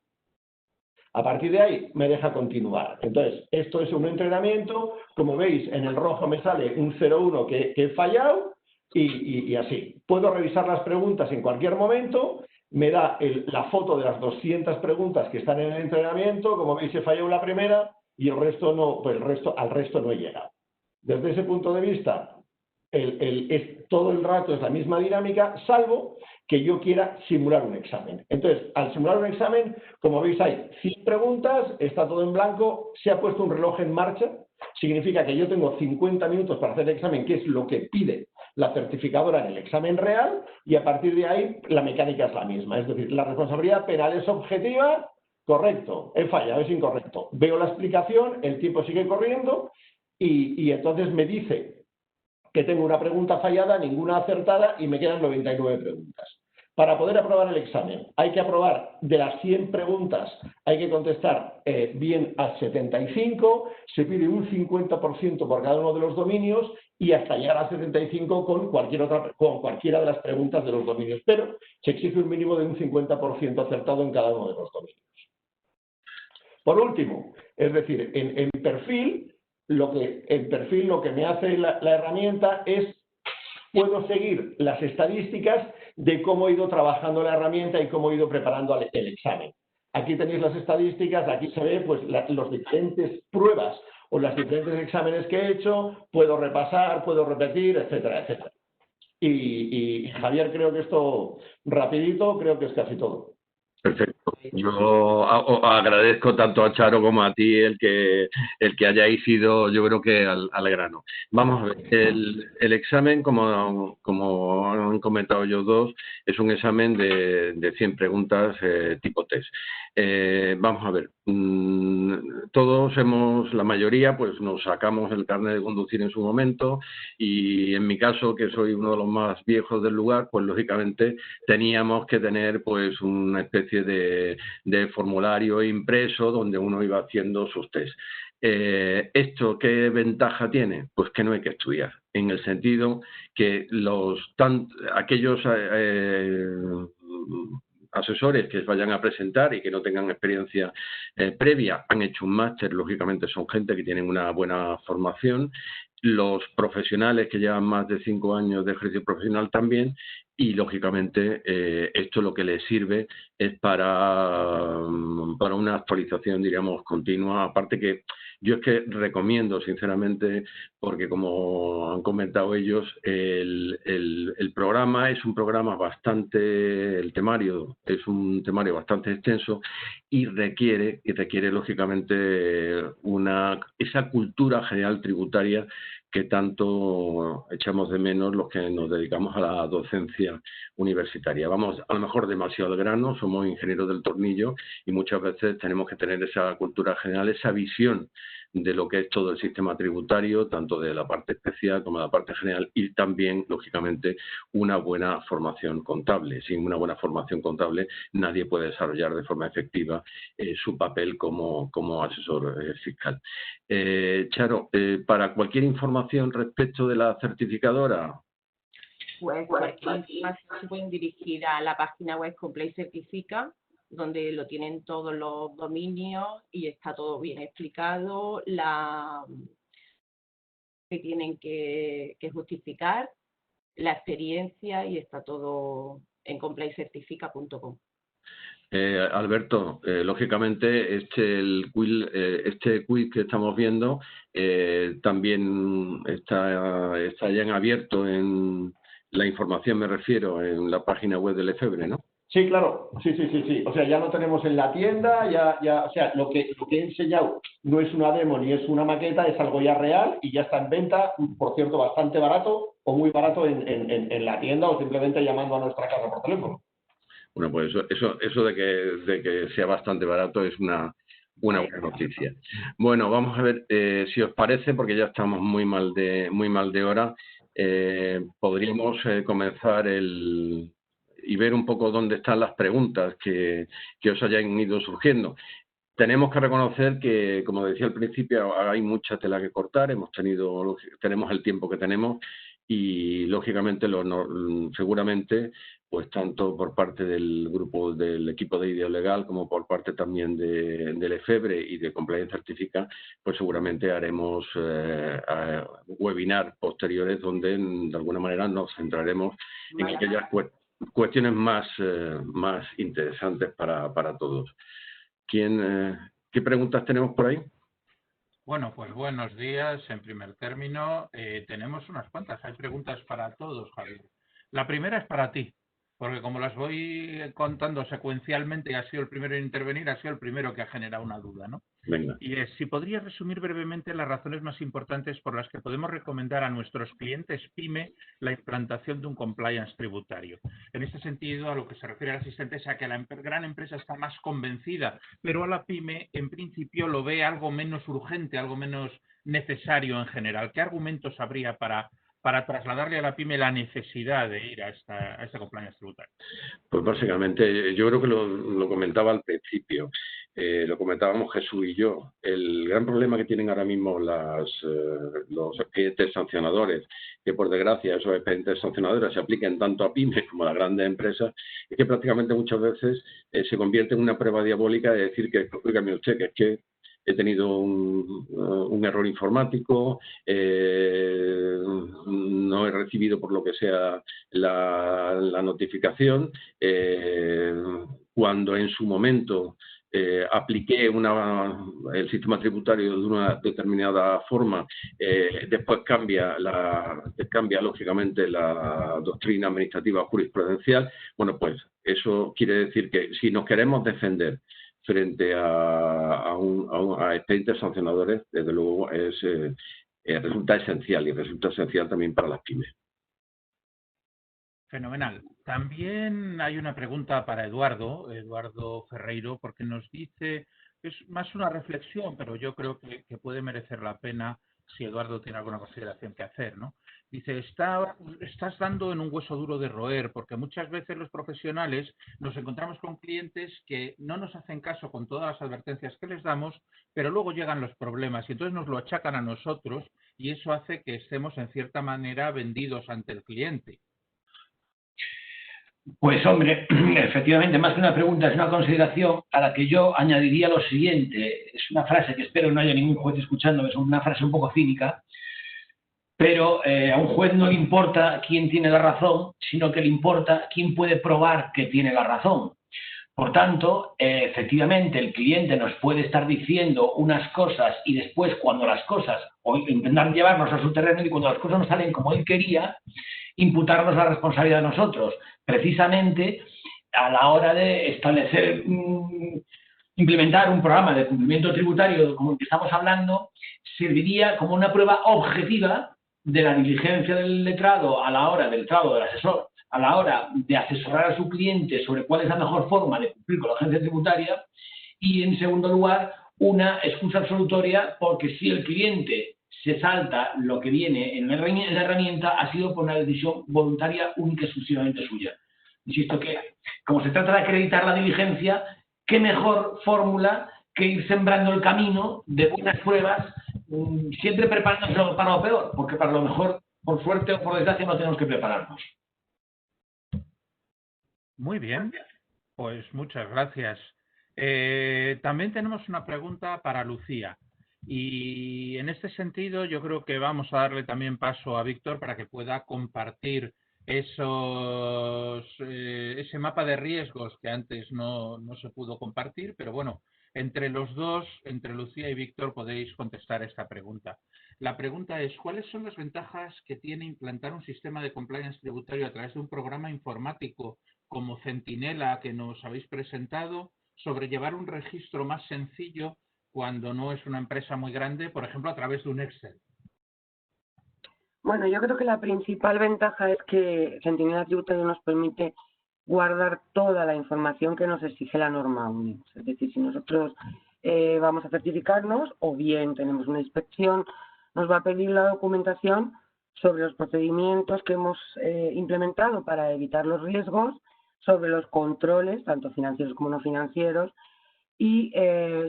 A partir de ahí me deja continuar. Entonces, esto es un entrenamiento. Como veis, en el rojo me sale un 0,1 que he fallado y así. Puedo revisar las preguntas en cualquier momento. Me da la foto de las 200 preguntas que están en el entrenamiento. Como veis, he fallado la primera y el resto no, pues al resto no he llegado. Desde ese punto de vista, todo el rato es la misma dinámica, salvo que yo quiera simular un examen. Entonces, al simular un examen, como veis, hay 100 preguntas, está todo en blanco, se ha puesto un reloj en marcha, significa que yo tengo 50 minutos para hacer el examen, que es lo que pide la certificadora en el examen real, y a partir de ahí la mecánica es la misma. Es decir, la responsabilidad penal es objetiva. Correcto, he fallado, es incorrecto. Veo la explicación, el tiempo sigue corriendo y entonces me dice que tengo una pregunta fallada, ninguna acertada y me quedan 99 preguntas. Para poder aprobar el examen hay que aprobar de las 100 preguntas, hay que contestar bien a 75, se pide un 50% por cada uno de los dominios y hasta llegar a 75 con cualquiera de las preguntas de los dominios, pero se exige un mínimo de un 50% acertado en cada uno de los dominios. Por último, es decir, en perfil, lo que me hace la herramienta es, puedo seguir las estadísticas de cómo he ido trabajando la herramienta y cómo he ido preparando el examen. Aquí tenéis las estadísticas, aquí se ve pues, las diferentes pruebas o los diferentes exámenes que he hecho, puedo repasar, puedo repetir, etcétera, etcétera. Y Javier, creo que esto, rapidito, creo que es casi todo. Perfecto. Yo agradezco tanto a Charo como a ti el que hayáis ido, yo creo que al grano. Vamos a ver, el examen, como han comentado ellos dos, es un examen de 100 preguntas tipo test. Vamos a ver, todos la mayoría, pues nos sacamos el carnet de conducir en su momento y en mi caso, que soy uno de los más viejos del lugar, pues lógicamente teníamos que tener pues una especie de formulario impreso donde uno iba haciendo sus test. ¿Esto qué ventaja tiene? Pues que no hay que estudiar, en el sentido que aquellos asesores que vayan a presentar y que no tengan experiencia previa, han hecho un máster, lógicamente son gente que tienen una buena formación, los profesionales que llevan más de 5 años de ejercicio profesional también, y lógicamente esto lo que les sirve es para una actualización, diríamos, continua. Aparte que yo es que recomiendo sinceramente, porque como han comentado ellos, el programa es un programa el temario es un temario bastante extenso y requiere lógicamente esa cultura general tributaria que tanto echamos de menos los que nos dedicamos a la docencia universitaria. Vamos a lo mejor demasiado al grano, somos ingenieros del tornillo y muchas veces tenemos que tener esa cultura general, esa visión de lo que es todo el sistema tributario, tanto de la parte especial como de la parte general, y también, lógicamente, una buena formación contable. Sin una buena formación contable, nadie puede desarrollar de forma efectiva su papel como asesor fiscal. Charo, para cualquier información respecto de la certificadora. Pues cualquier información se pueden dirigir a la página web Compliance Certifica, donde lo tienen todos los dominios y está todo bien explicado, que tienen que justificar, la experiencia, y está todo en compliancecertifica.com. Alberto, lógicamente este quiz que estamos viendo también está ya en abierto en la información, me refiero, en la página web del Lefebvre, ¿no? Sí, claro, sí. O sea, ya lo tenemos en la tienda, o sea, lo que he enseñado no es una demo ni es una maqueta, es algo ya real y ya está en venta, por cierto, bastante barato o muy barato en la tienda, o simplemente llamando a nuestra casa por teléfono. Bueno, pues eso de que sea bastante barato es una buena noticia. Bueno, vamos a ver si os parece, porque ya estamos muy mal de hora, podríamos comenzar y ver un poco dónde están las preguntas que os hayan ido surgiendo. Tenemos que reconocer que, como decía al principio, hay mucha tela que cortar, tenemos el tiempo que tenemos y, lógicamente, seguramente, pues tanto por parte del grupo del equipo de IDEO Legal como por parte también de Lefebvre y de Compliance Certifica, pues seguramente haremos webinars posteriores donde, de alguna manera, nos centraremos en aquellas cuestiones más interesantes para todos. ¿Qué preguntas tenemos por ahí? Bueno, pues buenos días. En primer término, tenemos unas cuantas. Hay preguntas para todos, Javier. La primera es para ti, porque como las voy contando secuencialmente y has sido el primero en intervenir, has sido el primero que ha generado una duda, ¿no? Venga. Y es, si podrías resumir brevemente las razones más importantes por las que podemos recomendar a nuestros clientes PYME la implantación de un compliance tributario. En este sentido, a lo que se refiere al asistente es a que la gran empresa está más convencida, pero a la PYME, en principio, lo ve algo menos urgente, algo menos necesario en general. ¿Qué argumentos habría para trasladarle a la PYME la necesidad de ir a este compliance tributario? Pues básicamente, yo creo que lo comentaba al principio, lo comentábamos Jesús y yo. El gran problema que tienen ahora mismo los expedientes sancionadores, que por desgracia esos expedientes sancionadores se apliquen tanto a pymes como a las grandes empresas, es que prácticamente muchas veces se convierte en una prueba diabólica de decir que, oígame usted, que es que he tenido un error informático, no he recibido por lo que sea la notificación, cuando en su momento apliqué el sistema tributario de una determinada forma, después cambia lógicamente la doctrina administrativa jurisprudencial. Bueno, pues eso quiere decir que si nos queremos defender frente a expedientes sancionadores, desde luego resulta esencial, y resulta esencial también para las pymes. Fenomenal. También hay una pregunta para Eduardo Ferreiro, porque nos dice, es más una reflexión, pero yo creo que puede merecer la pena si Eduardo tiene alguna consideración que hacer, ¿no? Dice, estás dando en un hueso duro de roer, porque muchas veces los profesionales nos encontramos con clientes que no nos hacen caso con todas las advertencias que les damos, pero luego llegan los problemas y entonces nos lo achacan a nosotros y eso hace que estemos en cierta manera vendidos ante el cliente. Pues hombre, efectivamente, más que una pregunta, es una consideración a la que yo añadiría lo siguiente. Es una frase que espero no haya ningún juez escuchándome, es una frase un poco cínica, pero a un juez no le importa quién tiene la razón, sino que le importa quién puede probar que tiene la razón. Por tanto, efectivamente, el cliente nos puede estar diciendo unas cosas y después cuando las cosas, o intentar llevarnos a su terreno y cuando las cosas no salen como él quería, imputarnos la responsabilidad a nosotros. Precisamente a la hora de establecer, implementar un programa de cumplimiento tributario como el que estamos hablando, serviría como una prueba objetiva de la diligencia del letrado a la hora del letrado del asesor, a la hora de asesorar a su cliente sobre cuál es la mejor forma de cumplir con la agencia tributaria y, en segundo lugar, una excusa absolutoria, porque si el cliente se salta lo que viene en la herramienta, ha sido por una decisión voluntaria única y exclusivamente suya. Insisto que, como se trata de acreditar la diligencia, qué mejor fórmula que ir sembrando el camino de buenas pruebas, siempre preparándonos para lo peor, porque para lo mejor, por suerte o por desgracia, no tenemos que prepararnos. Muy bien, pues muchas gracias. También tenemos una pregunta para Lucía. Y en este sentido yo creo que vamos a darle también paso a Víctor para que pueda compartir ese mapa de riesgos que antes no se pudo compartir, pero bueno, entre los dos, entre Lucía y Víctor, podéis contestar esta pregunta. La pregunta es, ¿cuáles son las ventajas que tiene implantar un sistema de compliance tributario a través de un programa informático como Centinela que nos habéis presentado, sobre llevar un registro más sencillo cuando no es una empresa muy grande, por ejemplo, a través de un Excel? Bueno, yo creo que la principal ventaja es que Centinela Tributario nos permite guardar toda la información que nos exige la norma UNIS. Es decir, si nosotros vamos a certificarnos o bien tenemos una inspección, nos va a pedir la documentación sobre los procedimientos que hemos implementado para evitar los riesgos, sobre los controles, tanto financieros como no financieros, y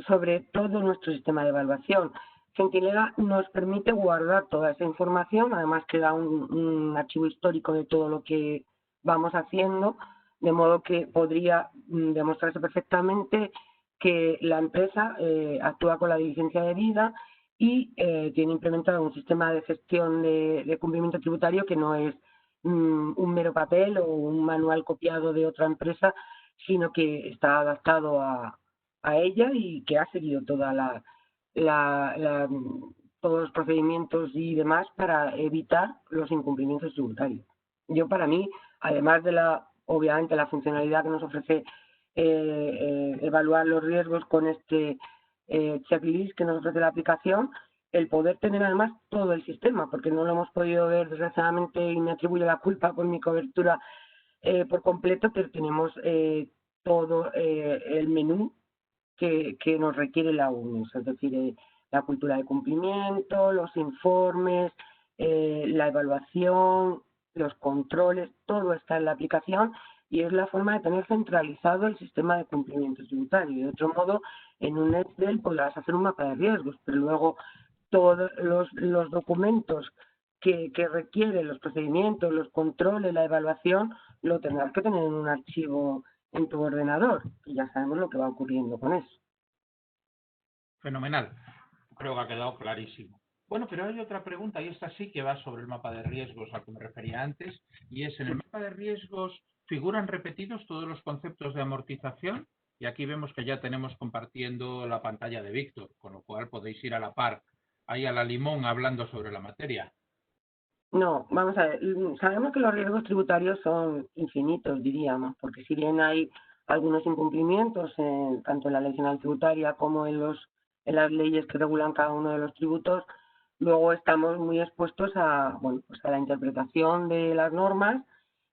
sobre todo nuestro sistema de evaluación. Centinela nos permite guardar toda esa información, además queda un archivo histórico de todo lo que vamos haciendo, de modo que podría demostrarse perfectamente que la empresa actúa con la diligencia debida y tiene implementado un sistema de gestión de cumplimiento tributario que no es un mero papel o un manual copiado de otra empresa, sino que está adaptado a ella y que ha seguido toda todos los procedimientos y demás para evitar los incumplimientos tributarios. Yo, para mí, además de obviamente la funcionalidad que nos ofrece evaluar los riesgos con este checklist que nos ofrece la aplicación, el poder tener además todo el sistema, porque no lo hemos podido ver desgraciadamente y me atribuyo la culpa por mi cobertura por completo, pero tenemos todo el menú que nos requiere la UNIS, es decir, la cultura de cumplimiento, los informes, la evaluación, los controles, todo está en la aplicación y es la forma de tener centralizado el sistema de cumplimiento tributario. De otro modo, en un Excel podrás hacer un mapa de riesgos, pero luego todos los documentos que requieren los procedimientos, los controles, la evaluación, lo tendrás que tener en un archivo en tu ordenador, y ya sabemos lo que va ocurriendo con eso. Fenomenal. Creo que ha quedado clarísimo. Bueno, pero hay otra pregunta, y esta sí que va sobre el mapa de riesgos al que me refería antes, y es, ¿en el mapa de riesgos figuran repetidos todos los conceptos de amortización? Y aquí vemos que ya tenemos compartiendo la pantalla de Víctor, con lo cual podéis ir a la par, ahí a la limón, hablando sobre la materia. No, vamos a ver, sabemos que los riesgos tributarios son infinitos, diríamos, porque si bien hay algunos incumplimientos, tanto en la ley general tributaria como en las leyes que regulan cada uno de los tributos, luego estamos muy expuestos a la interpretación de las normas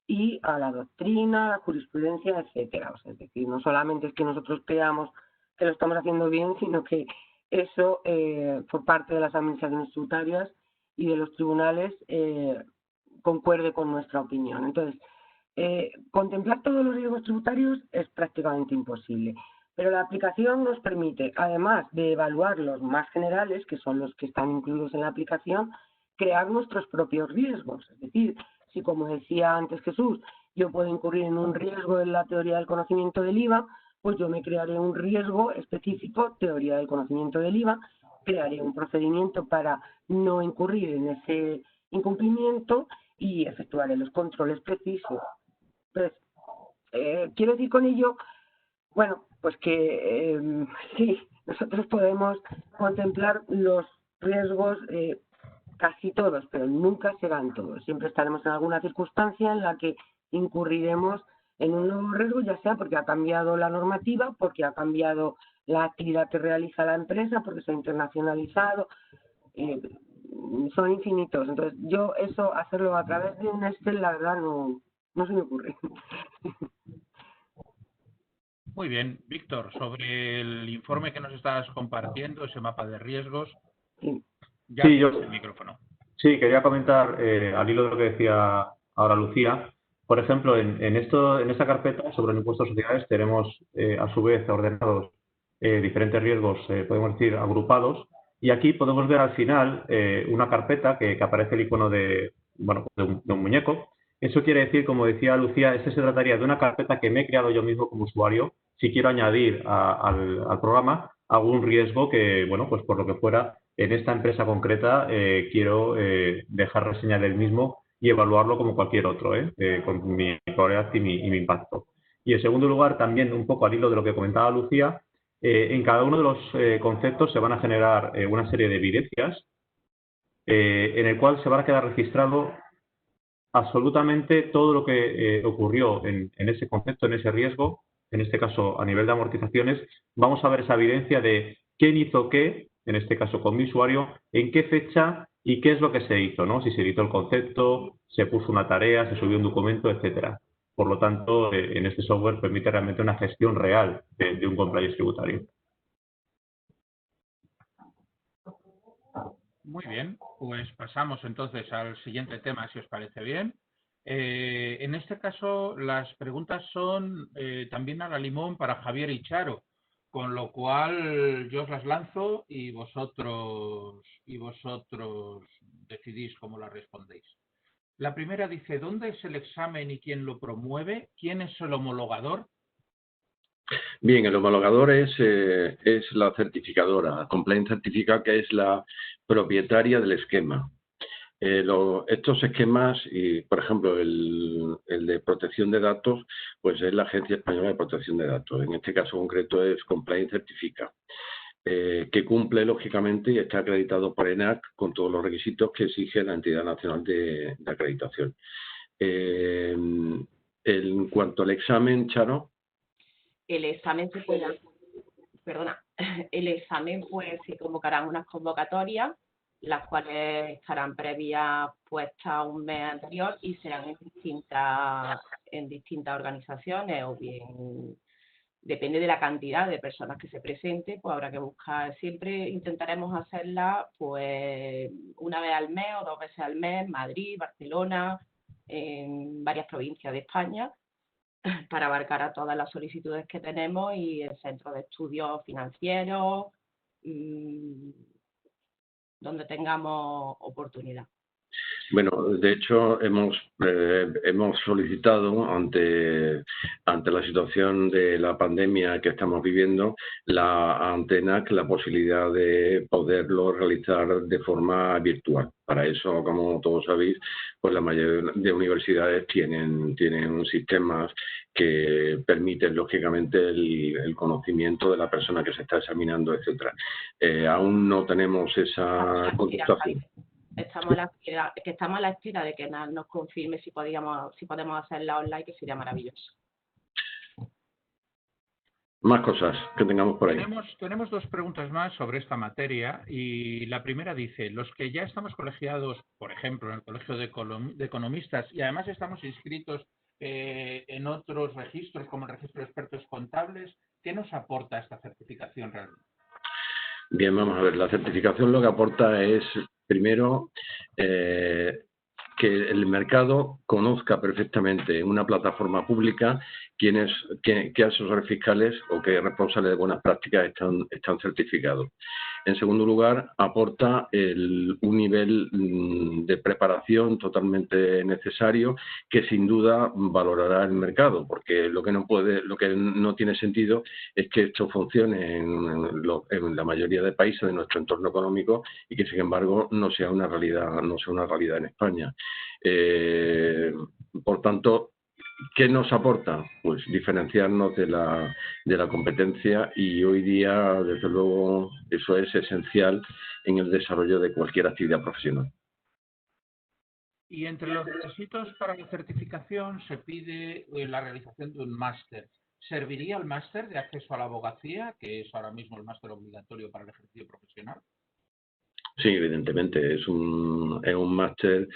y a la doctrina, la jurisprudencia, etcétera. O sea, es decir, no solamente es que nosotros creamos que lo estamos haciendo bien, sino que eso, por parte de las administraciones tributarias y de los tribunales, concuerde con nuestra opinión. Entonces, contemplar todos los riesgos tributarios es prácticamente imposible, pero la aplicación nos permite, además de evaluar los más generales, que son los que están incluidos en la aplicación, crear nuestros propios riesgos. Es decir, si, como decía antes Jesús, yo puedo incurrir en un riesgo en la teoría del conocimiento del IVA, pues yo me crearé un riesgo específico, teoría del conocimiento del IVA, crearé un procedimiento para no incurrir en ese incumplimiento y efectuaré los controles precisos. Entonces, quiero decir con ello, bueno, pues que sí, nosotros podemos contemplar los riesgos casi todos, pero nunca serán todos. Siempre estaremos en alguna circunstancia en la que incurriremos en un nuevo riesgo, ya sea porque ha cambiado la normativa, porque ha cambiado la actividad que realiza la empresa, porque se ha internacionalizado, son infinitos. Entonces, yo eso, hacerlo a través de un Excel, la verdad, no se me ocurre. Muy bien. Víctor, sobre el informe que nos estás compartiendo, ese mapa de riesgos, ya Sí, tienes el micrófono. Sí, quería comentar, al hilo de lo que decía ahora Lucía, por ejemplo, en esta carpeta sobre el impuesto de sociedades tenemos a su vez ordenados diferentes riesgos, podemos decir, agrupados, y aquí podemos ver al final una carpeta que aparece el icono bueno, de un muñeco. Eso quiere decir, como decía Lucía, se trataría de una carpeta que me he creado yo mismo como usuario si quiero añadir al programa algún riesgo que, bueno, pues por lo que fuera, en esta empresa concreta quiero dejar reseña del mismo y evaluarlo como cualquier otro, con mi probabilidad y mi impacto. Y en segundo lugar, también un poco al hilo de lo que comentaba Lucía, en cada uno de los conceptos se van a generar una serie de evidencias en el cual se va a quedar registrado absolutamente todo lo que ocurrió en ese concepto, en ese riesgo, en este caso a nivel de amortizaciones. Vamos a ver esa evidencia de quién hizo qué, en este caso con mi usuario, en qué fecha y qué es lo que se hizo, ¿no? Si se editó el concepto, se puso una tarea, se subió un documento, etcétera. Por lo tanto, en este software permite realmente una gestión real de un compliance tributario. Muy bien, pues pasamos entonces al siguiente tema, si os parece bien. En este caso, las preguntas son también a la limón para Javier y Charo, con lo cual yo os las lanzo y vosotros decidís cómo las respondéis. La primera dice, ¿dónde es el examen y quién lo promueve? ¿Quién es el homologador? Bien, el homologador es la certificadora, Compliance Certificate, que es la propietaria del esquema. Estos esquemas, y por ejemplo el de protección de datos, pues es la Agencia Española de Protección de Datos. En este caso concreto es Compliance Certificate, que cumple lógicamente y está acreditado por ENAC con todos los requisitos que exige la entidad nacional de acreditación. En cuanto al examen, Charo. El examen se puede hacer, el examen pues se convocarán unas convocatorias, las cuales estarán previas puestas un mes anterior y serán en distintas organizaciones o bien depende de la cantidad de personas que se presente, pues habrá que buscar, siempre intentaremos hacerla pues una vez al mes o 2 veces al mes, Madrid, Barcelona, en varias provincias de España, para abarcar a todas las solicitudes que tenemos y el centro de estudios financieros, donde tengamos oportunidad. Bueno, de hecho hemos solicitado ante la situación de la pandemia que estamos viviendo ante ENAC la posibilidad de poderlo realizar de forma virtual. Para eso, como todos sabéis, pues la mayoría de universidades tienen sistemas que permiten lógicamente el conocimiento de la persona que se está examinando, etcétera. Aún no tenemos esa contestación. Estamos a la espera de que nos confirme si podemos hacerla online, que sería maravilloso. Más cosas que tengamos por ahí. Tenemos 2 preguntas más sobre esta materia y la primera dice, los que ya estamos colegiados, por ejemplo, en el Colegio de Economistas y además estamos inscritos en otros registros como el Registro de Expertos Contables, ¿qué nos aporta esta certificación realmente? Bien, vamos a ver. La certificación lo que aporta es, primero, que el mercado conozca perfectamente en una plataforma pública qué asesores fiscales o qué responsables de buenas prácticas están certificados. En segundo lugar, aporta un nivel de preparación totalmente necesario que sin duda valorará el mercado, porque lo que no tiene sentido es que esto funcione en la mayoría de países de nuestro entorno económico y que sin embargo no sea una realidad en España. Por tanto, ¿qué nos aporta? Pues diferenciarnos de la competencia y hoy día, desde luego, eso es esencial en el desarrollo de cualquier actividad profesional. Y entre los requisitos para la certificación se pide la realización de un máster. ¿Serviría el máster de acceso a la abogacía, que es ahora mismo el máster obligatorio para el ejercicio profesional? Sí, evidentemente, es un máster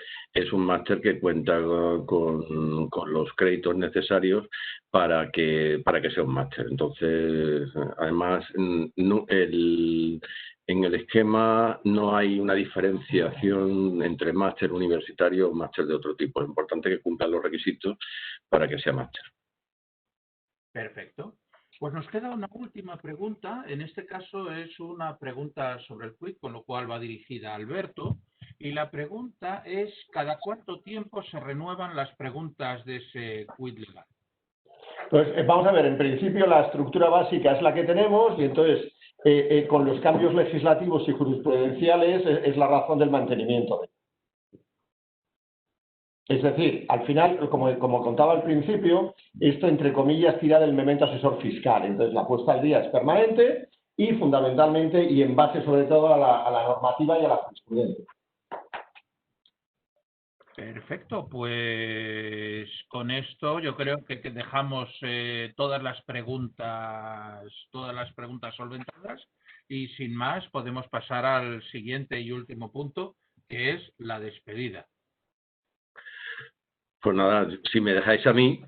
que cuenta con los créditos necesarios para que sea un máster. Entonces, además, en el esquema no hay una diferenciación entre máster universitario o máster de otro tipo. Es importante que cumplan los requisitos para que sea máster. Perfecto. Pues nos queda una última pregunta. En este caso es una pregunta sobre el quid, con lo cual va dirigida a Alberto. Y la pregunta es, ¿cada cuánto tiempo se renuevan las preguntas de ese quid legal? Pues vamos a ver, en principio la estructura básica es la que tenemos y entonces con los cambios legislativos y jurisprudenciales es la razón del mantenimiento. Es decir, al final, como contaba al principio, esto entre comillas tira del memento asesor fiscal. Entonces la puesta al día es permanente y fundamentalmente y en base sobre todo a la normativa y a la jurisprudencia. Perfecto, pues con esto yo creo que dejamos todas las preguntas solventadas y sin más podemos pasar al siguiente y último punto, que es la despedida. Pues nada, si me dejáis a mí,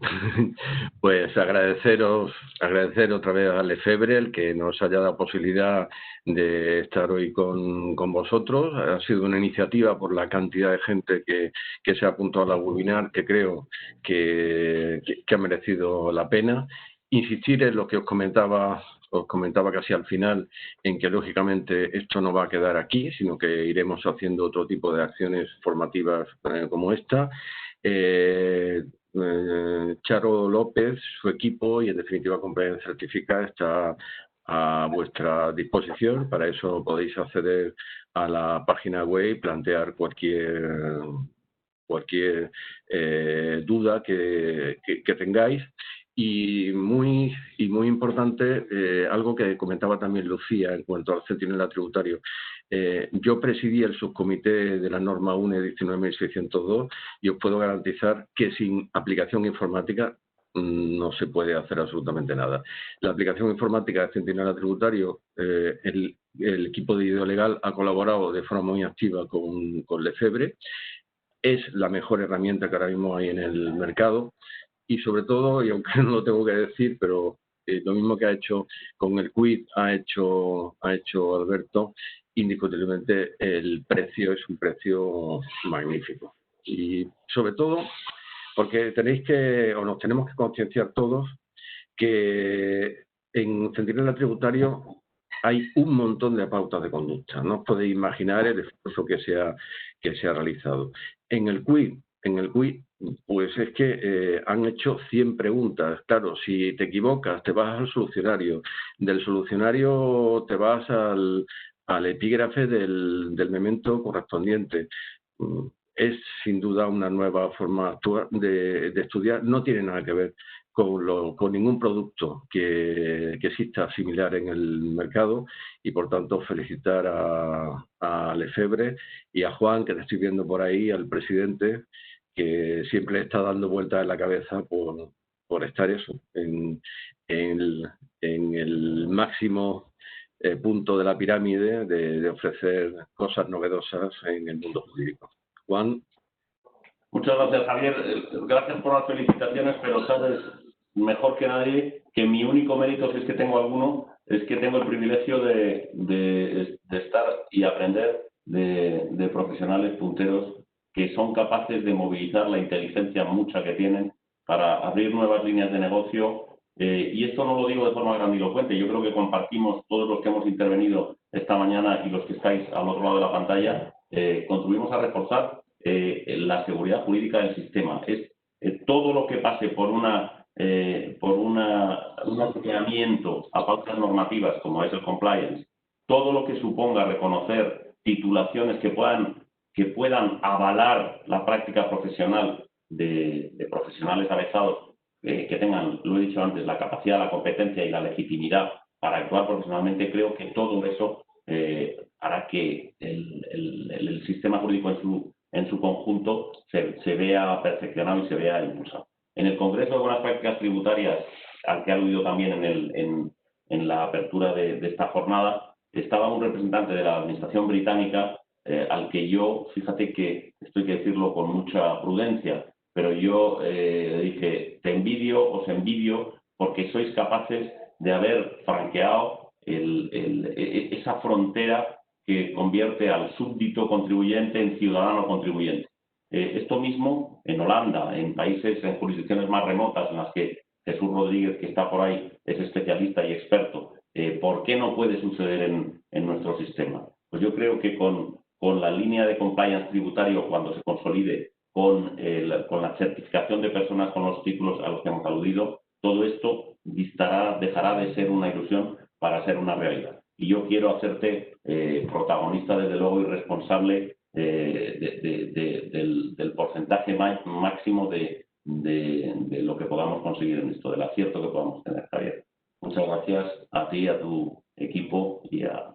pues agradecer otra vez a Lefebvre el que nos haya dado posibilidad de estar hoy con vosotros. Ha sido una iniciativa por la cantidad de gente que se ha apuntado a la webinar, que creo que ha merecido la pena. Insistir en lo que os comentaba casi al final, en que lógicamente esto no va a quedar aquí, sino que iremos haciendo otro tipo de acciones formativas como esta. Charo López, su equipo y en definitiva Compliance Certificate está a vuestra disposición. Para eso podéis acceder a la página web y plantear cualquier duda que tengáis. Y muy importante, algo que comentaba también Lucía en cuanto al centinela tributario. Yo presidí el subcomité de la norma UNE 19.602 y os puedo garantizar que sin aplicación informática no se puede hacer absolutamente nada. La aplicación informática de centinela tributario, el equipo de IDEO Legal ha colaborado de forma muy activa con Lefebvre. Es la mejor herramienta que ahora mismo hay en el mercado. Y sobre todo, y aunque no lo tengo que decir, pero lo mismo que ha hecho con el quid, ha hecho Alberto, indiscutiblemente el precio es un precio magnífico. Y sobre todo, porque nos tenemos que concienciar todos que en centinela tributario hay un montón de pautas de conducta. No os podéis imaginar el esfuerzo que se ha realizado. En el quid, pues es que han hecho 100 preguntas. Claro, si te equivocas, te vas al solucionario. Del solucionario te vas al epígrafe del memento correspondiente. Es sin duda una nueva forma de estudiar. No tiene nada que ver con ningún producto que exista similar en el mercado y por tanto felicitar a Lefebvre y a Juan, que te estoy viendo por ahí, al presidente, que siempre le está dando vueltas en la cabeza por estar eso, en el máximo punto de la pirámide de ofrecer cosas novedosas en el mundo jurídico. Juan. Muchas gracias, Javier. Gracias por las felicitaciones, pero sabes mejor que nadie que mi único mérito, si es que tengo alguno, es que tengo el privilegio de estar y aprender de profesionales punteros que son capaces de movilizar la inteligencia mucha que tienen para abrir nuevas líneas de negocio. Y esto no lo digo de forma grandilocuente, yo creo que compartimos todos los que hemos intervenido esta mañana y los que estáis al otro lado de la pantalla, contribuimos a reforzar la seguridad jurídica del sistema. Es todo lo que pase por un alineamiento a pautas normativas como es el compliance, todo lo que suponga reconocer titulaciones que puedan avalar la práctica profesional de profesionales avezados que tengan, lo he dicho antes, la capacidad, la competencia y la legitimidad para actuar profesionalmente. Creo que todo eso hará que el sistema jurídico en su conjunto se vea perfeccionado y se vea impulsado. En el Congreso de Buenas Prácticas Tributarias, al que ha aludido también en la apertura de esta jornada, estaba un representante de la Administración británica al que yo, fíjate que esto hay que decirlo con mucha prudencia, pero yo dije, os envidio porque sois capaces de haber franqueado esa frontera que convierte al súbdito contribuyente en ciudadano contribuyente. Esto mismo en Holanda, en países, en jurisdicciones más remotas, en las que Jesús Rodríguez, que está por ahí, es especialista y experto. ¿Por qué no puede suceder en nuestro sistema? Pues yo creo que con la línea de compliance tributario, cuando se consolide con la certificación de personas con los títulos a los que hemos aludido, todo esto dejará de ser una ilusión para ser una realidad. Y yo quiero hacerte protagonista, desde luego, y responsable del porcentaje máximo de lo que podamos conseguir en esto, del acierto que podamos tener, Javier. Muchas gracias a ti, a tu equipo y a